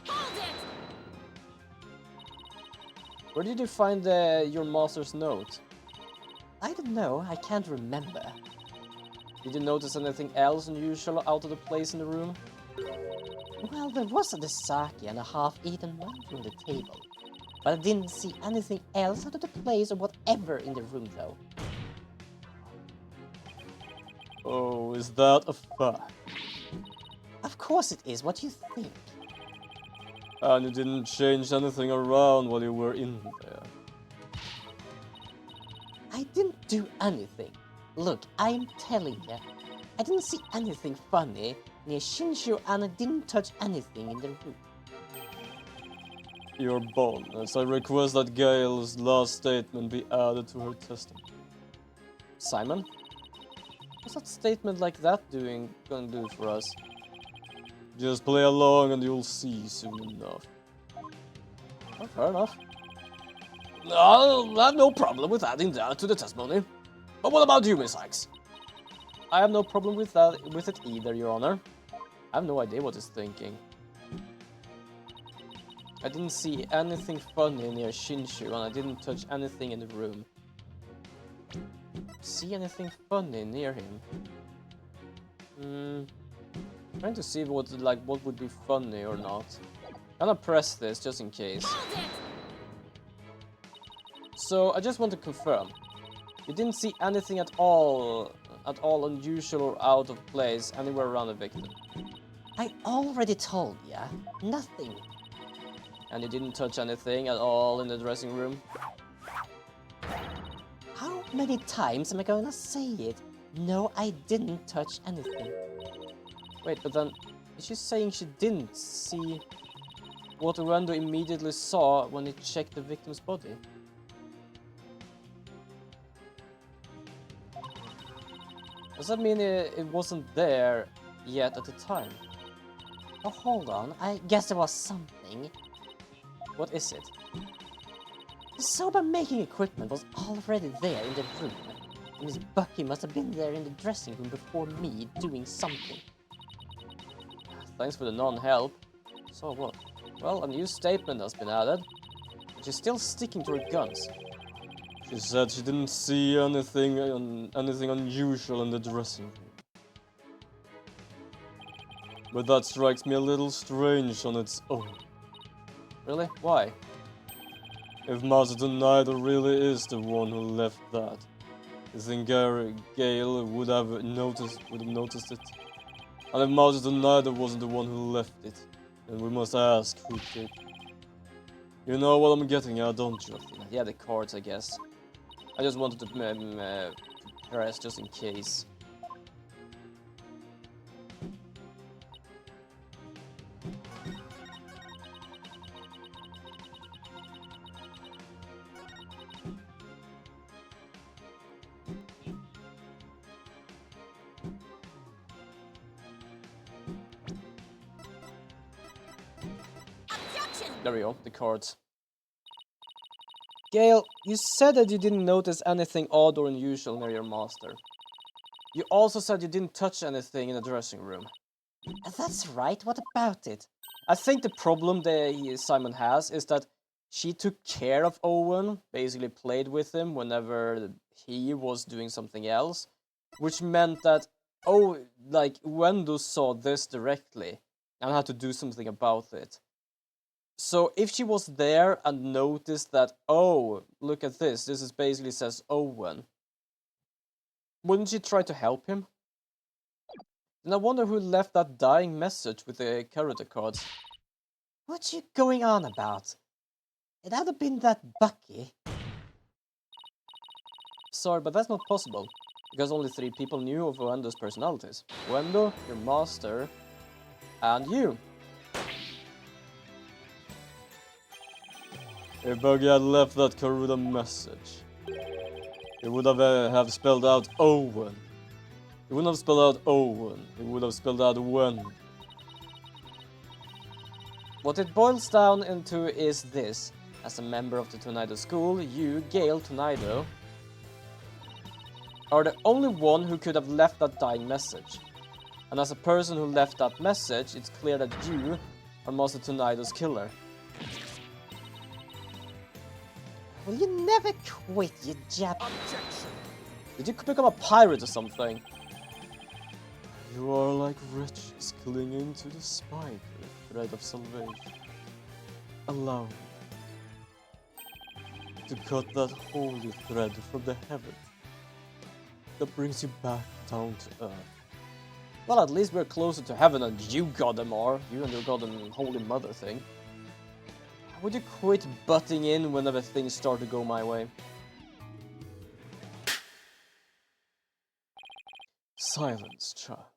Hold it! Where did you find your master's note? I don't know, I can't remember. Did you notice anything else unusual out of the place in the room? Well, there was the sake and a half-eaten lunch on the table. But I didn't see anything else out of the place or whatever in the room though. Oh, is that a fact? Of course it is, what do you think? And you didn't change anything around while you were in there? I didn't do anything. Look, I'm telling you, I didn't see anything funny near Shinshu and I didn't touch anything in the room. You're bond, as I request that Gail's last statement be added to her testimony. Simon? What's that statement like that gonna do for us? Just play along and you'll see soon enough. Oh, fair enough. I'll have no problem with adding that to the testimony. But what about you, Miss Sykes? I have no problem with it either, Your Honor. I have no idea what he's thinking. I didn't see anything funny near Shinshu and I didn't touch anything in the room. See anything funny near him? Trying to see what would be funny or not. I'm gonna press this just in case. So I just want to confirm. You didn't see anything at all unusual or out of place anywhere around the victim. I already told ya, nothing. And you didn't touch anything at all in the dressing room? How many times am I gonna say it? No, I didn't touch anything. Wait, but then, is she saying she didn't see what Orlando immediately saw when he checked the victim's body? Does that mean it wasn't there yet at the time? Oh, hold on, I guess there was something. What is it? The soba-making equipment was already there in the room. Miss Bucky must have been there in the dressing room before me doing something. Thanks for the non-help. So what? Well, a new statement has been added. But she's still sticking to her guns. She said she didn't see anything unusual in the dressing room. But that strikes me a little strange on its own. Really? Why? If Master Tonido really is the one who left that, you think Gale would have noticed it? And if Master Tonido wasn't the one who left it, then we must ask who did. You know what I'm getting at, don't you? Yeah, the cards, I guess. I just wanted to press just in case. There we go, the cards. Gale, you said that you didn't notice anything odd or unusual near your master. You also said you didn't touch anything in the dressing room. That's right, what about it? I think the problem that Simon has is that she took care of Owen, basically played with him whenever he was doing something else, which meant that, Wendo saw this directly and had to do something about it. So if she was there and noticed that, oh, look at this is basically says Owen, wouldn't she try to help him? And I wonder who left that dying message with the character cards. What you going on about? It had to been that Bucky. Sorry, but that's not possible, because only 3 people knew of Wendo's personalities. Wendo, your master, and you. If Buggy had left that Karuda message, it would have spelled out Owen. It wouldn't have spelled out Owen, it would have spelled out Wendo. What it boils down into is this. As a member of the Tonido school, you, Gale Tonido, are the only one who could have left that dying message. And as a person who left that message, it's clear that you are Master Tonido's killer. Will you never quit, you Jap? Objection! Did you become a pirate or something? You are like wretches clinging to the spiky thread of salvation. Allow me to cut that holy thread from the heaven that brings you back down to earth. Well, at least we're closer to heaven than you goddamn are. You and your goddamn holy mother thing. Would you quit butting in whenever things start to go my way? Silence, child.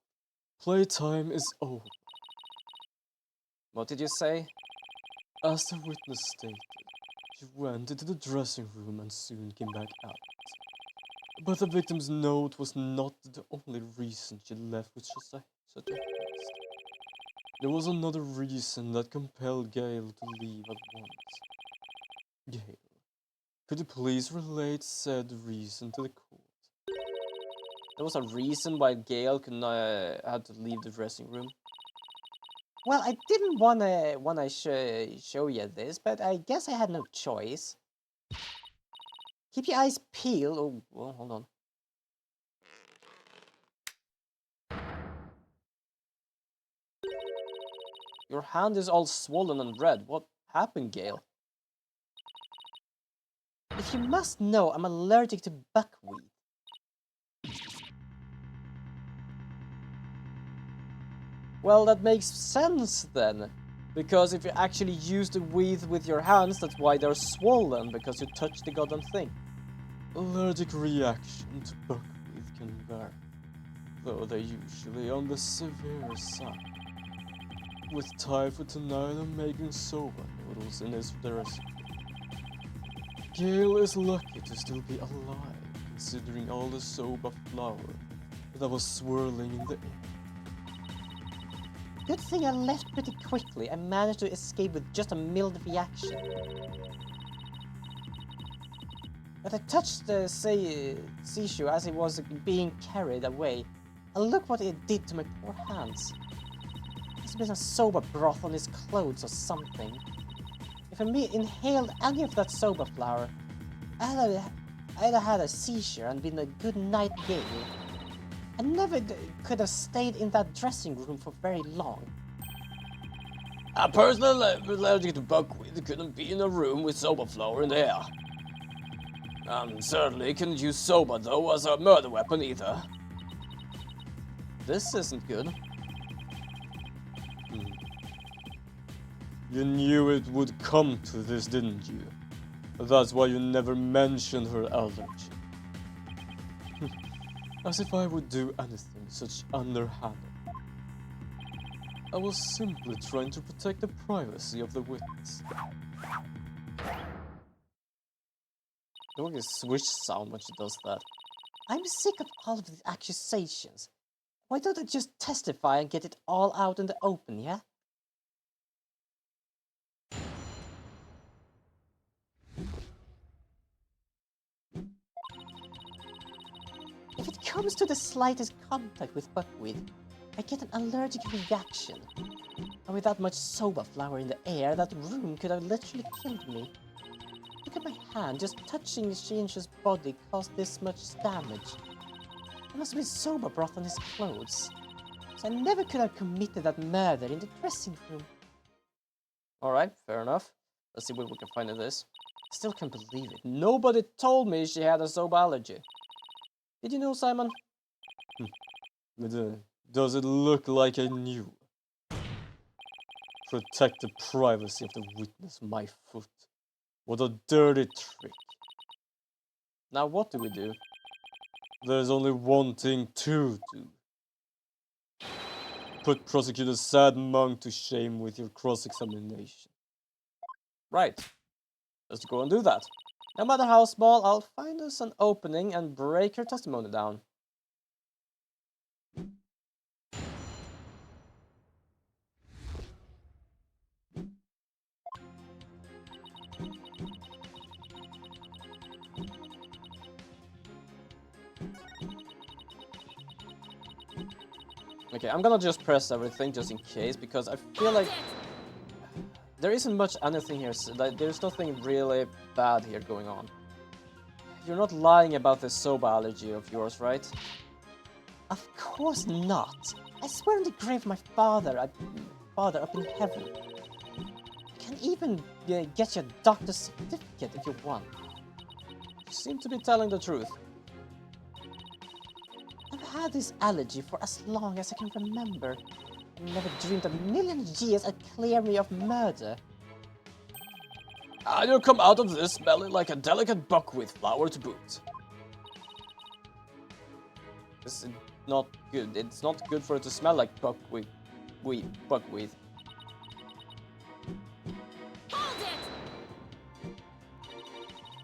Playtime is over. What did you say? As the witness stated, she went into the dressing room and soon came back out. But the victim's note was not the only reason she left with such a haste. There was another reason that compelled Gail to leave at once. Gail, could you please relate said reason to the court? There was a reason why Gail had to leave the dressing room. Well, I didn't wanna show you this, but I guess I had no choice. Keep your eyes peeled. Oh, well, hold on. Your hand is all swollen and red. What happened, Gail? If you must know, I'm allergic to buckwheat. Well, that makes sense then. Because if you actually use the weed with your hands, that's why they're swollen, because you touched the goddamn thing. Allergic reaction to buckwheat can vary, though they're usually on the severe side. With typhoid tonight, I'm making soba noodles in his recipe. Gail is lucky to still be alive, considering all the soba flour that was swirling in the air. Good thing I left pretty quickly. I managed to escape with just a mild reaction. But I touched the seashore as it was being carried away, and look what it did to my poor hands. There's been a soba broth on his clothes or something. If I inhaled any of that soba flour, I'd have had a seizure and been a good night Gail. I never could have stayed in that dressing room for very long. A person allergic to buckwheat couldn't be in a room with soba flour in the air. Certainly couldn't use soba though as a murder weapon either. This isn't good. You knew it would come to this, didn't you? That's why you never mentioned her allergy. As if I would do anything such underhanded. I was simply trying to protect the privacy of the witness. Doing a swish sound when she does that. I'm sick of all of these accusations. Why don't I just testify and get it all out in the open, yeah? If it comes to the slightest contact with buckwheat, I get an allergic reaction. And with that much soba flour in the air, that room could have literally killed me. Look at my hand, just touching Shinjo's body caused this much damage. There must have been soba broth on his clothes. So I never could have committed that murder in the dressing room. Alright, fair enough. Let's see what we can find in this. I still can't believe it. Nobody told me she had a soba allergy. Did you know, Simon? Does it look like I knew? Protect the privacy of the witness, my foot. What a dirty trick. Now what do we do? There's only one thing to do. Put Prosecutor Sad Monk to shame with your cross-examination. Right. Let's go and do that. No matter how small, I'll find us an opening and break her testimony down. Okay, I'm gonna just press everything just in case, because I feel like there isn't much anything here, like, there's nothing really bad here going on. You're not lying about this soba allergy of yours, right? Of course not. I swear on the grave of my father up in heaven. You can even get your doctor's certificate if you want. You seem to be telling the truth. I've had this allergy for as long as I can remember. I never dreamed a million years I'd clear me of murder. And you'll come out of this smelling like a delicate buckwheat flour to boot. not good. It's not good for it to smell like buckwheat. Buckwheat. Hold it!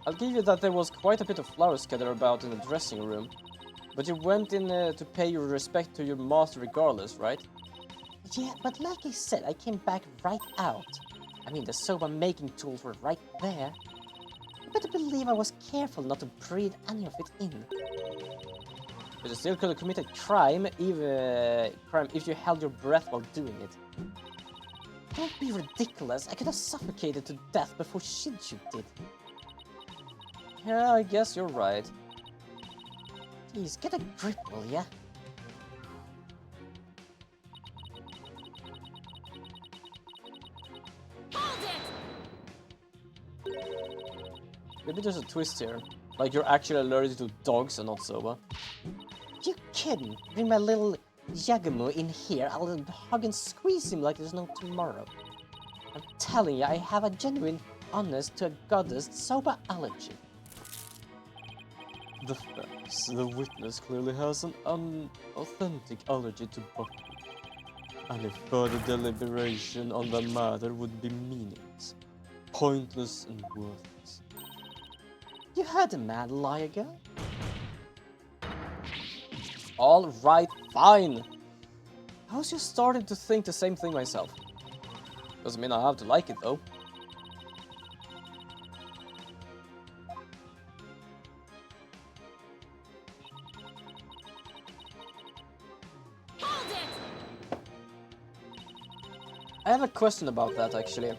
I'll give you that there was quite a bit of flowers scattered about in the dressing room. But you went in to pay your respect to your master regardless, right? Yeah, but like I said, I came back right out. I mean, the soba making tools were right there. You better believe I was careful not to breathe any of it in. But you still could have committed crime if you held your breath while doing it. Don't be ridiculous. I could have suffocated to death before Shinshu did. Yeah, I guess you're right. Please, get a grip, will ya? Hold it! Maybe there's a twist here. Like you're actually allergic to dogs and not soba. You kidding? Bring my little Yagumo in here, I'll hug and squeeze him like there's no tomorrow. I'm telling you, I have a genuine, honest to a goddess soba allergy. The facts. The witness clearly has an unauthentic allergy to buckwheat. Any further deliberation on the matter would be meaningless, pointless and worthless. You heard the man, liar girl. Alright, fine! I was just starting to think the same thing myself. Doesn't mean I have to like it though. Hold it! I have a question about that actually.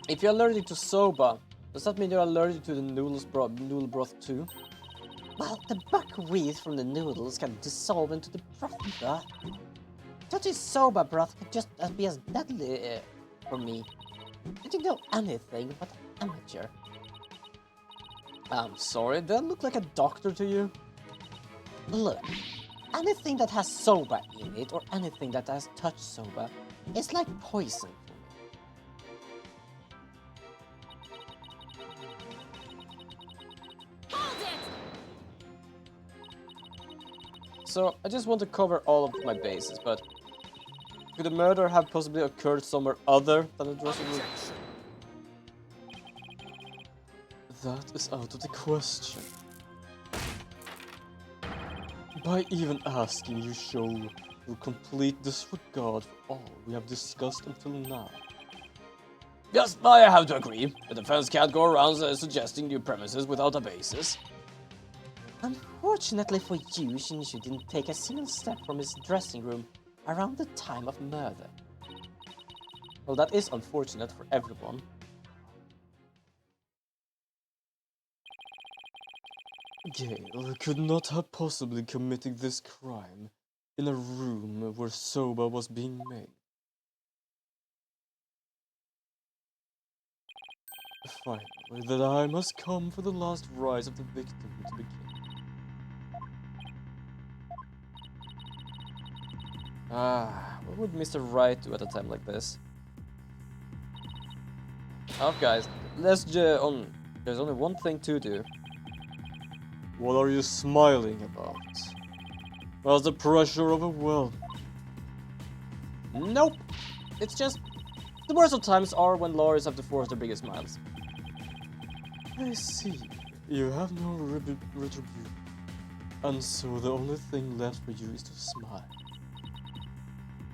If you're allergic to soba, does that mean you're allergic to the noodle broth too? Well, the buckwheat from the noodles can dissolve into the broth. Touchy soba broth could just be as deadly for me. I didn't know anything but amateur. I'm sorry, that look like a doctor to you? Look, anything that has soba in it or anything that has touched soba is like poison for me. Hold it! So, I just want to cover all of my bases, but could the murder have possibly occurred somewhere other than the dressing room? That is out of the question. By even asking, you show your complete disregard for all we have discussed until now. Yes, I have to agree. The defense can't go around suggesting new premises without a basis. Unfortunately for you, Shinshu didn't take a single step from his dressing room around the time of murder. Well, that is unfortunate for everyone. Gale could not have possibly committed this crime in a room where soba was being made. Finally, the time has come for the last rites of the victim to begin. What would Mr. Wright do at a time like this? Oh, guys, there's only one thing to do. What are you smiling about? Was the pressure overwhelming? Nope. It's just the worst of times are when lawyers have to force their biggest smiles. I see. You have no retribution. And so the only thing left for you is to smile.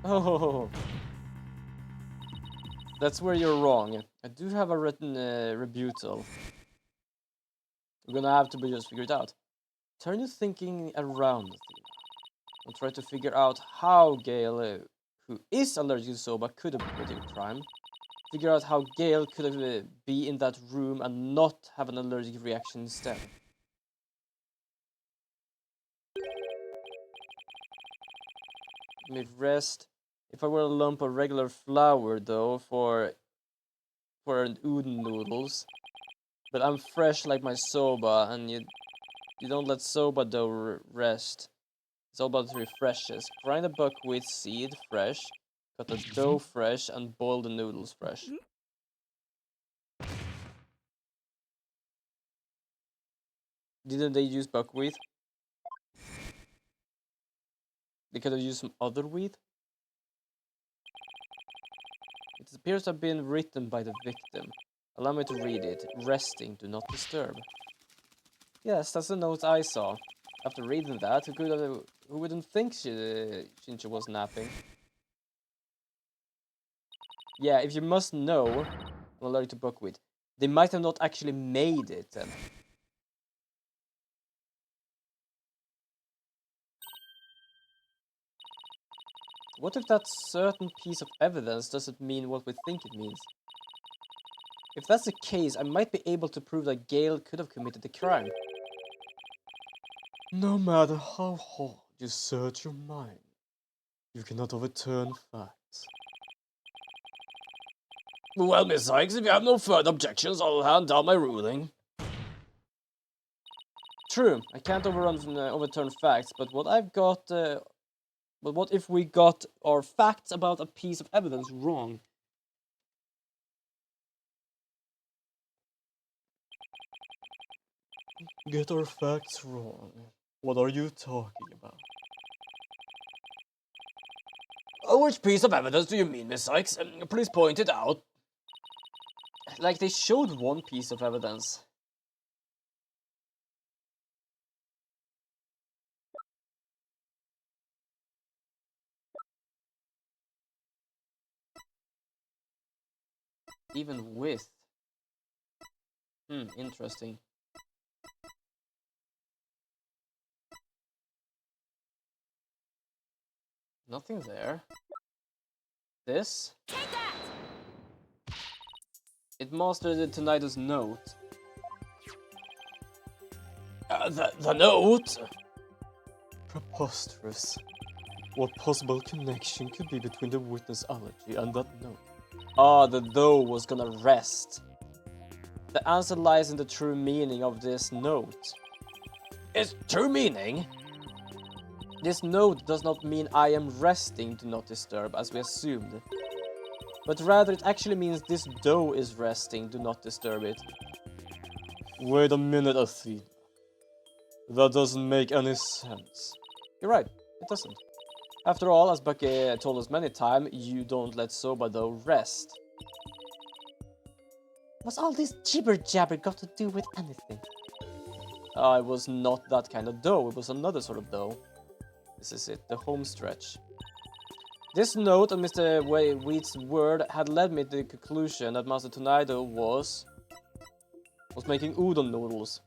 Oh, that's where you're wrong. I do have a written rebuttal. We're gonna have to just figure it out. Turn your thinking around, Athena, and try to figure out how Gale, who is allergic to soba, could have committed a crime. Figure out how Gale could have be in that room and not have an allergic reaction instead. Let me rest. If I were a lump of regular flour, though, for an udon noodles, but I'm fresh like my soba, and you don't let soba dough rest. It's all about refreshes. Grind the buckwheat seed fresh, cut the dough fresh, and boil the noodles fresh. Didn't they use buckwheat? They could have used some other weed. It appears to have been written by the victim. Allow me to read it. Resting, do not disturb. Yes, that's the note I saw. After reading that, who wouldn't think Shinji was napping? Yeah, if you must know, I'm allergic to buckwheat. They might have not actually made it then. What if that certain piece of evidence doesn't mean what we think it means? If that's the case, I might be able to prove that Gale could have committed the crime. No matter how hard you search your mind, you cannot overturn facts. Well, Miss Sykes, if you have no further objections, I'll hand down my ruling. True, I can't overturn facts, but what I've got... but what if we got our facts about a piece of evidence wrong? Get our facts wrong? What are you talking about? Oh, which piece of evidence do you mean, Miss Sykes? Please point it out. Like, they showed one piece of evidence. Even with. Interesting. Nothing there. This? Take that! It mastered Tonaido's note. The note? Preposterous. What possible connection could be between the witness allergy and that note? Ah, the dough was gonna rest. The answer lies in the true meaning of this note. Its true meaning? This note does not mean I am resting, do not disturb, as we assumed. But rather it actually means this dough is resting, do not disturb it. Wait a minute, Athena. That doesn't make any sense. You're right, it doesn't. After all, as Bucky told us many times, you don't let soba dough rest. What's all this jibber-jabber got to do with anything? It was not that kind of dough, it was another sort of dough. This is it, the home stretch. This note and Mr. Wheat's word had led me to the conclusion that Master Tonaido was making udon noodles.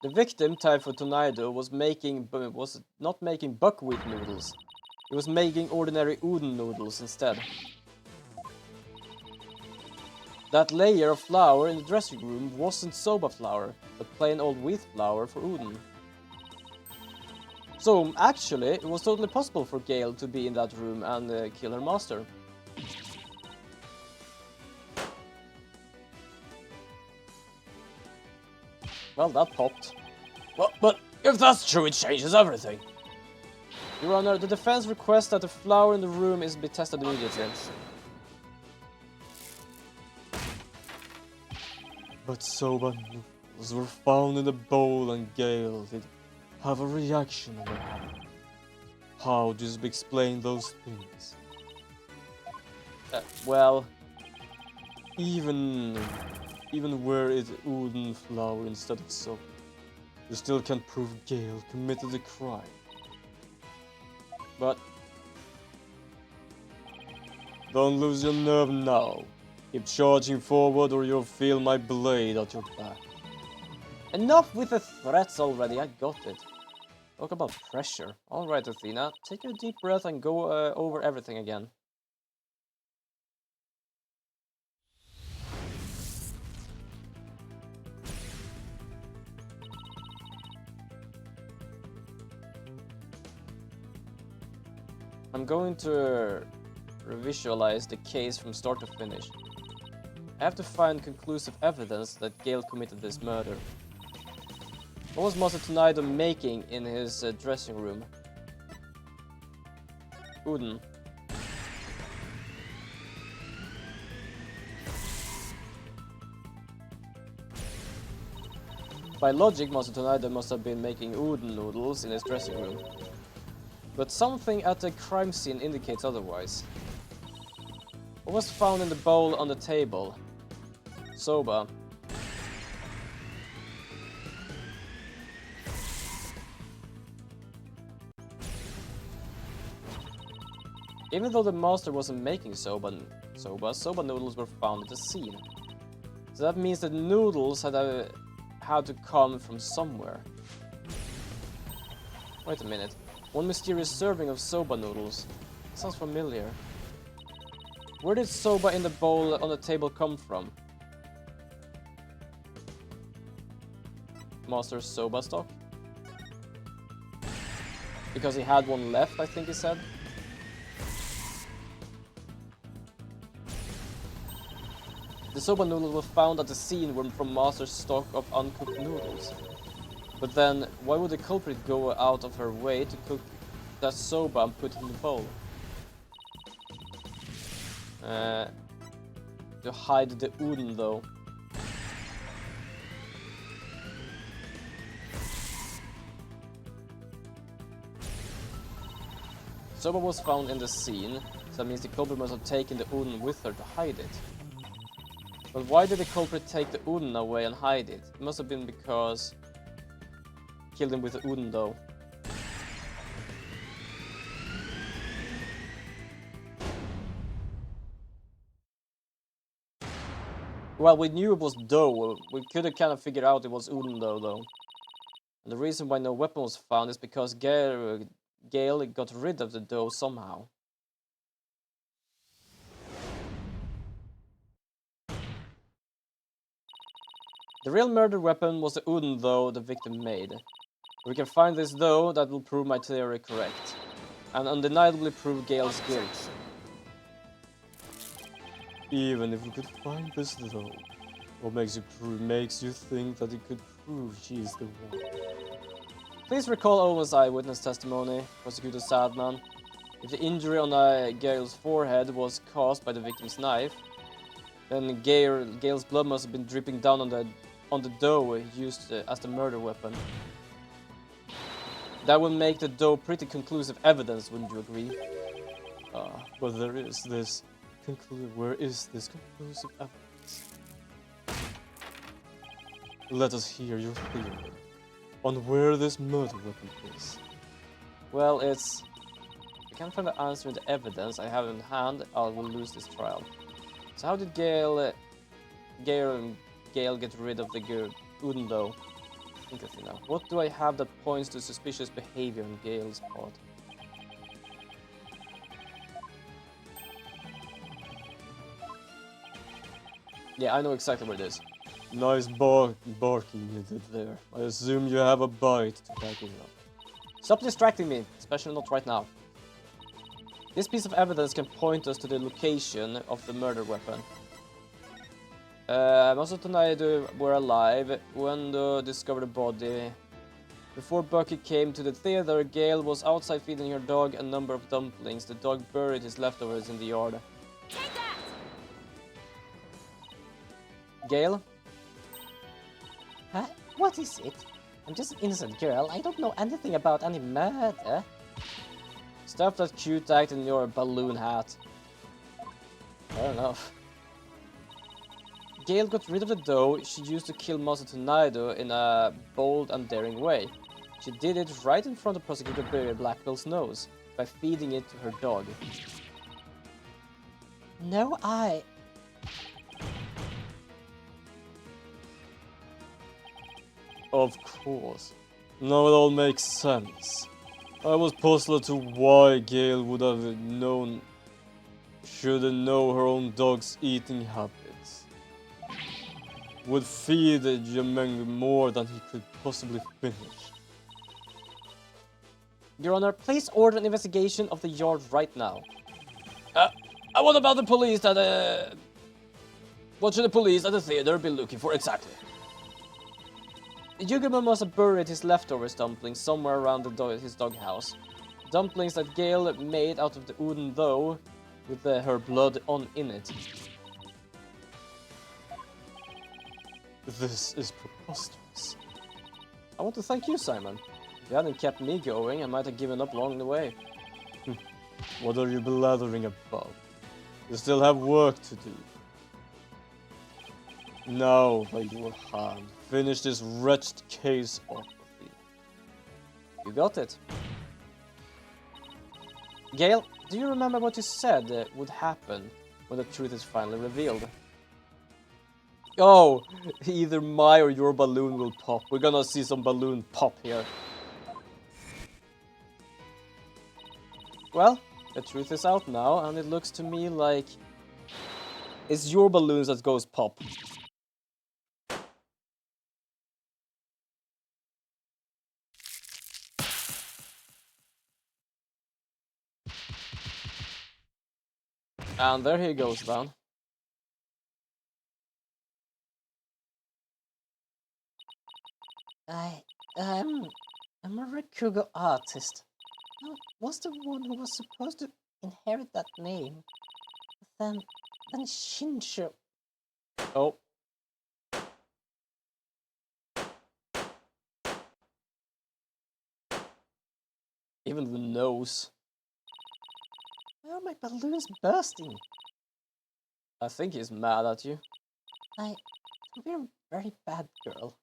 The victim, Typho Tonaido, was not making buckwheat noodles. He was making ordinary udon noodles instead. That layer of flour in the dressing room wasn't soba flour, but plain old wheat flour for udon. So, actually, it was totally possible for Gale to be in that room and kill her master. Well, that popped. Well, but if that's true, it changes everything. Your Honor, the defense requests that the flour in the room be tested immediately. But soba noodles were found in the bowl and Gale did have a reaction on her hand. How do you explain those things? Well, even were it udon flour instead of soap, you still can't prove Gale committed the crime. But don't lose your nerve now. Keep charging forward or you'll feel my blade at your back. Enough with the threats already, I got it. Talk about pressure. Alright, Athena, take a deep breath and go over everything again. I'm going to revisualize the case from start to finish. I have to find conclusive evidence that Gale committed this murder. What was Master Tonaido making in his dressing room? Udon. By logic, Master Tonada must have been making udon noodles in his dressing room. But something at the crime scene indicates otherwise. What was found in the bowl on the table? Soba. Even though the master wasn't making soba noodles were found at the scene. So that means that noodles had to come from somewhere. Wait a minute. One mysterious serving of soba noodles. Sounds familiar. Where did soba in the bowl on the table come from? Master's soba stock? Because he had one left, I think he said. The soba noodles were found at the scene were from Master's stock of uncooked noodles. But then, why would the culprit go out of her way to cook that soba and put it in the bowl? To hide the udon though. Soba was found in the scene, so that means the culprit must have taken the udon with her to hide it. But why did the culprit take the udon away and hide it? It must have been because... Killed him with the udon though. Well, we knew it was dough. We could have kind of figured out it was udon though. And the reason why no weapon was found is because Gale got rid of the dough somehow. The real murder weapon was the udon though the victim made. If we can find this though, that will prove my theory correct. And undeniably prove Gale's guilt. Even if we could find this though, what makes you think that it could prove she's the one? Please recall Owen's eyewitness testimony, Prosecutor Sadman. If the injury on Gale's forehead was caused by the victim's knife, then Gale's blood must have been dripping down on the dough used as the murder weapon. That would make the dough pretty conclusive evidence, wouldn't you agree? But where is this conclusive evidence? Let us hear your theory on where this murder weapon is. Well, I can't find the answer in the evidence I have in hand. I will lose this trial. So how did Gale get rid of the udon though? Interesting now. What do I have that points to suspicious behavior on Gale's part? Yeah, I know exactly where it is. Nice barking you did there. I assume you have a bite to back it up. Stop distracting me, especially not right now. This piece of evidence can point us to the location of the murder weapon. Master Tonaido were alive when they discovered the body. Before Bucky came to the theater, Gale was outside feeding her dog a number of dumplings. The dog buried his leftovers in the yard. Take that! Gale? Huh? What is it? I'm just an innocent girl. I don't know anything about any murder. Stuff that cute act in your balloon hat. Fair enough. Gale got rid of the dough she used to kill Master Tonaido in a bold and daring way. She did it right in front of Prosecutor Barry Blackwell's nose, by feeding it to her dog. No, Of course. Now it all makes sense. I was puzzled to why Gale would have shouldn't know her own dog's eating habits. Would feed Jameng more than he could possibly finish. Your Honor, please order an investigation of the yard right now. What about the police that, what should the police at the theater be looking for exactly? Yugerman must have buried his leftovers dumplings somewhere around his doghouse. Dumplings that Gale made out of the udon though, with her blood in it. This is preposterous. I want to thank you, Simon. If you hadn't kept me going, I might have given up along the way. What are you blathering about? You still have work to do. Now, by your hand, finish this wretched case off with me. You got it. Gale, do you remember what you said would happen when the truth is finally revealed? Oh, either my or your balloon will pop. We're gonna see some balloon pop here. Well, the truth is out now, and it looks to me like it's your balloons that goes pop. And there he goes down. I'm a Rakugo artist. I was the one who was supposed to inherit that name. Then Shinshu. Oh. Even the nose. Why are my balloons bursting? I think he's mad at you. We're a very bad girl.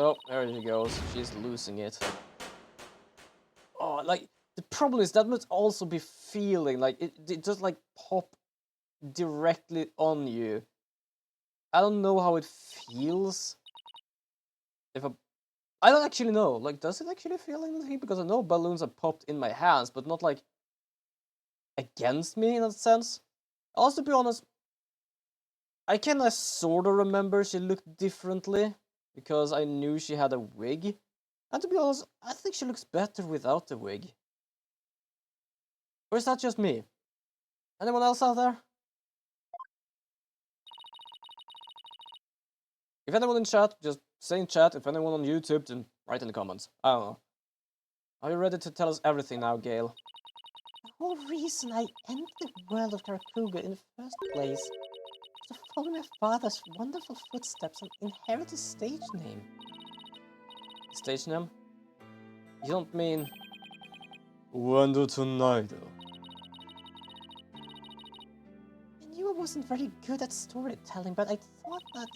Oh, there she goes. She's losing it. Oh, like, the problem is that must also be feeling like it just like pop directly on you. I don't know how it feels. I don't actually know. Like, does it actually feel anything? Because I know balloons have popped in my hands, but not like against me in a sense. Also, to be honest, I kinda sorta remember she looked differently because I knew she had a wig. And to be honest, I think she looks better without the wig. Or is that just me? Anyone else out there? If anyone in chat, just say in chat. If anyone on YouTube, then write in the comments. I don't know. Are you ready to tell us everything now, Gale? The whole reason I entered the world of Rakugo in the first place was to follow my father's wonderful footsteps and inherit his stage name. Stage name? You don't mean Wando Tornado? I knew I wasn't very good at storytelling, but I thought that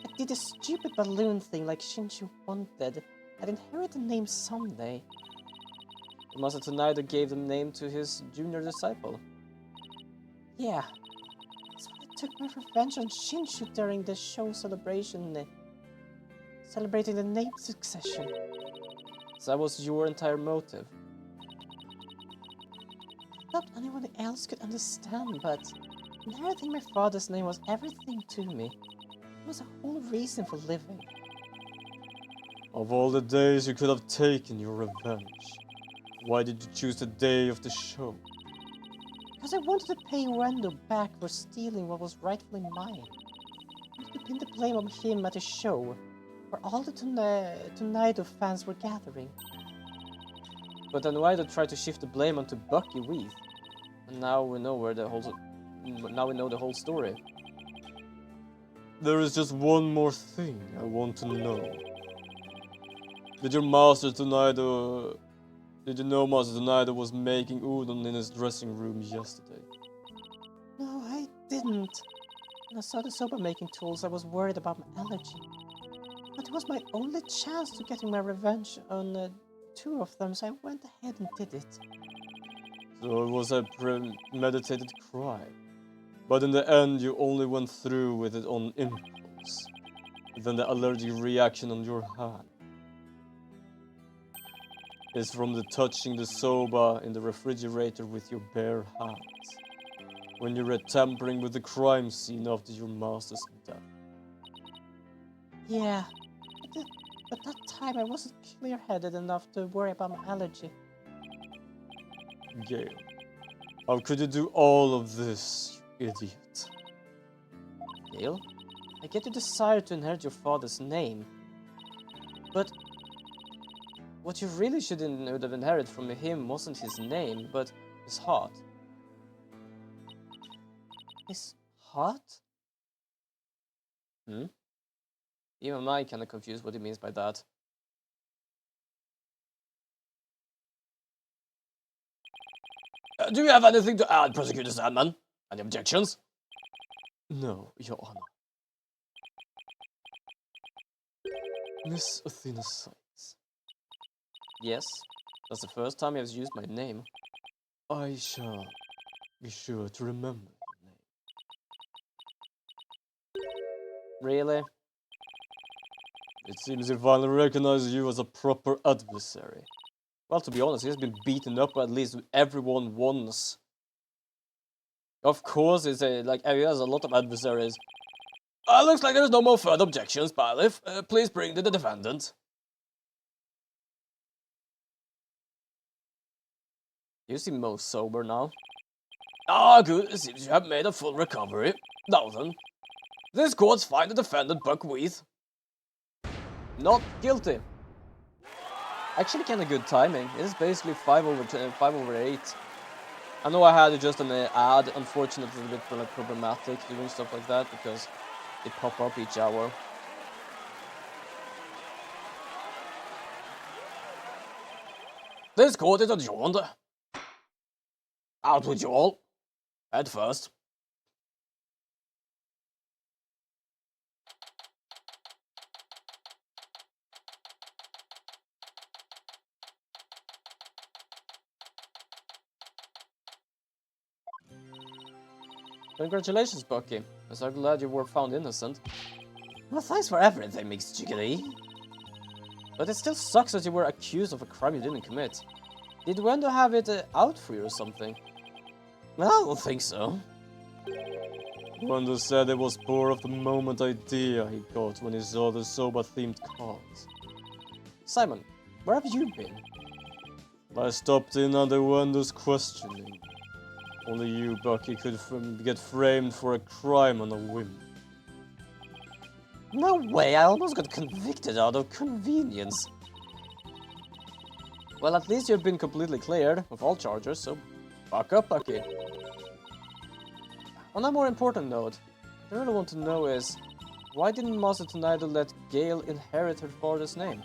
if I did a stupid balloon thing like Shinshu wanted, I'd inherit the name someday. Master Tornado gave the name to his junior disciple. Yeah. So I took my revenge on Shinshu during the show celebration, celebrating the name succession. So that was your entire motive. I thought anyone else could understand, but inheriting my father's name was everything to me. It was a whole reason for living. Of all the days you could have taken your revenge, why did you choose the day of the show? Because I wanted to pay Wendo back for stealing what was rightfully mine. I wanted to pin the blame on him at the show, where all the Tornado fans were gathering. But then why did tried to shift the blame onto Bucky Weath? And now we know where the whole story. There is just one more thing I want to know. Did you know Master Tornado was making udon in his dressing room yesterday? No, I didn't. When I saw the soba making tools, I was worried about my allergy. But it was my only chance to getting my revenge on two of them, so I went ahead and did it. So it was a premeditated crime. But in the end, you only went through with it on impulse. Then the allergic reaction on your hand is from the touching the soba in the refrigerator with your bare hands. When you were tampering with the crime scene after your master's death. Yeah, but that time I wasn't clear-headed enough to worry about my allergy. Gale, how could you do all of this, you idiot? Gale, I get your desire to inherit your father's name, but what you really would have inherited from him wasn't his name, but his heart. His Hot? Hmm? Even I kinda confused what he means by that. Do you have anything to add, Prosecutor Sandman? Any objections? No, Your Honor. Miss Athena Sykes. Yes, that's the first time he has used my name. I shall be sure to remember your name. Really? It seems he finally recognizes you as a proper adversary. Well, to be honest, he has been beaten up by at least everyone once. Of course, he has a lot of adversaries. Looks like there's no more further objections, Bailiff. Please bring the defendant. You seem most sober now. Ah, good. It seems you have made a full recovery. Now then, this court's find the defendant Buckwheat not guilty. Actually, kind of good timing. It is basically 5/8. I know I had just an ad. Unfortunately, it's a bit problematic doing stuff like that because they pop up each hour. This court is adjourned. Out with you all. Head first. Congratulations, Bucky. I'm so glad you were found innocent. Well, thanks for everything, Mix Chickadee. But it still sucks that you were accused of a crime you didn't commit. Did Wendo have it out for you or something? Well, I don't think so. Wendo said it was spur of the moment idea he got when he saw the soba-themed cards. Simon, where have you been? I stopped in under Wendo's questioning. Only you, Bucky, could get framed for a crime on a whim. No way, I almost got convicted out of convenience. Well, at least you've been completely cleared of all charges, so buck up, Bucky. On a more important note, what I really want to know is, why didn't Master Tornado let Gale inherit her father's name?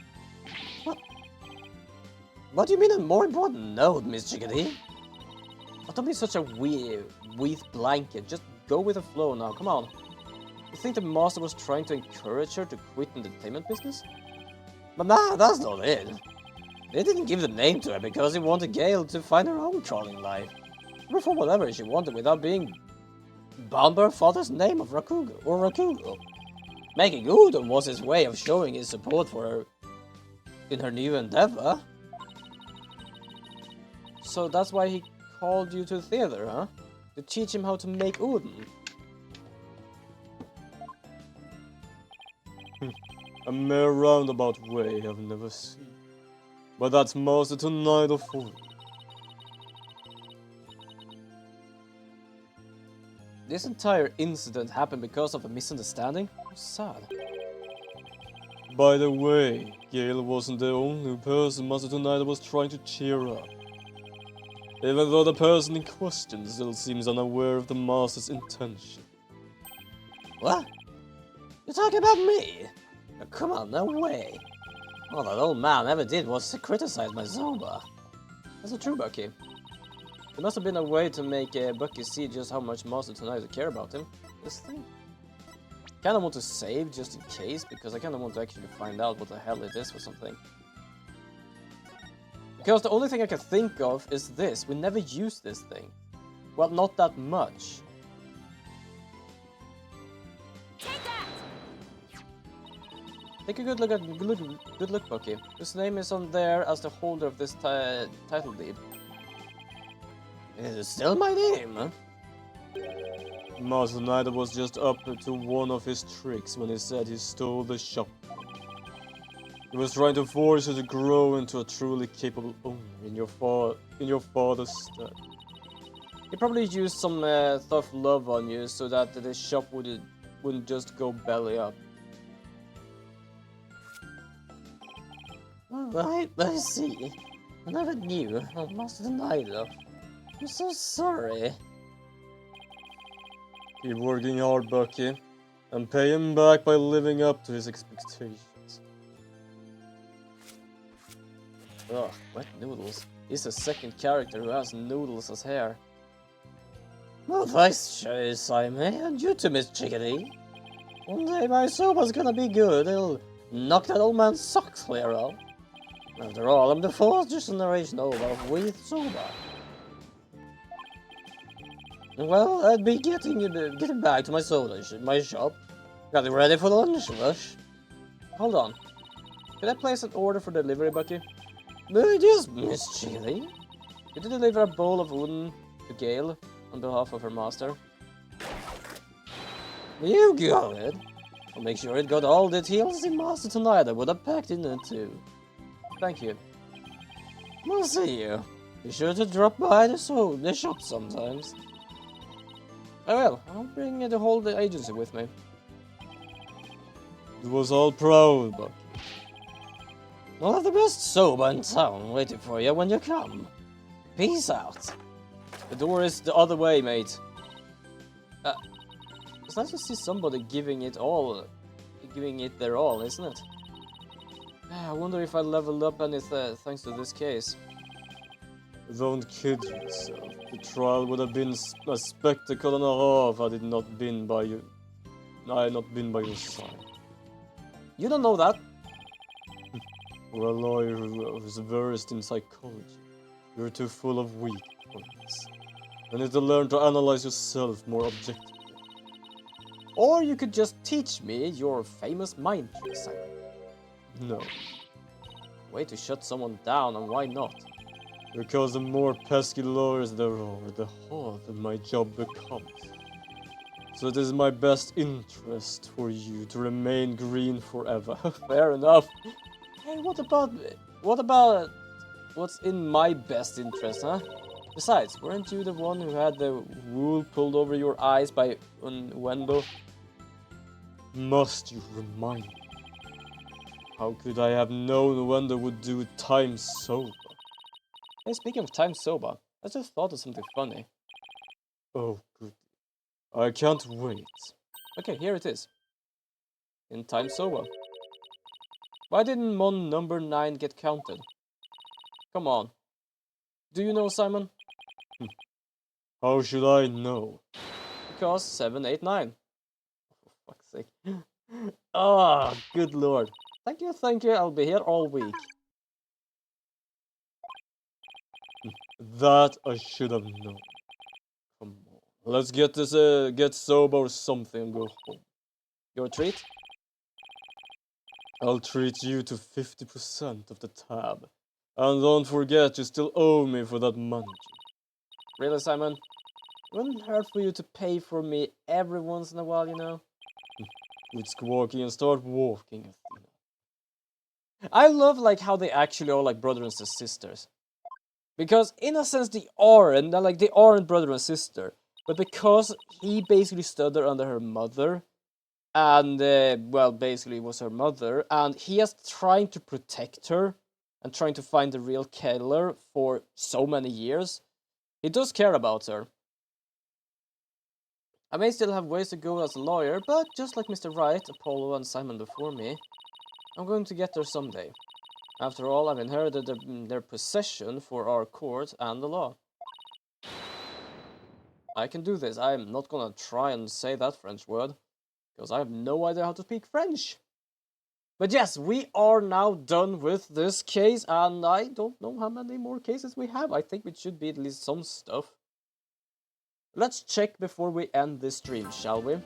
What do you mean a more important note, Miss Chickadee? Oh, don't be such a weak blanket, just go with the flow now, come on. You think the Master was trying to encourage her to quit the entertainment business? But nah, that's not it. They didn't give the name to her because he wanted Gale to find her own trolling life. Or for whatever she wanted without being bound by her father's name of Rakugo. Making Udon was his way of showing his support for her in her new endeavor. So that's why he called you to the theater, huh? To teach him how to make udon. A mere roundabout way I've never seen. But that's Master Tornado for you. This entire incident happened because of a misunderstanding? How sad. By the way, Gale wasn't the only person Master Tornado was trying to cheer up. Even though the person in question still seems unaware of the Master's intention. What? You're talking about me? Oh, come on, no way. All that old man ever did was to criticize my Zoba. That's not true, Bucky. There must have been a way to make Bucky see just how much Master Tornado care about him. This thing. Kinda want to save just in case, because I kinda want to actually find out what the hell it is for something. Because the only thing I can think of is this. We never used this thing. Well, not that much. Take that! Take a good look, Bucky. His name is on there as the holder of this title deed. It's still my name, huh? Master Tornado was just up to one of his tricks when he said he stole the shop. He was trying to force you to grow into a truly capable owner in your father's stead. He probably used some tough love on you so that the shop wouldn't just go belly up. Alright, I see. I never knew. I must deny though. I'm so sorry. Keep working hard, Bucky, and pay him back by living up to his expectations. Ugh, wet noodles. He's the second character who has noodles as hair. Well, nice choice, Simon, and you too, Miss Chickadee. One day my soba's gonna be good. It'll knock that old man's socks clear off. After all, I'm the fourth generation over of wheat soba. Well, I'd be getting back to my my shop. Got it ready for the lunch rush. Hold on. Could I place an order for delivery, Bucky? Yes, Miss Chickadee. Could you deliver a bowl of wooden to Gale on behalf of her master? You got it. I'll make sure it got all the TLC master tonight. I would have packed in it too. Thank you. We'll see you. Be sure to drop by the shop sometimes. I will. I'll bring the whole agency with me. It was all proud, Bucky. We'll have the best soba in town waiting for you when you come. Peace out. The door is the other way, mate. It's nice to see somebody giving it their all, isn't it? I wonder if I leveled up anything thanks to this case. Don't kid yourself. The trial would have been a spectacle and a half had it not been by you. I had not been by your side. You don't know that. For a lawyer who is versed in psychology, you're too full of weak points. You need to learn to analyze yourself more objectively. Or you could just teach me your famous mind tricks. No. Way to shut someone down, and why not? Because the more pesky lawyers there are, the harder my job becomes. So it is my best interest for you to remain green forever. Fair enough. Hey, what about what's in my best interest, huh? Besides, weren't you the one who had the wool pulled over your eyes by Wendo? Must you remind me? How could I have known Wendo would do time sober? Hey, speaking of time sober, I just thought of something funny. Oh, good. I can't wait. Okay, here it is. In time sober. Why didn't Mon number 9 get counted? Come on. Do you know, Simon? How should I know? Because 7, 8, 9. For fuck's sake. Oh, good lord. Thank you, thank you. I'll be here all week. That I should have known. Come on. Let's get sober or something and go home. Your treat? I'll treat you to 50% of the tab. And don't forget, you still owe me for that money. Really, Simon? It wouldn't hurt for you to pay for me every once in a while, you know? Quit squawking and start walking, Athena. I love like how they actually are like brothers and sisters. Because in a sense they aren't brother and sister. But because he basically stood there under her mother, and well, basically was her mother, and he is trying to protect her and trying to find the real killer for so many years. He does care about her. I may still have ways to go as a lawyer, but just like Mr. Wright, Apollo, and Simon before me, I'm going to get there someday. After all, I've inherited their possession for our court and the law. I can do this. I'm not gonna try and say that French word, because I have no idea how to speak French. But yes, we are now done with this case, and I don't know how many more cases we have. I think it should be at least some stuff. Let's check before we end this stream, shall we?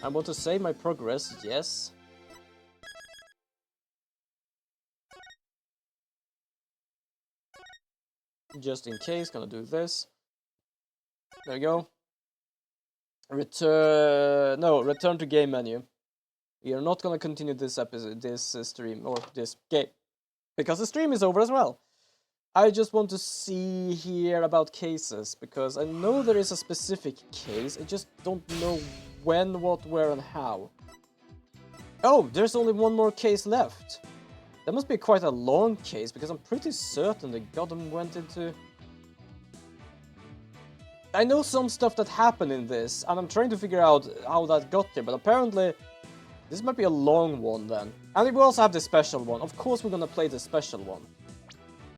I want to save my progress, yes. Just in case, gonna do this. There we go. Return to game menu. We are not gonna continue this episode, this stream, or this game, because the stream is over as well. I just want to see here about cases, because I know there is a specific case, I just don't know when, what, where, and how. Oh, there's only one more case left. That must be quite a long case, because I'm pretty certain that Gotham went into... I know some stuff that happened in this, and I'm trying to figure out how that got there, but apparently this might be a long one then. And we also have the special one. Of course we're gonna play the special one.